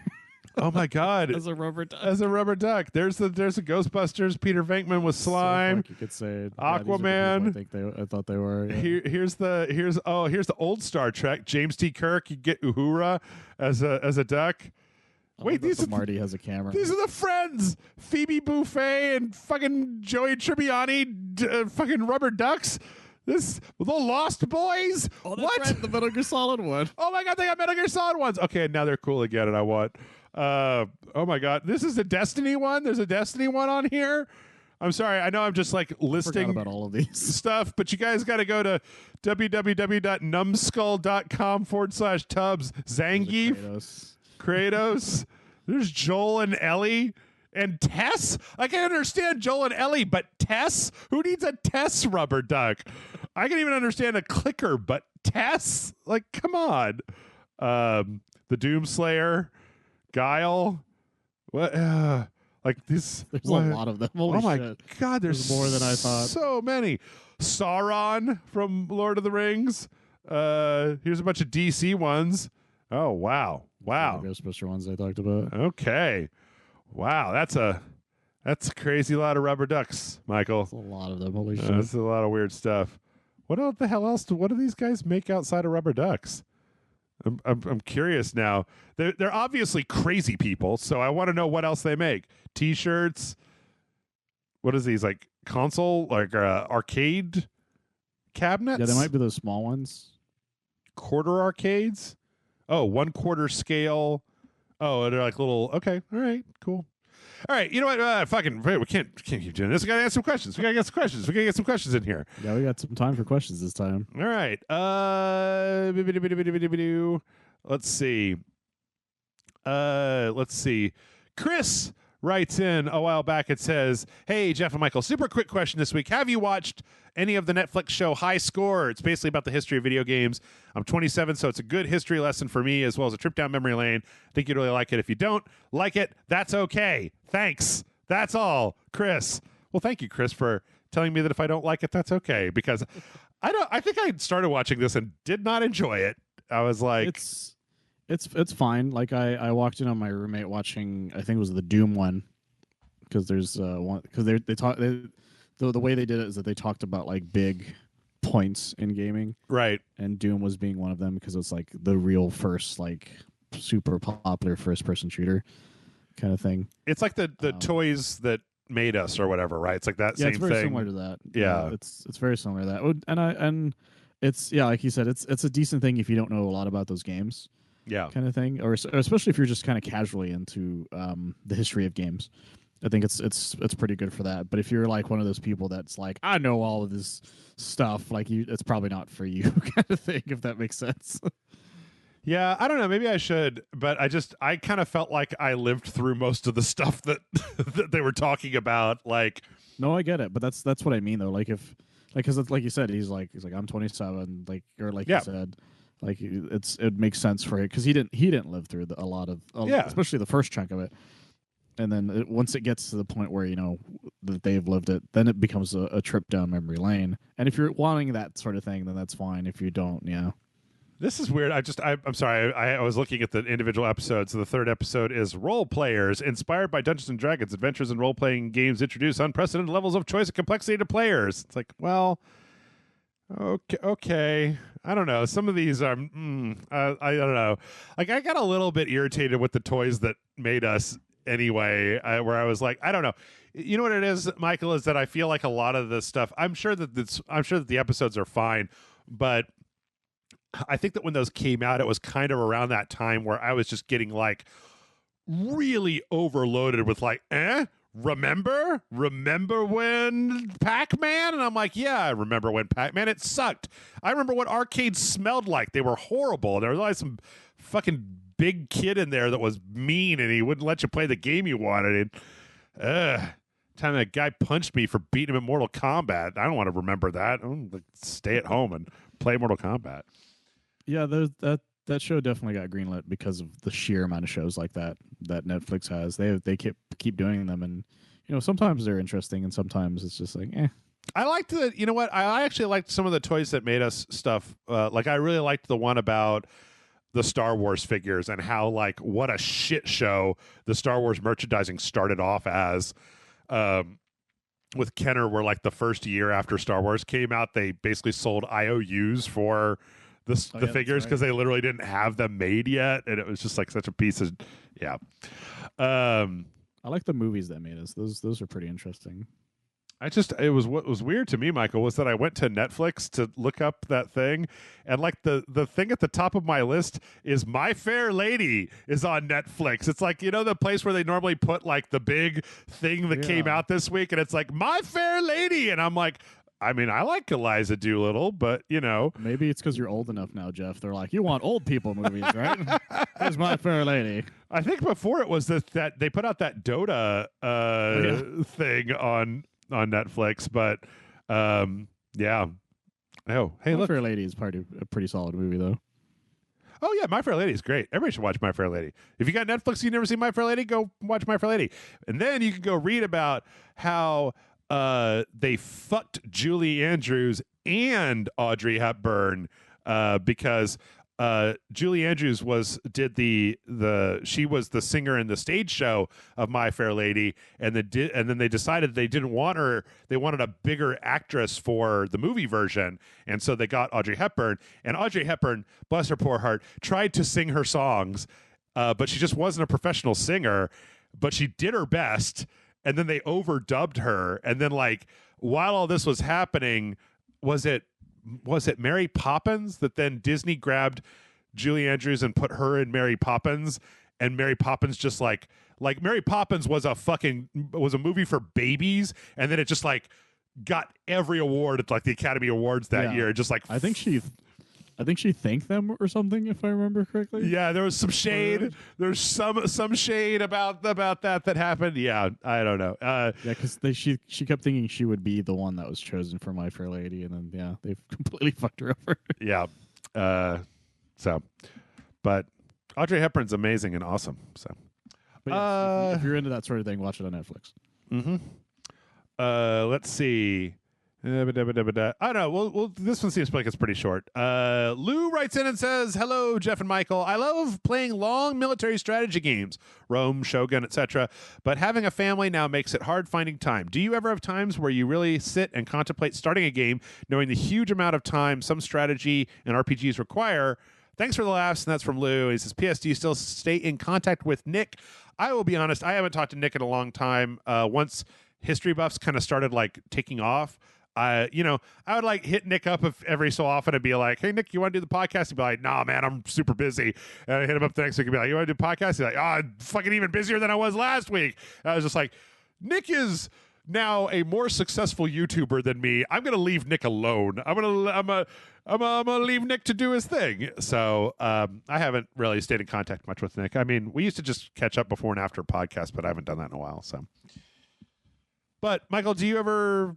Oh my God! As a rubber duck. There's a Ghostbusters. Peter Venkman with slime. So you could say Aquaman. I thought they were. Yeah. Here's the old Star Trek. James T. Kirk. You get Uhura as a duck. Wait, Marty has a camera. These are the friends. Phoebe Buffay and fucking Joey Tribbiani. Fucking rubber ducks. The Lost Boys. Oh, that's what? Right, the Metal Gear Solid one. Oh my God, they got Metal Gear Solid ones. Okay, now they're cool again, and I want. Oh my God, this is a Destiny one. There's a Destiny one on here. I'm sorry, I know I'm just like listing about all of these stuff, but you guys got to go to www.numbskull.com/Tubbs. Zangief, Kratos. There's Joel and Ellie. And Tess? Like, I understand Joel and Ellie, but Tess? Who needs a Tess rubber duck? I can even understand a clicker, but Tess? Like, come on. The Doomslayer. Guile. What? Like this? There's a lot of them. Holy my shit. God! There's more than I thought. So many. Sauron from Lord of the Rings. Here's a bunch of DC ones. Oh wow! Wow. The Ghostbuster ones I talked about. Okay. Wow. That's a crazy lot of rubber ducks, Michael. That's a lot of them. Holy shit. That's a lot of weird stuff. What the hell else? What do these guys make outside of rubber ducks? I'm curious now. They're obviously crazy people, so I want to know what else they make. T-shirts. What is these, like console, like arcade cabinets? Yeah, they might be those small ones. Quarter arcades. Oh, 1/4 scale. Oh, they're like little. Okay, all right, cool. All right, you know what? We can't keep doing this. We gotta get some questions. We gotta get some questions in here. Yeah, we got some time for questions this time. All right. Let's see. Chris writes in a while back. It says, "Hey, Jeff and Michael, super quick question this week. Have you watched any of the Netflix show High Score? It's basically about the history of video games. I'm 27, so it's a good history lesson for me as well as a trip down memory lane. I think you'd really like it. If you don't like it, that's okay. Thanks. That's all, Chris." Well, thank you, Chris, for telling me that if I don't like it, that's okay, because I think I started watching this and did not enjoy it. I was like, It's fine. Like I walked in on my roommate watching, I think it was the Doom one, because there's one, because they talk the way they did it is that they talked about like big points in gaming, right? And Doom was being one of them because it's like the real first like super popular first person shooter kind of thing. It's like the toys that made us or whatever, right? It's like that same thing. Yeah, it's very similar to that. Yeah, it's very similar to that. And it's like you said, it's a decent thing if you don't know a lot about those games. Yeah, kind of thing, or especially if you're just kind of casually into the history of games. I think it's pretty good for that. But if you're like one of those people that's like, I know all of this stuff, like it's probably not for you, kind of thing, if that makes sense. Yeah, I don't know. Maybe I should, but I kind of felt like I lived through most of the stuff that that they were talking about. Like, no, I get it, but that's what I mean though. Like because like you said, he's like I'm 27, like, or like you said. Like it makes sense for it because he didn't live through a lot of especially the first chunk of it, and then once it gets to the point where you know that they've lived it, then it becomes a trip down memory lane. And if you're wanting that sort of thing, then that's fine. If you don't, yeah. This is weird. I'm sorry. I was looking at the individual episodes. So the third episode is Role Players. Inspired by Dungeons & Dragons, adventures and role-playing games introduce unprecedented levels of choice and complexity to players. It's like, well, okay. I don't know. Some of these are, I don't know. Like, I got a little bit irritated with the toys that made us anyway, where I was like, I don't know. You know what it is, Michael, is that I feel like a lot of this stuff, I'm sure that the episodes are fine, but I think that when those came out, it was kind of around that time where I was just getting like really overloaded with like, remember when Pac-Man? And I'm like, yeah, I remember when Pac-Man. It sucked. I remember what arcades smelled like. They were horrible. There was like some fucking big kid in there that was mean and he wouldn't let you play the game you wanted. And time that guy punched me for beating him in Mortal Kombat. I don't want to remember that. I want to stay at home and play Mortal Kombat. Yeah, that show definitely got greenlit because of the sheer amount of shows like that Netflix has. They keep doing them, and you know sometimes they're interesting, and sometimes it's just like, eh. I liked you know what? I actually liked some of the Toys That Made Us stuff. Like I really liked the one about the Star Wars figures and how like what a shit show the Star Wars merchandising started off as. With Kenner, where like the first year after Star Wars came out, they basically sold IOUs for the figures because they literally didn't have them made yet, and it was just like such a piece of I like the movies that made us. Those are pretty interesting. What was weird to me, Michael, was that I went to Netflix to look up that thing, and like the thing at the top of my list is My Fair Lady is on Netflix. It's like, you know, the place where they normally put like the big thing that came out this week, and it's like My Fair Lady, and I'm like, I mean, I like Eliza Doolittle, but you know, maybe it's because you're old enough now, Jeff. They're like, you want old people movies, right? Here's My Fair Lady. I think before it was that they put out that Dota thing on Netflix, but yeah. Oh, hey, My look, Fair Lady is a pretty solid movie, though. Oh yeah, My Fair Lady is great. Everybody should watch My Fair Lady. If you got Netflix and you've never seen My Fair Lady, go watch My Fair Lady. And then you can go read about how they fucked Julie Andrews and Audrey Hepburn because Julie Andrews she was the singer in the stage show of My Fair Lady, and then they decided they didn't want her. They wanted a bigger actress for the movie version, and so they got Audrey Hepburn. And Audrey Hepburn, bless her poor heart, tried to sing her songs, but she just wasn't a professional singer. But she did her best, and then they overdubbed her. And then, like, while all this was happening, was it Mary Poppins that then Disney grabbed Julie Andrews and put her in Mary Poppins, and Mary Poppins just like Mary Poppins was a movie for babies, and then it just like got every award at like the Academy Awards that year. Just like I think she thanked them or something, if I remember correctly. Yeah, there was some shade. There's some shade about that happened. Yeah, I don't know. Because she kept thinking she would be the one that was chosen for My Fair Lady, and then they've completely fucked her over. Yeah. But Audrey Hepburn's amazing and awesome. So, but yes, if you're into that sort of thing, watch it on Netflix. Mm-hmm. Let's see. I don't know. Well, this one seems like it's pretty short. Lou writes in and says, "Hello, Jeff and Michael. I love playing long military strategy games, Rome, Shogun, etc. But having a family now makes it hard finding time. Do you ever have times where you really sit and contemplate starting a game, knowing the huge amount of time some strategy and RPGs require? Thanks for the laughs." And that's from Lou. He says, "P.S. Do you still stay in contact with Nick?" I will be honest. I haven't talked to Nick in a long time. Once History Buffs kind of started like taking off, I would like hit Nick up every so often and be like, "Hey, Nick, you want to do the podcast?" He'd be like, "Nah, man, I'm super busy." And I hit him up the next week and be like, "You want to do a podcast?" He's like, "Oh, I'm fucking even busier than I was last week." And I was just like, Nick is now a more successful YouTuber than me. I'm gonna leave Nick alone. I'm gonna leave Nick to do his thing. So I haven't really stayed in contact much with Nick. I mean, we used to just catch up before and after podcasts, but I haven't done that in a while. So. But Michael, do you ever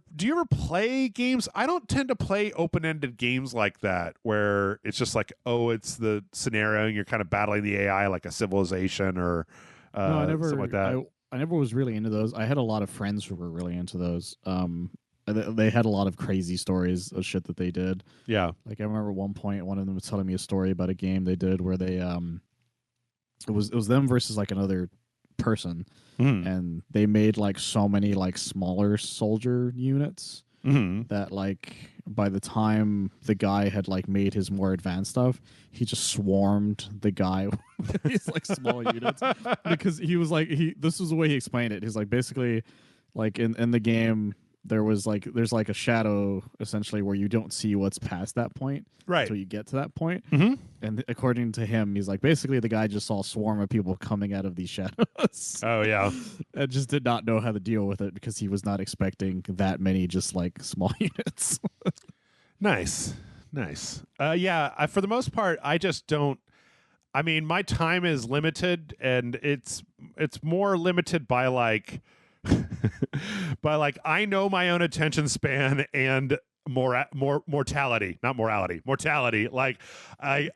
play games? I don't tend to play open-ended games like that, where it's just like, oh, it's the scenario and you're kind of battling the AI like a Civilization or something like that. I never was really into those. I had a lot of friends who were really into those. They had a lot of crazy stories of shit that they did. Yeah, like I remember at one point one of them was telling me a story about a game they did where they it was them versus like another person. And they made like so many like smaller soldier units that like by the time the guy had like made his more advanced stuff, he just swarmed the guy with these like small units because he was like this was the way he explained it. He's like basically like in the game there's like a shadow essentially where you don't see what's past that point until you get to that point. And according to him, he's like basically the guy just saw a swarm of people coming out of these shadows. Oh yeah. And just did not know how to deal with it because he was not expecting that many just like small units. Nice. Yeah, for the most part I just don't. I mean, my time is limited, and it's more limited by like I know my own attention span and mortality. Like I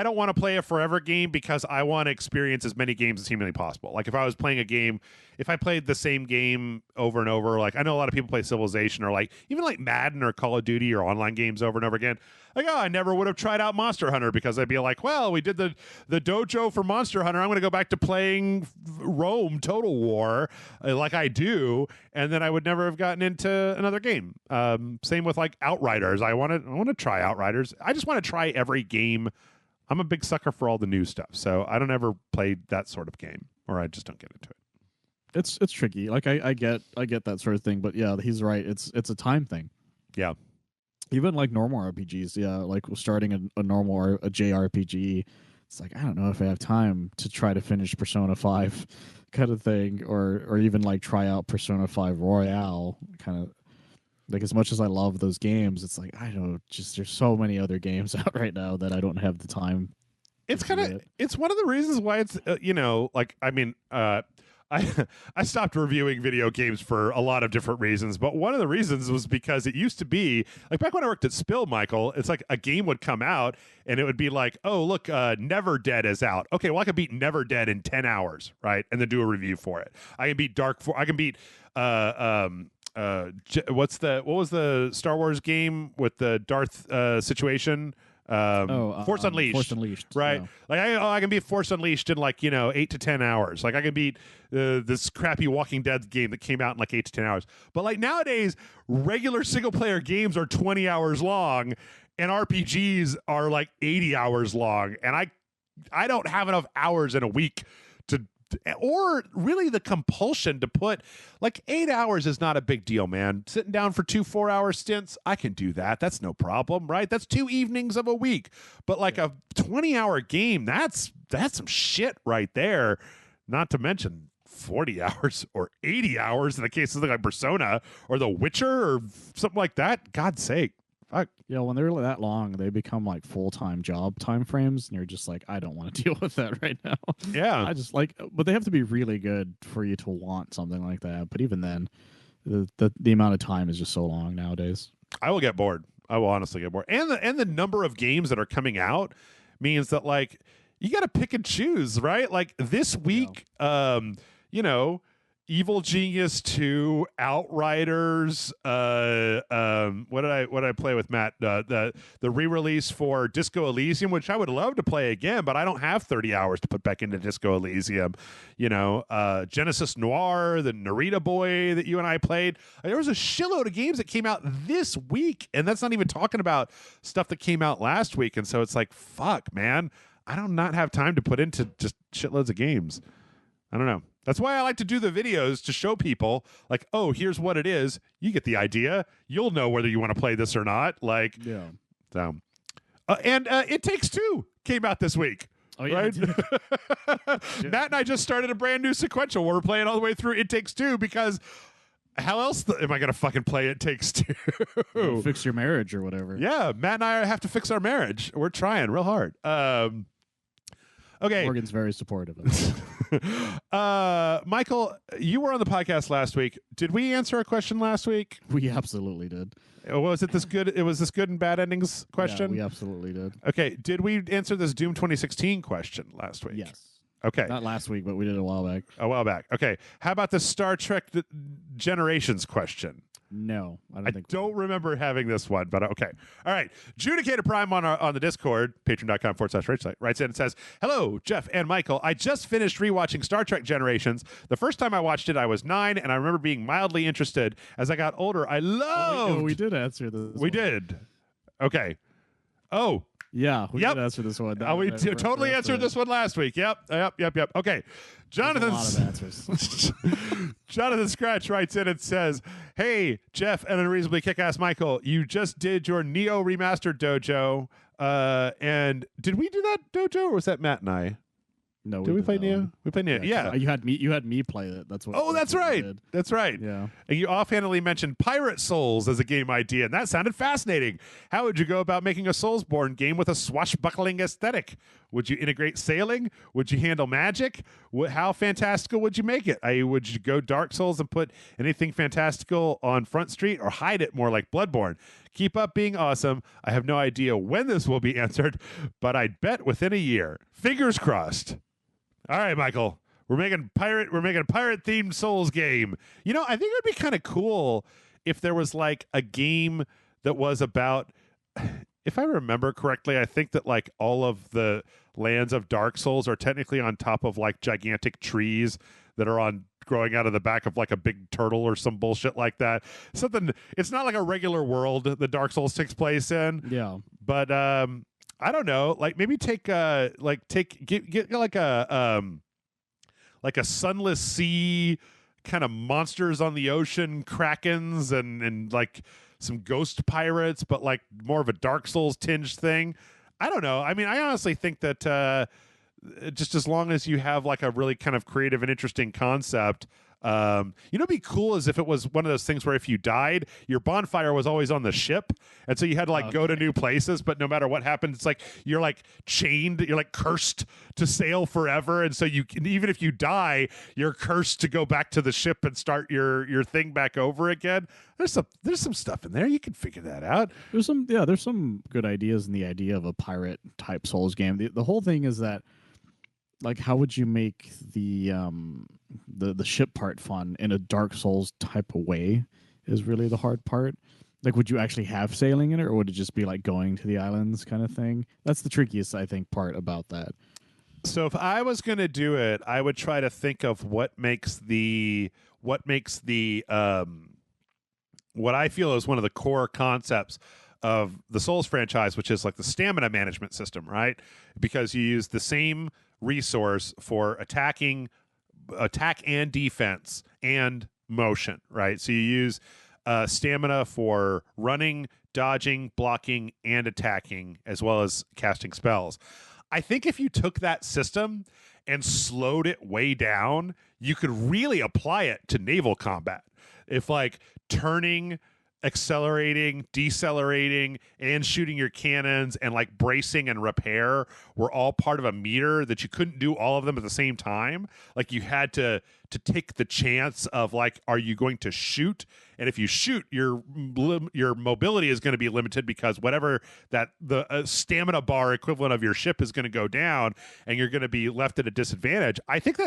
don't want to play a forever game because I want to experience as many games as humanly possible. Like if I was playing a game, if I played the same game over and over, like I know a lot of people play Civilization or like even like Madden or Call of Duty or online games over and over again. Like, oh, I never would have tried out Monster Hunter because I'd be like, well, we did the dojo for Monster Hunter. I'm going to go back to playing Rome Total War like I do, and then I would never have gotten into another game. Same with like Outriders. I want to try Outriders. I just want to try every game. I'm a big sucker for all the new stuff, so I don't ever play that sort of game, or I just don't get into it. It's tricky. Like I get that sort of thing, but yeah, he's right. It's a time thing. Yeah. Even like normal RPGs, yeah, like starting a normal or a JRPG, it's like I don't know if I have time to try to finish Persona 5 kind of thing, or even like try out Persona 5 Royale kind of. Like as much as I love those games, it's like I don't just there's so many other games out right now that I don't have the time. It's kind of it's one of the reasons why it's like I mean I stopped reviewing video games for a lot of different reasons, but one of the reasons was because it used to be like back when I worked at Spill, Michael, it's like a game would come out and it would be like, oh, look, Never Dead is out. Okay, well, I can beat Never Dead in 10 hours, right? And then do a review for it. I can beat I can beat what was the Star Wars game with the Darth situation? Force Unleashed. Force Unleashed, right? Yeah. Like I can beat Force Unleashed in like 8 to 10 hours. Like I can beat this crappy Walking Dead game that came out in like 8 to 10 hours. But like nowadays, regular single player games are 20 hours long, and RPGs are like 80 hours long. And I don't have enough hours in a week or really the compulsion to put like 8 hours is not a big deal, man. Sitting down for 2 4-hour stints, I can do that. That's no problem, right? That's 2 evenings of a week. But like a 20-hour game, that's some shit right there. Not to mention 40 hours or 80 hours in the case of something like Persona or The Witcher or something like that. God's sake. Fuck. Yeah, when they're that long, they become like full-time job time frames, and you're just like, I don't want to deal with that right now. Yeah. I just like, but they have to be really good for you to want something like that. But even then, the amount of time is just so long nowadays. I will get bored. I will honestly get bored. And the number of games that are coming out means that like you got to pick and choose, right? Like this week, Evil Genius 2, Outriders, what did I play with Matt? The re-release for Disco Elysium, which I would love to play again, but I don't have 30 hours to put back into Disco Elysium. Genesis Noir, the Narita Boy that you and I played. There was a shitload of games that came out this week, and that's not even talking about stuff that came out last week. And so it's like, fuck, man, I don't not have time to put into just shitloads of games. I don't know. That's why I like to do the videos to show people, like, oh, here's what it is. You get the idea. You'll know whether you want to play this or not. Like, yeah. So, and It Takes Two came out this week. Oh, yeah, right? Matt and I just started a brand new sequential where we're playing all the way through It Takes Two because how else am I going to fucking play It Takes Two? Fix your marriage or whatever. Yeah, Matt and I have to fix our marriage. We're trying real hard. Okay. Morgan's very supportive of it. Michael, you were on the podcast last week. Did we answer a question last week? We absolutely did. Was it this good? It was this good and bad endings question? Yeah, we absolutely did. Okay. Did we answer this Doom 2016 question last week? Yes. Okay. Not last week, but we did it a while back. A while back. Okay. How about the Star Trek Generations question? No, I don't remember having this one, but okay. All right. Judicator Prime on the Discord, patreon.com/RageSite, writes in and says, hello, Jeff and Michael. I just finished rewatching Star Trek Generations. The first time I watched it, I was 9, and I remember being mildly interested. As I got older, I loved... we did answer this. We did. Okay. Oh. Yeah, we did answer this one. We totally answered this one last week. Yep. Okay. Jonathan Scratch writes in and says, hey, Jeff and Unreasonably Kick-Ass Michael, you just did your Neo Remastered Dojo. And did we do that Dojo, or was that Matt and I? No, did we play Neo? We played Neo. Yeah. You had me play it. That's what. Oh, that's right. That's right. Yeah. And you offhandedly mentioned Pirate Souls as a game idea, and that sounded fascinating. How would you go about making a Soulsborne game with a swashbuckling aesthetic? Would you integrate sailing? Would you handle magic? How fantastical would you make it? Would you go Dark Souls and put anything fantastical on Front Street, or hide it more like Bloodborne? Keep up being awesome. I have no idea when this will be answered, but I'd bet within a year. Fingers crossed. All right, Michael. We're making a pirate themed Souls game. I think it would be kind of cool if there was like a game that was about, if I remember correctly, I think that like all of the lands of Dark Souls are technically on top of like gigantic trees that are growing out of the back of like a big turtle or some bullshit like that. It's not like a regular world that Dark Souls takes place in. Yeah. But I don't know, like maybe get like a sunless sea, kind of monsters on the ocean, krakens and like some ghost pirates, but like more of a Dark Souls tinged thing. I don't know. I mean, I honestly think that just as long as you have like a really kind of creative and interesting concept, It'd be cool as if it was one of those things where if you died, your bonfire was always on the ship, and so you had to like go to new places. But no matter what happened, it's like you're like chained, you're like cursed to sail forever, and so you can, even if you die, you're cursed to go back to the ship and start your thing back over again. There's some stuff in there. You can figure that out. There's some good ideas in the idea of a pirate type Souls game. The whole thing is that, like, how would you make the ship part fun in a Dark Souls type of way is really the hard part. Like, would you actually have sailing in it, or would it just be like going to the islands kind of thing? That's the trickiest, I think, part about that. So if I was going to do it, I would try to think of what makes what I feel is one of the core concepts of the Souls franchise, which is like the stamina management system, right? Because you use the same resource for attack and defense and motion, right? So you use stamina for running, dodging, blocking, and attacking, as well as casting spells. I think if you took that system and slowed it way down, you could really apply it to naval combat. If like turning, accelerating, decelerating, and shooting your cannons and like bracing and repair were all part of a meter that you couldn't do all of them at the same time. Like you had to take the chance of like, are you going to shoot? And if you shoot, your mobility is going to be limited because whatever that the stamina bar equivalent of your ship is going to go down, and you're going to be left at a disadvantage. I think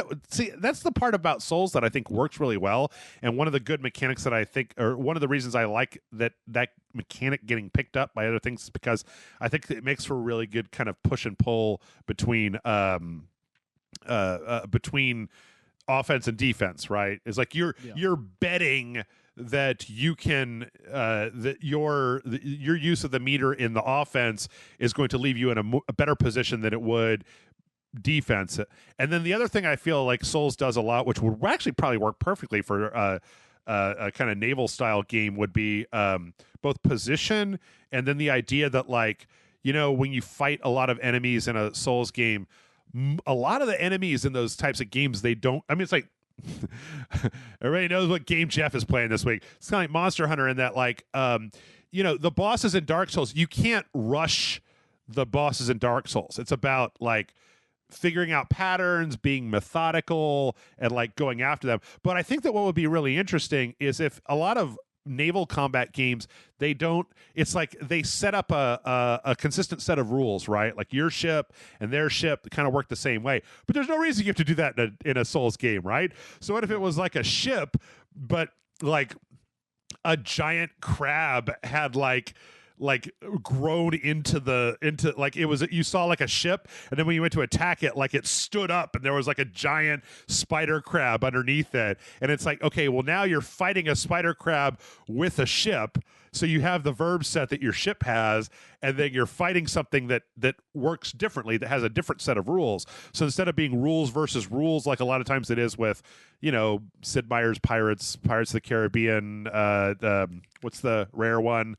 that's the part about Souls that I think works really well, and one of the good mechanics that I think, or one of the reasons I like that mechanic getting picked up by other things, is because I think it makes for a really good kind of push and pull between offense and defense, right? It's like you're betting that you can that your use of the meter in the offense is going to leave you in a better position than it would defense. And then the other thing I feel like Souls does a lot, which would actually probably work perfectly for a kind of naval style game, would be both position, and then the idea that, like, you know, when you fight a lot of enemies in a Souls game, a lot of the enemies in those types of games, they don't, I mean, it's like everybody knows what game Jeff is playing this week. It's kind of like Monster Hunter in that, like, you know, the bosses in Dark Souls, you can't rush the bosses in Dark Souls. It's about like figuring out patterns, being methodical, and like going after them. But I think that what would be really interesting is if a lot of naval combat games, they don't, it's like they set up a consistent set of rules, right? Like your ship and their ship kind of work the same way, but there's no reason you have to do that in a Souls game, right? So what if it was like a ship, but like a giant crab had like grown into like, it was, you saw like a ship, and then when you went to attack it, like it stood up and there was like a giant spider crab underneath it, and it's like, okay, well, now you're fighting a spider crab with a ship, so you have the verb set that your ship has, and then you're fighting something that works differently, that has a different set of rules. So instead of being rules versus rules like a lot of times it is with, you know, Sid Meier's Pirates of the Caribbean, what's the rare one,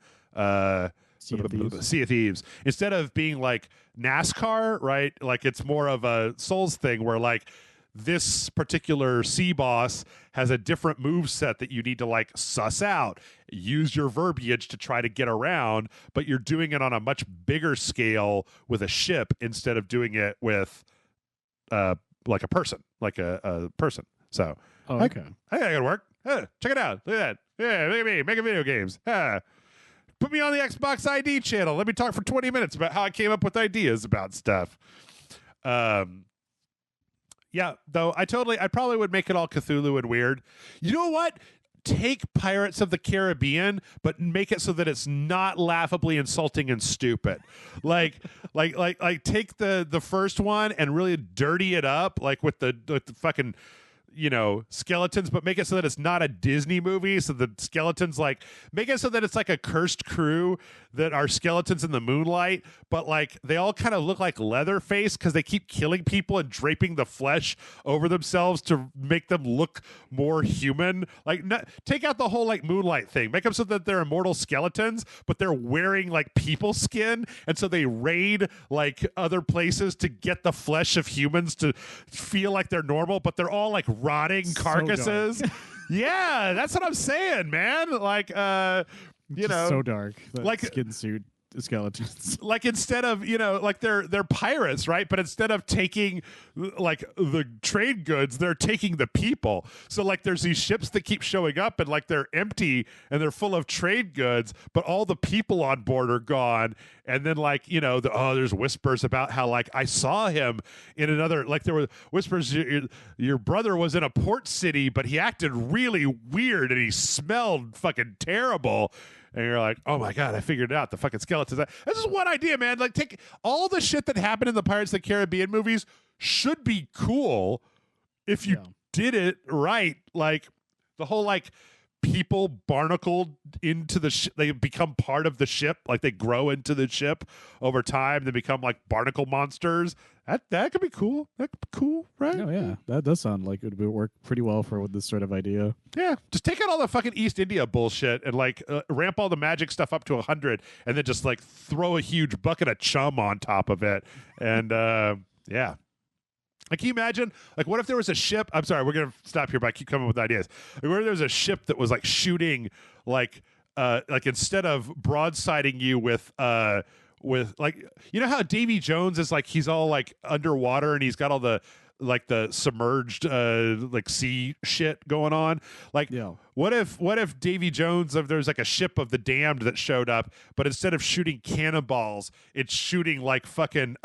Sea of Thieves. Instead of being like NASCAR, right? Like it's more of a Souls thing where like this particular sea boss has a different move set that you need to like suss out, use your verbiage to try to get around, but you're doing it on a much bigger scale with a ship instead of doing it with like a person, So okay, I think that could work. Check it out. Look at that. Yeah, look at me making video games. Put me on the Xbox ID channel. Let me talk for 20 minutes about how I came up with ideas about stuff. Yeah, though I probably would make it all Cthulhu and weird. You know what? Take Pirates of the Caribbean, but make it so that it's not laughably insulting and stupid. Like take the first one and really dirty it up, like with the fucking, you know, skeletons, but make it so that it's not a Disney movie. So the skeletons, like, make it so that it's like a cursed crew that are skeletons in the moonlight, but like they all kind of look like Leatherface because they keep killing people and draping the flesh over themselves to make them look more human. Like, take out the whole like moonlight thing. Make them so that they're immortal skeletons, but they're wearing like people skin, and so they raid like other places to get the flesh of humans to feel like they're normal, but they're all like rotting carcasses. Yeah, that's what I'm saying, man. Like, you know, so dark. That like skin suit skeletons. Like instead of, you know, like they're pirates, right? But instead of taking like the trade goods, they're taking the people. So like there's these ships that keep showing up and like they're empty and they're full of trade goods, but all the people on board are gone. And then like, you know, there's whispers about how like I saw him in another, like there were whispers, your brother was in a port city, but he acted really weird and he smelled fucking terrible. And you're like, oh my God, I figured it out. The fucking skeletons. That's just one idea, man. Like, take all the shit that happened in the Pirates of the Caribbean movies should be cool if you did it right. Like, the whole, like, people barnacled into the ship. They become part of the ship. Like, they grow into the ship over time. They become, like, barnacle monsters. That could be cool. That could be cool, right? Oh, yeah. That does sound like it would work pretty well for this sort of idea. Yeah. Just take out all the fucking East India bullshit and, like, ramp all the magic stuff up to 100 and then just, like, throw a huge bucket of chum on top of it. And, yeah. Like, can you imagine? Like, what if there was a ship? I'm sorry, we're going to stop here, but I keep coming with ideas. Like, what if there was a ship that was, like, shooting, like instead of broadsiding you with like, you know how Davy Jones is like, he's all like underwater and he's got all the like the submerged like sea shit going on. Like, what if Davy Jones, if there's like a ship of the damned that showed up, but instead of shooting cannonballs, it's shooting like fucking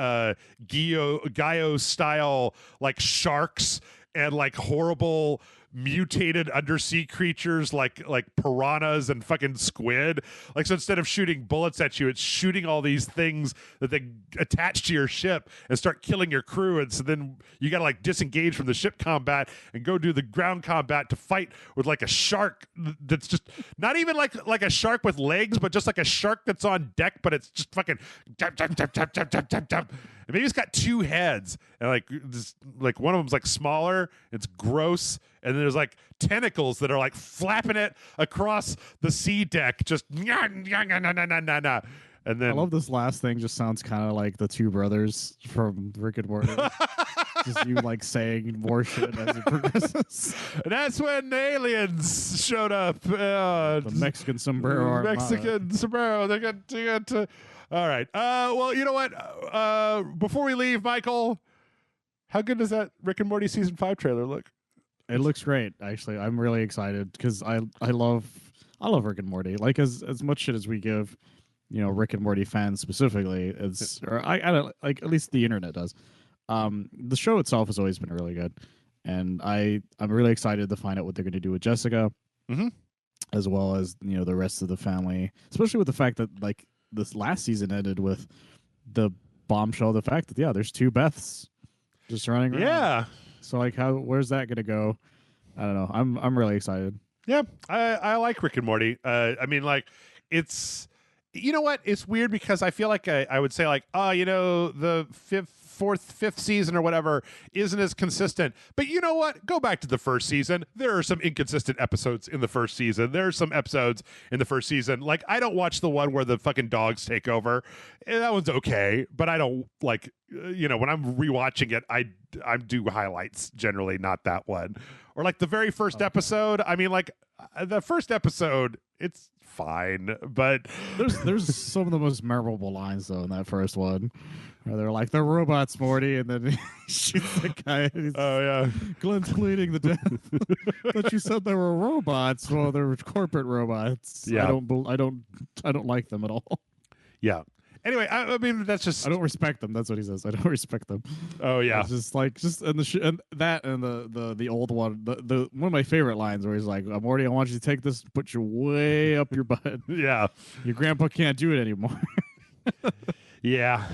Gaio style like sharks and like horrible mutated undersea creatures like piranhas and fucking squid. Like, so instead of shooting bullets at you, it's shooting all these things that they attach to your ship and start killing your crew. And so then you got to like disengage from the ship combat and go do the ground combat to fight with like a shark that's just not even like a shark with legs, but just like a shark that's on deck, but it's just fucking jump, jump, jump, jump, jump, jump, jump, jump. And maybe it's got two heads and like one of them's like smaller, it's gross, and then there's like tentacles that are like flapping it across the sea deck, just and then I love this last thing. Just sounds kind of like the two brothers from Rick and Morty. Just you like saying more shit as it progresses. And that's when the aliens showed up. The Mexican sombrero. Mexican sombrero. They got to. All right. Well, you know what? Before we leave, Michael, how good does that Rick and Morty season 5 trailer look? It looks great, actually. I'm really excited because I love Rick and Morty. Like as much shit as we give, you know, Rick and Morty fans specifically, I don't like, at least the internet does. The show itself has always been really good, and I'm really excited to find out what they're going to do with Jessica, as well as, you know, the rest of the family, especially with the fact that like this last season ended with the bombshell, the fact that there's two Beths just running around. Yeah. So like, where's that gonna go? I don't know. I'm really excited. Yeah, I like Rick and Morty. I mean, like, it's, you know what? It's weird because I feel like I would say like, oh, you know, the fifth season or whatever isn't as consistent. But you know what? Go back to the first season. There are some inconsistent episodes in the first season. There are some episodes in the first season. Like, I don't watch the one where the fucking dogs take over. That one's okay, but I don't like, you know, when I'm rewatching it, I do highlights generally, not that one. Or like the very first episode. I mean, like the first episode, it's fine, but there's some of the most memorable lines though in that first one. Where they're like, they're robots, Morty, and then he shoots the guy. And oh yeah, Glenn's pleading the death. But you said they were robots. Well, they're corporate robots. Yeah, I don't like them at all. Yeah. Anyway, I mean, that's just, I don't respect them. That's what he says. I don't respect them. Oh yeah, it's just like and the old one. The one of my favorite lines where he's like, Morty, I want you to take this, put you way up your butt. Yeah, your grandpa can't do it anymore. Yeah.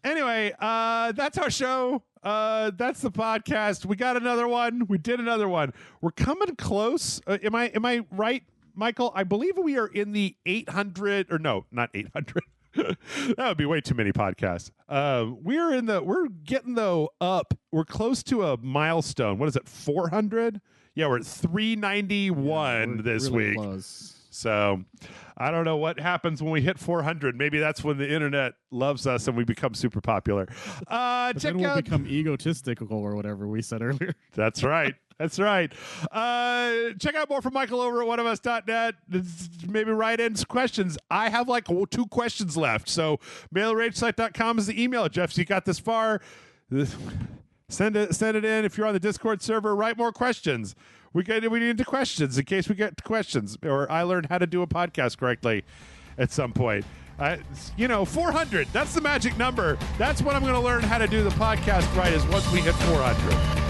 Anyway, that's our show. That's the podcast. We got another one. We did another one. We're coming close. Am I right, Michael? I believe we are in the 800, or no, not 800. That would be way too many podcasts. We're getting up. We're close to a milestone. What is it? 400? Yeah, we're at 391 this week. Close. So I don't know what happens when we hit 400. Maybe that's when the internet loves us and we become super popular. Then we'll become egotistical or whatever we said earlier. That's right. That's right. Check out more from Michael over at oneofus.net. Maybe write in some questions. I have like 2 questions left. So mailragesite.com is the email. Jeff, so you got this far. Send it in. If you're on the Discord server, write more questions. We need the questions in case we get to questions, or I learn how to do a podcast correctly at some point. 400. That's the magic number. That's when I'm going to learn how to do the podcast right, is once we hit 400.